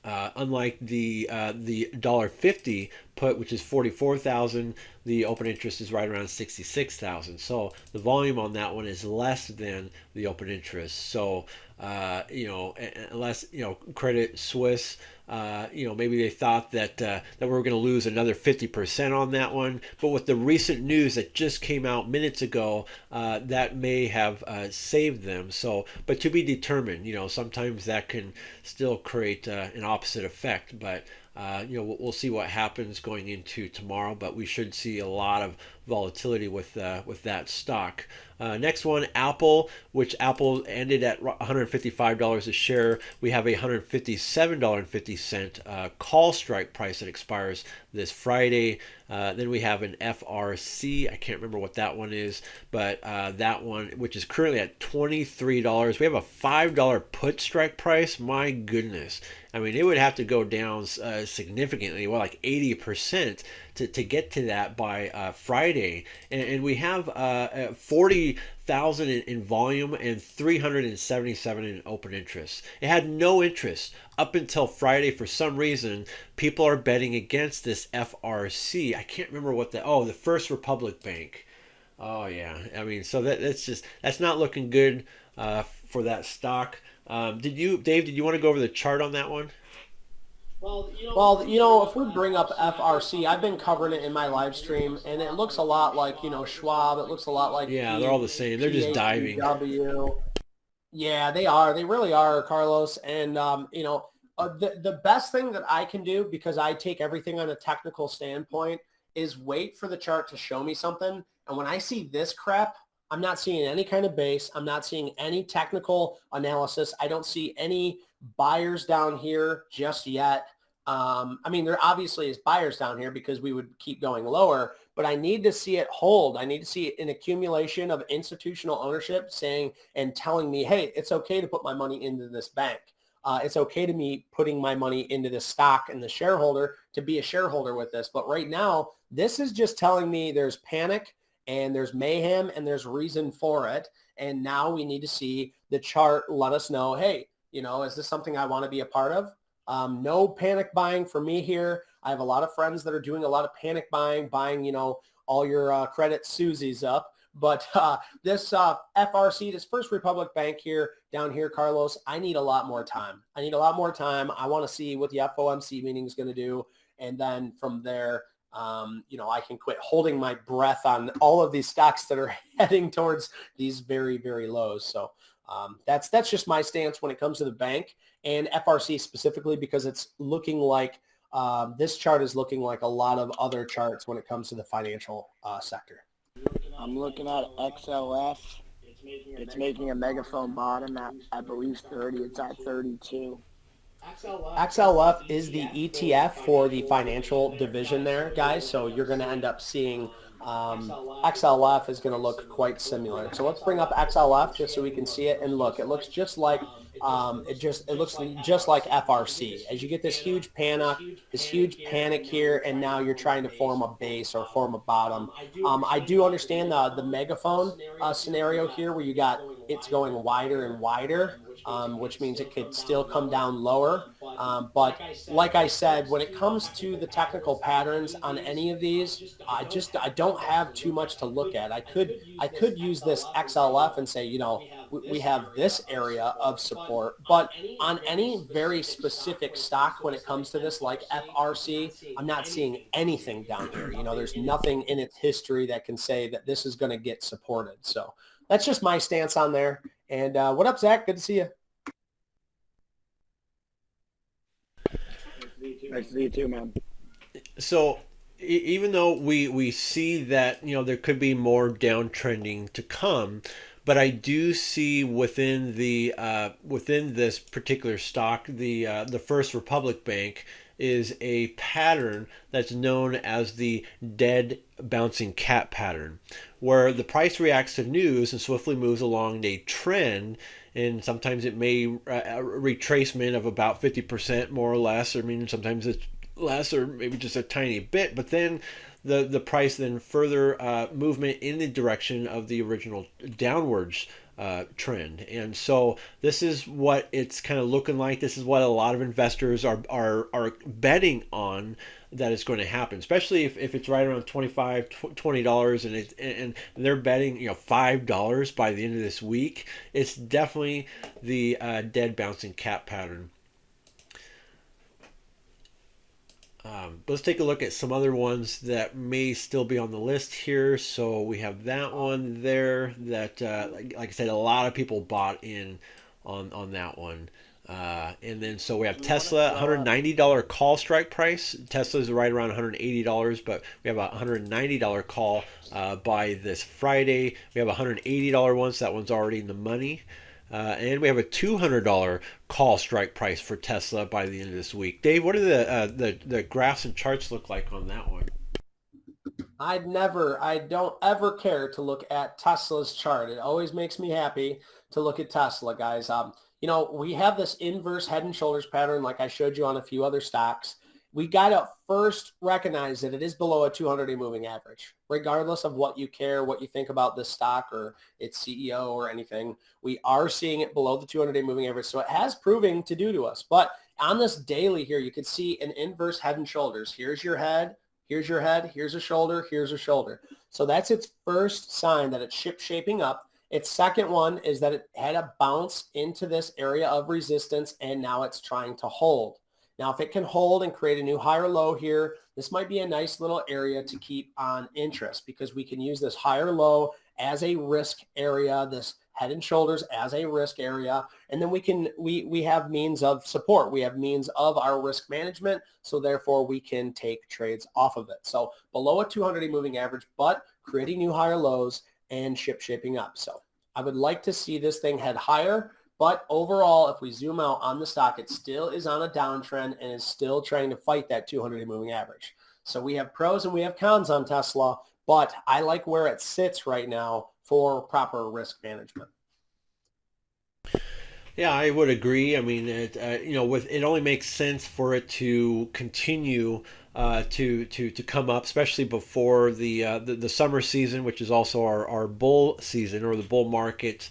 A: Unlike the $1.50 put, which is 44,000, the open interest is right around 66,000. So the volume on that one is less than the open interest. So unless Credit Suisse, maybe they thought that we were going to lose another 50% on that one. But with the recent news that just came out minutes ago, that may have saved them. So, but to be determined. Sometimes that can still create an opposite effect. But we'll see what happens going into tomorrow. But we should see a lot of volatility with that stock. Next one, Apple, which Apple ended at $155 a share. We have a $157.50 call strike price that expires this Friday. Then we have an FRC. I can't remember what that one is, but that one, which is currently at $23. We have a $5 put strike price. My goodness. I mean, it would have to go down significantly, like 80%. To get to that by Friday, and we have 40,000 in volume and 377 in open interest. It had no interest up until Friday. For some reason, people are betting against this FRC. I can't remember what the First Republic Bank. Oh yeah, I mean, so that's not looking good for that stock. Dave? Did you want to go over the chart on that one?
C: Well, if we bring up FRC, I've been covering it in my live stream, and it looks a lot like, Schwab. It looks a lot like
A: they're all the same. They're just diving.
C: Yeah, they are. They really are, Carlos. And the best thing that I can do, because I take everything on a technical standpoint, is wait for the chart to show me something. And when I see this crap, I'm not seeing any kind of base. I'm not seeing any technical analysis. I don't see any buyers down here just yet. There obviously is buyers down here because we would keep going lower, but I need to see it hold. I need to see an accumulation of institutional ownership saying and telling me, hey, it's okay to put my money into this bank. It's okay to me putting my money into this stock and the shareholder to be a shareholder with this. But right now, this is just telling me there's panic and there's mayhem and there's reason for it. And now we need to see the chart let us know, hey, is this something I want to be a part of? No panic buying for me here. I have a lot of friends that are doing a lot of panic buying, all your credit Susies up. But this FRC, this First Republic Bank here, down here, Carlos, I need a lot more time. I need a lot more time. I want to see what the FOMC meeting is going to do. And then from there, I can quit holding my breath on all of these stocks that are heading towards these very, very lows. So that's just my stance when it comes to the bank and FRC specifically, because it's looking like this chart is looking like a lot of other charts when it comes to the financial sector.
D: I'm looking at XLF. It's making a megaphone bottom at, I believe, 30. It's at 32.
C: XLF is the ETF for the financial division there, guys. So you're going to end up seeing XLF is going to look quite similar. So let's bring up XLF just so we can see it. And look, it looks just like it looks just like FRC. As you get this huge panic here, and now you're trying to form a base or form a bottom. I do understand the megaphone scenario here, where you got it's going wider and wider, which means it could still come down lower. But like I said, when it comes to the technical patterns on any of these, I don't have too much to look at. I could use this XLF and say, we have this area of support, but on any very specific stock when it comes to this, like FRC, I'm not seeing anything down here. There's nothing in its history that can say that this is going to get supported. So that's just my stance on there. And what up, Zach? Good to see you.
D: Nice to see you too, man.
A: So even though we see that there could be more downtrending to come, but I do see within this particular stock, the First Republic Bank is a pattern that's known as the dead bouncing cat pattern, where the price reacts to news and swiftly moves along a trend. And sometimes it may a retracement of about 50% more or less. I mean, sometimes it's less or maybe just a tiny bit. But then the price then further movement in the direction of the original downwards trend. And so this is what it's kind of looking like. This is what a lot of investors are betting on that is going to happen, especially if it's right around $20 and they're betting $5 by the end of this week. It's definitely the dead bouncing cat pattern. Let's take a look at some other ones that may still be on the list here. So we have that one there that, like I said, a lot of people bought in on that one. And then so we have Tesla, $190 call strike price. Tesla is right around $180, but we have a $190 call by this Friday. We have a $180 one, so that one's already in the money. And we have a $200 call strike price for Tesla by the end of this week. Dave, what do the graphs and charts look like on that one?
C: I don't ever care to look at Tesla's chart. It always makes me happy to look at Tesla, guys. We have this inverse head and shoulders pattern like I showed you on a few other stocks. We got to first recognize that it is below a 200-day moving average. Regardless of what you care, what you think about this stock or its CEO or anything, we are seeing it below the 200-day moving average. So it has proving to do to us. But on this daily here, you can see an inverse head and shoulders. Here's your head, here's your head, here's a shoulder, here's a shoulder. So that's its first sign that it's shaping up. Its second one is that it had a bounce into this area of resistance, and now it's trying to hold. Now, if it can hold and create a new higher low here, this might be a nice little area to keep on interest, because we can use this higher low as a risk area, this head and shoulders as a risk area, and then we have means of support. We have means of our risk management, so therefore we can take trades off of it. So below a 200-day moving average, but creating new higher lows and shaping up. So I would like to see this thing head higher. But overall, if we zoom out on the stock, it still is on a downtrend and is still trying to fight that 200-day moving average. So we have pros and we have cons on Tesla, but I like where it sits right now for proper risk management.
A: Yeah, I would agree. I mean, it only makes sense for it to continue to come up, especially before the summer season, which is also our bull season or the bull market.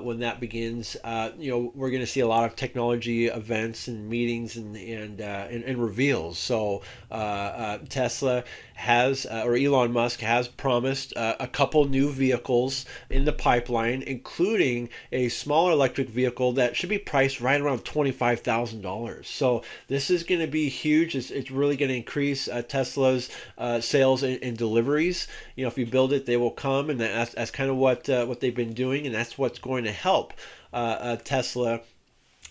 A: when that begins. We're going to see a lot of technology events and meetings and reveals. So Tesla has, or Elon Musk has promised a couple new vehicles in the pipeline, including a smaller electric vehicle that should be priced right around $25,000. So this is going to be huge. It's really going to increase Tesla's sales and deliveries. If you build it, they will come, and that's kind of what they've been doing, and that's what's going to help Tesla,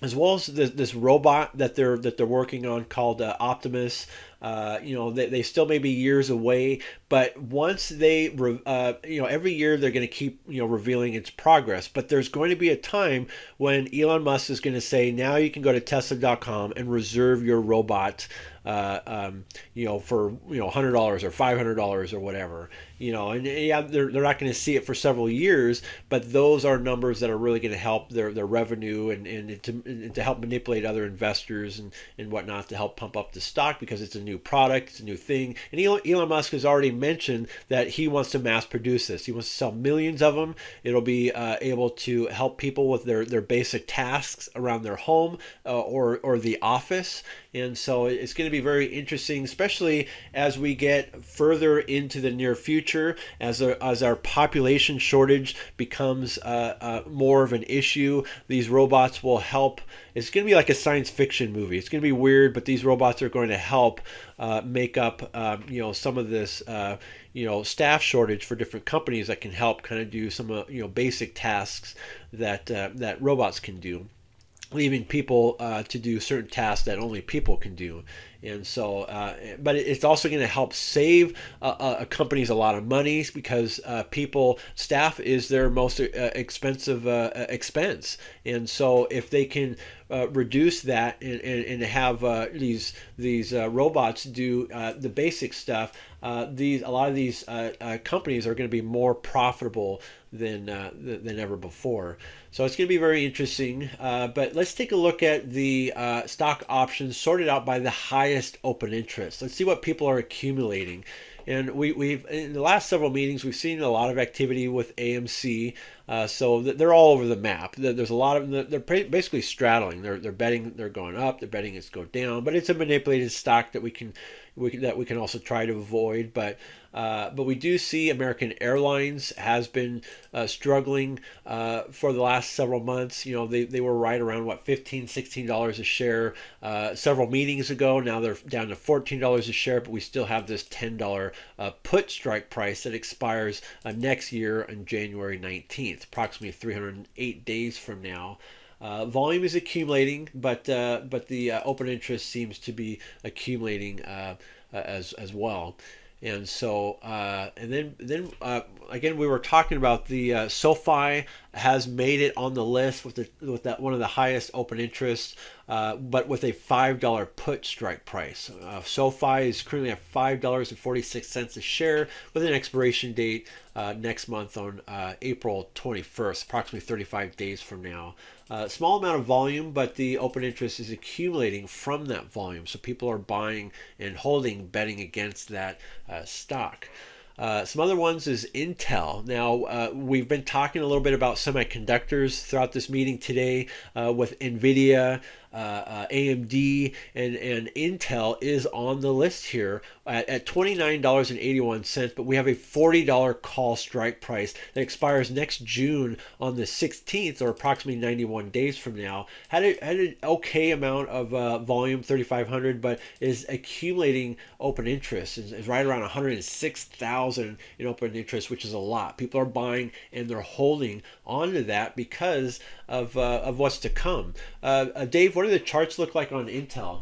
A: as well as this robot that they're working on called Optimus. They still may be years away, but once they, every year they're going to keep, revealing its progress. But there's going to be a time when Elon Musk is going to say, now you can go to Tesla.com and reserve your robot, for $100 or $500 or whatever. And yeah, they're not going to see it for several years, but those are numbers that are really going to help their revenue and to help manipulate other investors and whatnot, to help pump up the stock, because it's a new product, it's a new thing. And Elon Musk has already mentioned that he wants to mass produce this. He wants to sell millions of them. It'll be able to help people with their basic tasks around their home or the office. And so it's going to be very interesting, especially as we get further into the near future, as our population shortage becomes more of an issue. These robots will help. It's going to be like a science fiction movie. It's going to be weird, but these robots are going to help make up, some of this, staff shortage for different companies that can help kind of do some, basic tasks that robots can do, leaving people to do certain tasks that only people can do. And so, but it's also going to help save companies a lot of money, because staff is their most expensive expense. And so if they can reduce that and have these robots do the basic stuff, a lot of these companies are going to be more profitable than ever before. So it's going to be very interesting. But let's take a look at the stock options sorted out by the highest open interest. Let's see what people are accumulating. And we've in the last several meetings, we've seen a lot of activity with AMC. So they're all over the map. There's a lot of them. They're basically straddling. They're betting they're going up. They're betting it's go down. But it's a manipulated stock that we can also try to avoid. But we do see American Airlines has been struggling for the last several months. They were right around $15, $16 a share several meetings ago. Now they're down to $14 a share, but we still have this $10 put strike price that expires next year on January 19th, approximately 308 days from now. Volume is accumulating, but the open interest seems to be accumulating as well. And so, and then again, we were talking about the SoFi has made it on the list with that one of the highest open interest, but with a $5 put strike price. SoFi is currently at $5.46 a share, with an expiration date next month on April 21st, approximately 35 days from now. Small amount of volume, but the open interest is accumulating from that volume. So people are buying and holding, betting against that stock. Some other ones is Intel. Now, we've been talking a little bit about semiconductors throughout this meeting today with NVIDIA, AMD, and Intel is on the list here at $29.81, but we have a $40 call strike price that expires next June on the 16th, or approximately 91 days from now. Had an okay amount of volume, 3,500, but is accumulating open interest. Is right around 106,000 in open interest, which is a lot. People are buying and they're holding onto that because of what's to come. Dave, what do the charts look like on Intel?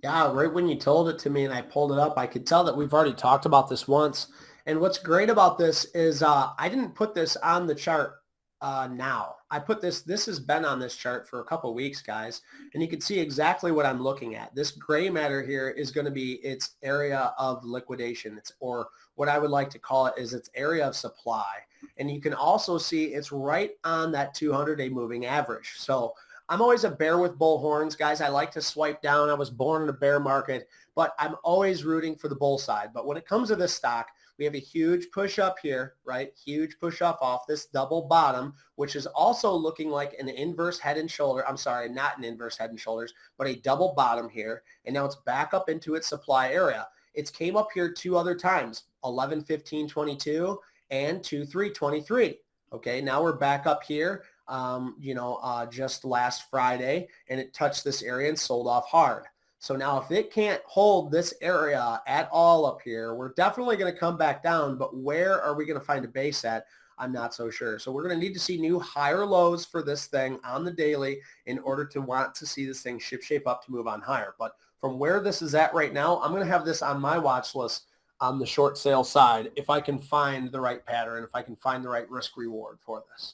C: Yeah, right when you told it to me and I pulled it up, I could tell that we've already talked about this once. And what's great about this is I didn't put this on the chart now. I put this has been on this chart for a couple weeks, guys, and you can see exactly what I'm looking at. This gray matter here is going to be its area of liquidation. Or what I would like to call it is its area of supply. And you can also see it's right on that 200-day moving average. So I'm always a bear with bull horns, guys. I like to swipe down. I was born in a bear market, but I'm always rooting for the bull side. But when it comes to this stock, We have a huge push up here, right? Huge push up off this double bottom, which is also looking like an inverse head and shoulder. I'm sorry, not an inverse head and shoulders, but a double bottom here. And now it's back up into its supply area. It's came up here 2 other times, 11-15-22 and 2-3-23. Okay, now we're back up here, just last Friday, and it touched this area and sold off hard. So now if it can't hold this area at all up here, we're definitely going to come back down, but where are we going to find a base at? I'm not so sure. So we're going to need to see new higher lows for this thing on the daily in order to want to see this thing shape up to move on higher. But from where this is at right now, I'm going to have this on my watch list on the short sale side if I can find the right pattern, if I can find the right risk reward for this.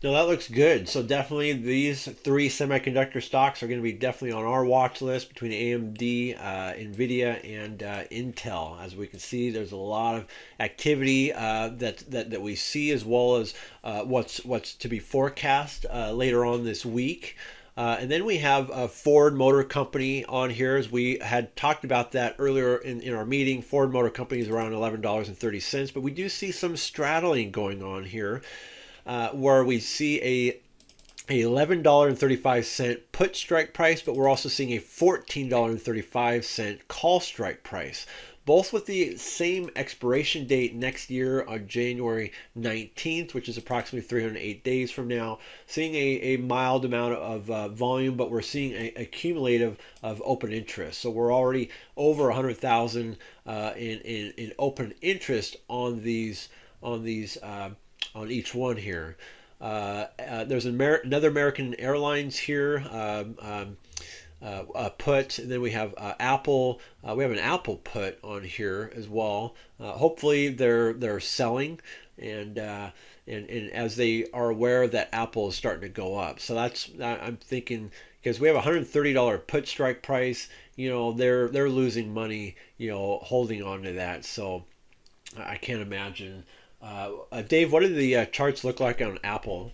A: No, that looks good. So definitely these 3 semiconductor stocks are going to be definitely on our watch list between AMD, NVIDIA, and Intel. As we can see, there's a lot of activity that we see, as well as what's to be forecast later on this week. And then we have a Ford Motor Company on here, as we had talked about that earlier in our meeting. Ford Motor Company is around $11.30, but we do see some straddling going on here. Where we see a $11.35 put strike price, but we're also seeing a $14.35 call strike price, both with the same expiration date next year on January 19th, which is approximately 308 days from now. Seeing a mild amount of volume, but we're seeing a cumulative of open interest. So we're already over 100,000 in open interest on these on each one here. There's another American Airlines here put, and then we have Apple. We have an Apple put on here as well. Hopefully they're selling, and as they are aware that Apple is starting to go up. So I'm thinking, because we have a $130 put strike price, they're losing money, holding on to that. So I can't imagine. Dave, what do the charts look like on Apple?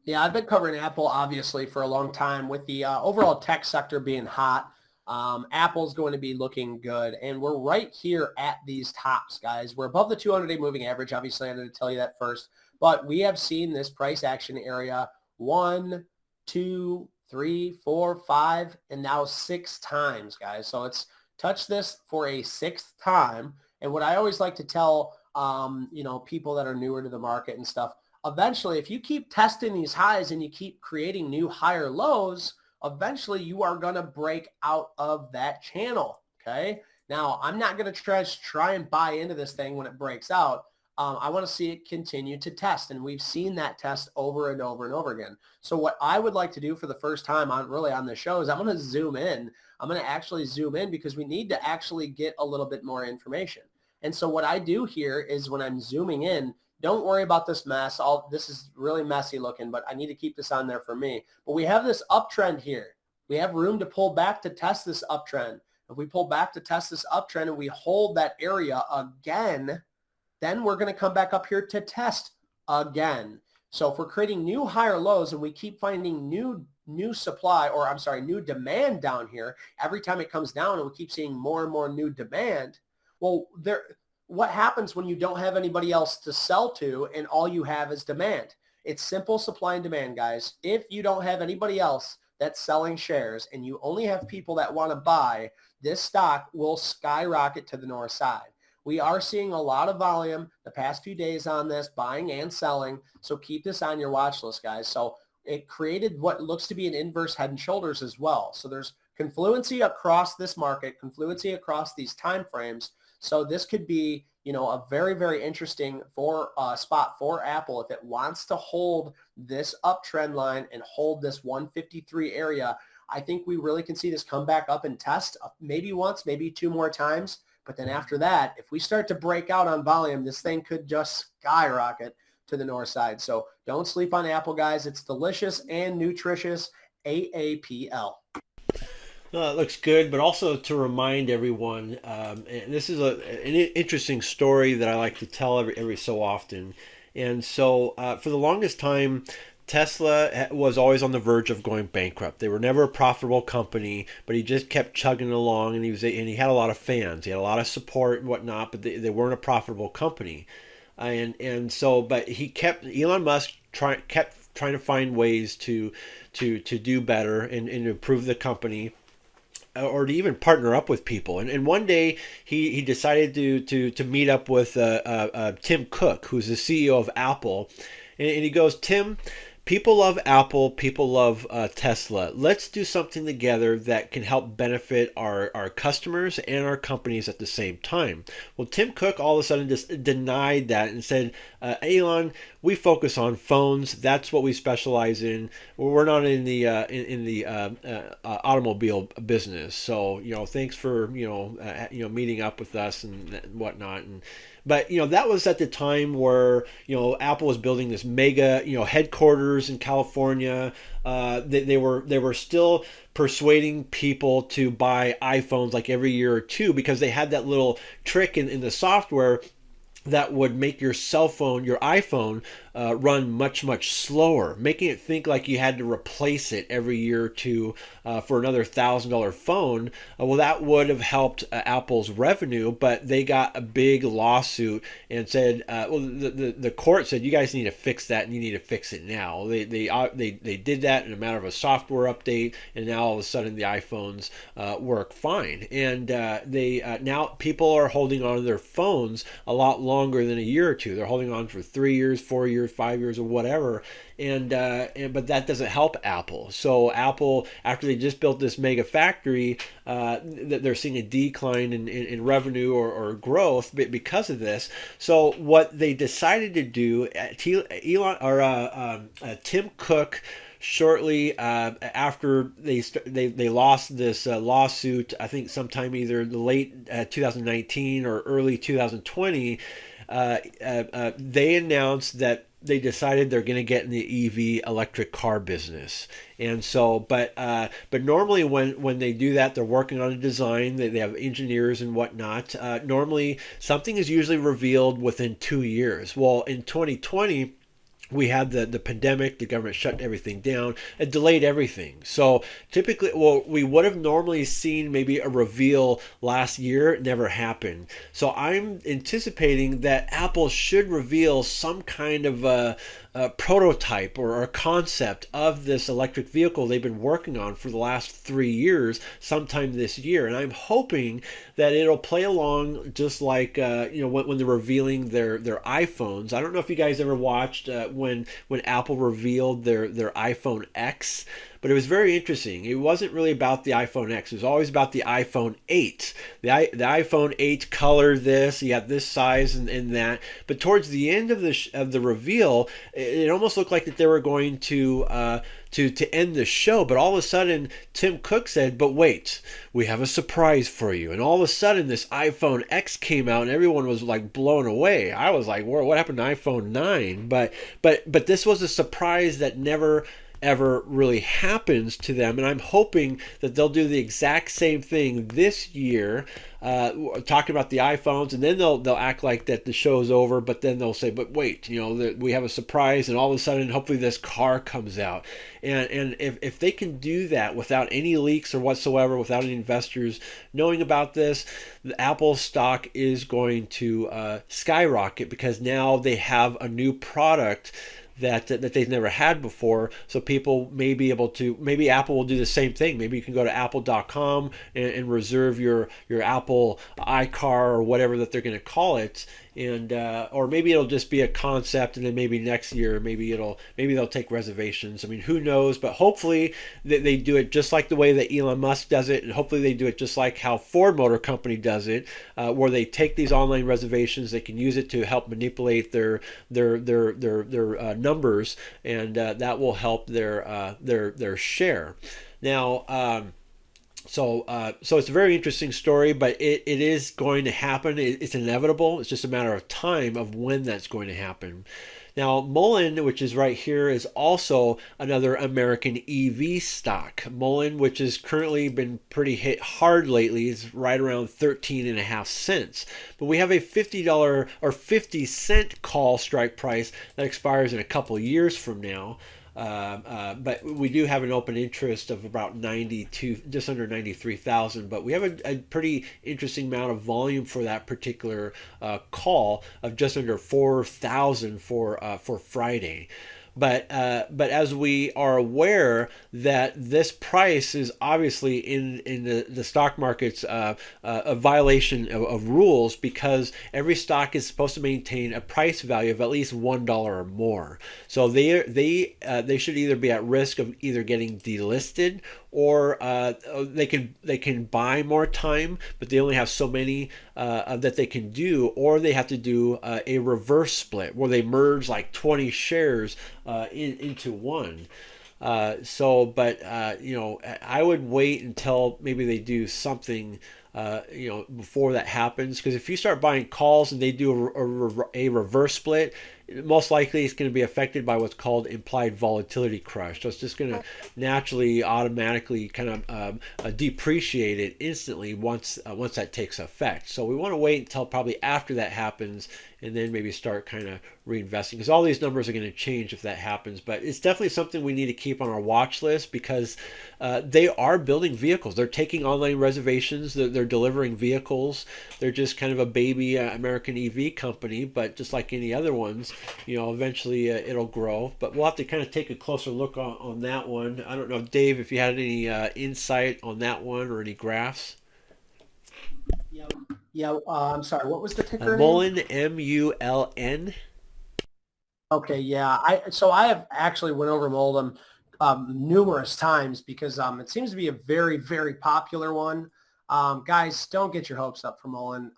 C: Yeah, I've been covering Apple, obviously, for a long time. With the overall tech sector being hot, Apple's going to be looking good. And we're right here at these tops, guys. We're above the 200-day moving average. Obviously, I need to tell you that first. But we have seen this price action area 1, 2, 3, 4, 5, and now 6 times, guys. So it's touched this for a 6th time. And what I always like to tell people that are newer to the market and stuff, eventually, if you keep testing these highs and you keep creating new higher lows, eventually you are going to break out of that channel. Okay. Now, I'm not going to try and buy into this thing when it breaks out. I want to see it continue to test. And we've seen that test over and over and over again. So what I would like to do for the first time on this show is I'm going to zoom in. I'm going to actually zoom in because we need to actually get a little bit more information. And so what I do here is when I'm zooming in, don't worry about this mess. This is really messy looking, but I need to keep this on there for me. But we have this uptrend here. We have room to pull back to test this uptrend. If we pull back to test this uptrend and we hold that area again, then we're going to come back up here to test again. So if we're creating new higher lows and we keep finding new demand down here, every time it comes down and we keep seeing more and more new demand, well, what happens when you don't have anybody else to sell to and all you have is demand? It's simple supply and demand, guys. If you don't have anybody else that's selling shares and you only have people that want to buy, this stock will skyrocket to the north side. We are seeing a lot of volume the past few days on this, buying and selling. So keep this on your watch list, guys. So it created what looks to be an inverse head and shoulders as well. So there's confluency across this market, confluency across these time frames. So this could be, a very, very interesting spot for Apple if it wants to hold this uptrend line and hold this 153 area. I think we really can see this come back up and test maybe once, maybe 2 more times. But then after that, if we start to break out on volume, this thing could just skyrocket to the north side. So don't sleep on Apple, guys. It's delicious and nutritious. AAPL.
A: It looks good, but also to remind everyone, and this is an interesting story that I like to tell every so often. And so for the longest time, Tesla was always on the verge of going bankrupt. They were never a profitable company, but he just kept chugging along, and he had a lot of fans. He had a lot of support and whatnot, but they weren't a profitable company. But Elon Musk kept trying to find ways to do better and improve the company, or to even partner up with people. And one day he decided to meet up with Tim Cook, who's the CEO of Apple, and he goes, Tim, people love Apple, people love Tesla. Let's do something together that can help benefit our customers and our companies at the same time. Well, Tim Cook all of a sudden just denied that and said, Elon, we focus on phones. That's what we specialize in. We're not in the automobile business. So thanks for meeting up with us and whatnot. But that was at the time where Apple was building this mega headquarters in California. They were still persuading people to buy iPhones like every year or two, because they had that little trick in the software that would make your cell phone, your iPhone, run much, much slower, making it think like you had to replace it every year or two for another $1,000 phone. Well, that would have helped Apple's revenue, but they got a big lawsuit and said, the court said, you guys need to fix that, and you need to fix it now. They did that in a matter of a software update, and now all of a sudden the iPhones work fine. And now people are holding on to their phones a lot longer than a year or two. They're holding on for 3 years, 4 years, 5 years, or whatever, but that doesn't help Apple. So Apple, after they just built this mega factory, they're seeing a decline in revenue or growth because of this. So what they decided to do, Tim Cook, shortly after they lost this lawsuit, I think sometime either the late 2019 or early 2020, they announced that they decided they're going to get in the EV electric car business. And so, but normally when they do that, they're working on a design. They have engineers and whatnot. Normally, something is usually revealed within 2 years. Well, in 2020, we had the pandemic, the government shut everything down, it delayed everything. So typically, we would have normally seen maybe a reveal last year. It never happened. So I'm anticipating that Apple should reveal some kind of a prototype or a concept of this electric vehicle they've been working on for the last 3 years sometime this year. And I'm hoping that it'll play along just like when they're revealing their iPhones. I don't know if you guys ever watched when Apple revealed their iPhone X, but it was very interesting. It wasn't really about the iPhone X. It was always about the iPhone 8. The iPhone 8 color this, you have this size and that. But towards the end of the reveal, it almost looked like that they were going to end the show. But all of a sudden, Tim Cook said, but wait, we have a surprise for you. And all of a sudden, this iPhone X came out, and everyone was like blown away. I was like, what happened to iPhone 9? But this was a surprise that never ever really happens to them, and I'm hoping that they'll do the exact same thing this year, talking about the iPhones, and then they'll act like that the show's over, but then they'll say, but wait, we have a surprise, and all of a sudden hopefully this car comes out. And if they can do that without any leaks or whatsoever, without any investors knowing about this, the Apple stock is going to skyrocket, because now they have a new product that they've never had before. So people may be able to, maybe Apple will do the same thing. Maybe you can go to apple.com and reserve your Apple iCar or whatever that they're going to call it. And or maybe it'll just be a concept, and then maybe next year maybe they'll take reservations. I mean, who knows? But hopefully they do it just like the way that Elon Musk does it, and hopefully they do it just like how Ford Motor Company does it, where they take these online reservations, they can use it to help manipulate their numbers, and that will help their share. Now. So it's a very interesting story, but it is going to happen. It's inevitable. It's just a matter of time of when that's going to happen. Now, Mullen, which is right here, is also another American EV stock. Mullen, which has currently been pretty hit hard lately, is right around 13.5 cents. But we have a $50 or 50 cent call strike price that expires in a couple years from now. But we do have an open interest of about 92, just under 93,000. But we have a pretty interesting amount of volume for that particular call of just under 4,000 for Friday. But as we are aware that this price is obviously in the stock market's a violation of rules, because every stock is supposed to maintain a price value of at least $1 or more. So they should either be at risk of either getting delisted, or they can buy more time, but they only have so many that they can do, or they have to do a reverse split where they merge like 20 shares into one. But I would wait until maybe they do something before that happens, because if you start buying calls and they do a reverse split, most likely it's going to be affected by what's called implied volatility crush. So it's just going to naturally, automatically kind of depreciate it instantly once that takes effect. So we want to wait until probably after that happens, and then maybe start kind of reinvesting, because all these numbers are going to change if that happens. But it's definitely something we need to keep on our watch list, because they are building vehicles. They're taking online reservations. They're delivering vehicles. They're just kind of a baby American EV company, but just like any other ones, eventually it'll grow. But we'll have to kind of take a closer look on that one. I don't know, Dave, if you had any insight on that one or any graphs.
C: Yeah, I'm sorry. What was the ticker name?
A: Mullen, M-U-L-N.
C: Okay, yeah. I have actually went over Mullen numerous times, because it seems to be a very, very popular one. Guys, don't get your hopes up for Mullen.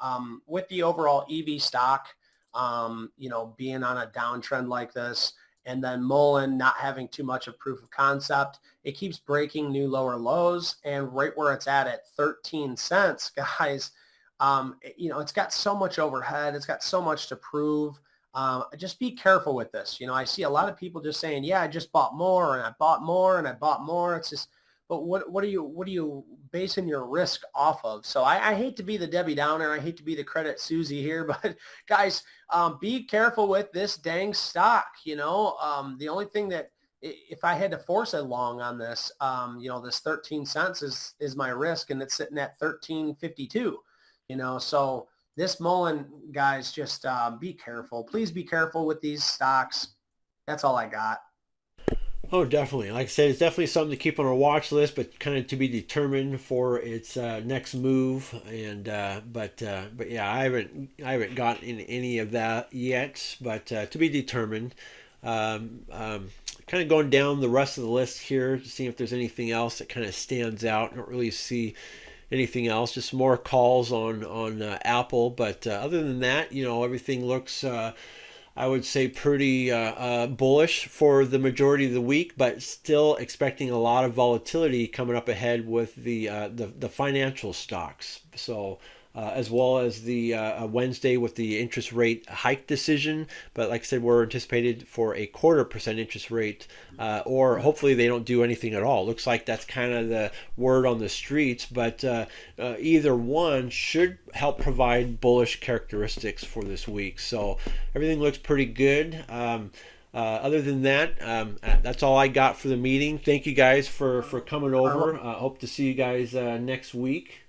C: With the overall EV stock, being on a downtrend like this, and then Mullen not having too much of proof of concept, it keeps breaking new lower lows, and right where it's at 13 cents, guys, it's got so much overhead. It's got so much to prove. Just be careful with this. I see a lot of people just saying, yeah, I just bought more, and I bought more, and I bought more. It's just, but what are you basing your risk off of? So I hate to be the Debbie Downer. I hate to be the credit Susie here, but guys, be careful with this dang stock. The only thing that, if I had to force a long on this, this 13 cents is my risk, and it's sitting at 13.52. So this Mullen, guys, just be careful. Please be careful with these stocks. That's all I got.
A: Oh, definitely. Like I said, it's definitely something to keep on our watch list, but kind of to be determined for its next move. And but yeah, I haven't gotten any of that yet, but to be determined. Kind of going down the rest of the list here to see if there's anything else that kind of stands out. I don't really see anything else, just more calls on Apple, but other than that, everything looks I would say pretty bullish for the majority of the week, but still expecting a lot of volatility coming up ahead with the financial stocks. So as well as the Wednesday with the interest rate hike decision. But like I said, we're anticipated for a 0.25% interest rate, or hopefully they don't do anything at all. Looks like that's kind of the word on the streets, but either one should help provide bullish characteristics for this week. So everything looks pretty good. Other than that, that's all I got for the meeting. Thank you guys for coming over. Hope to see you guys next week.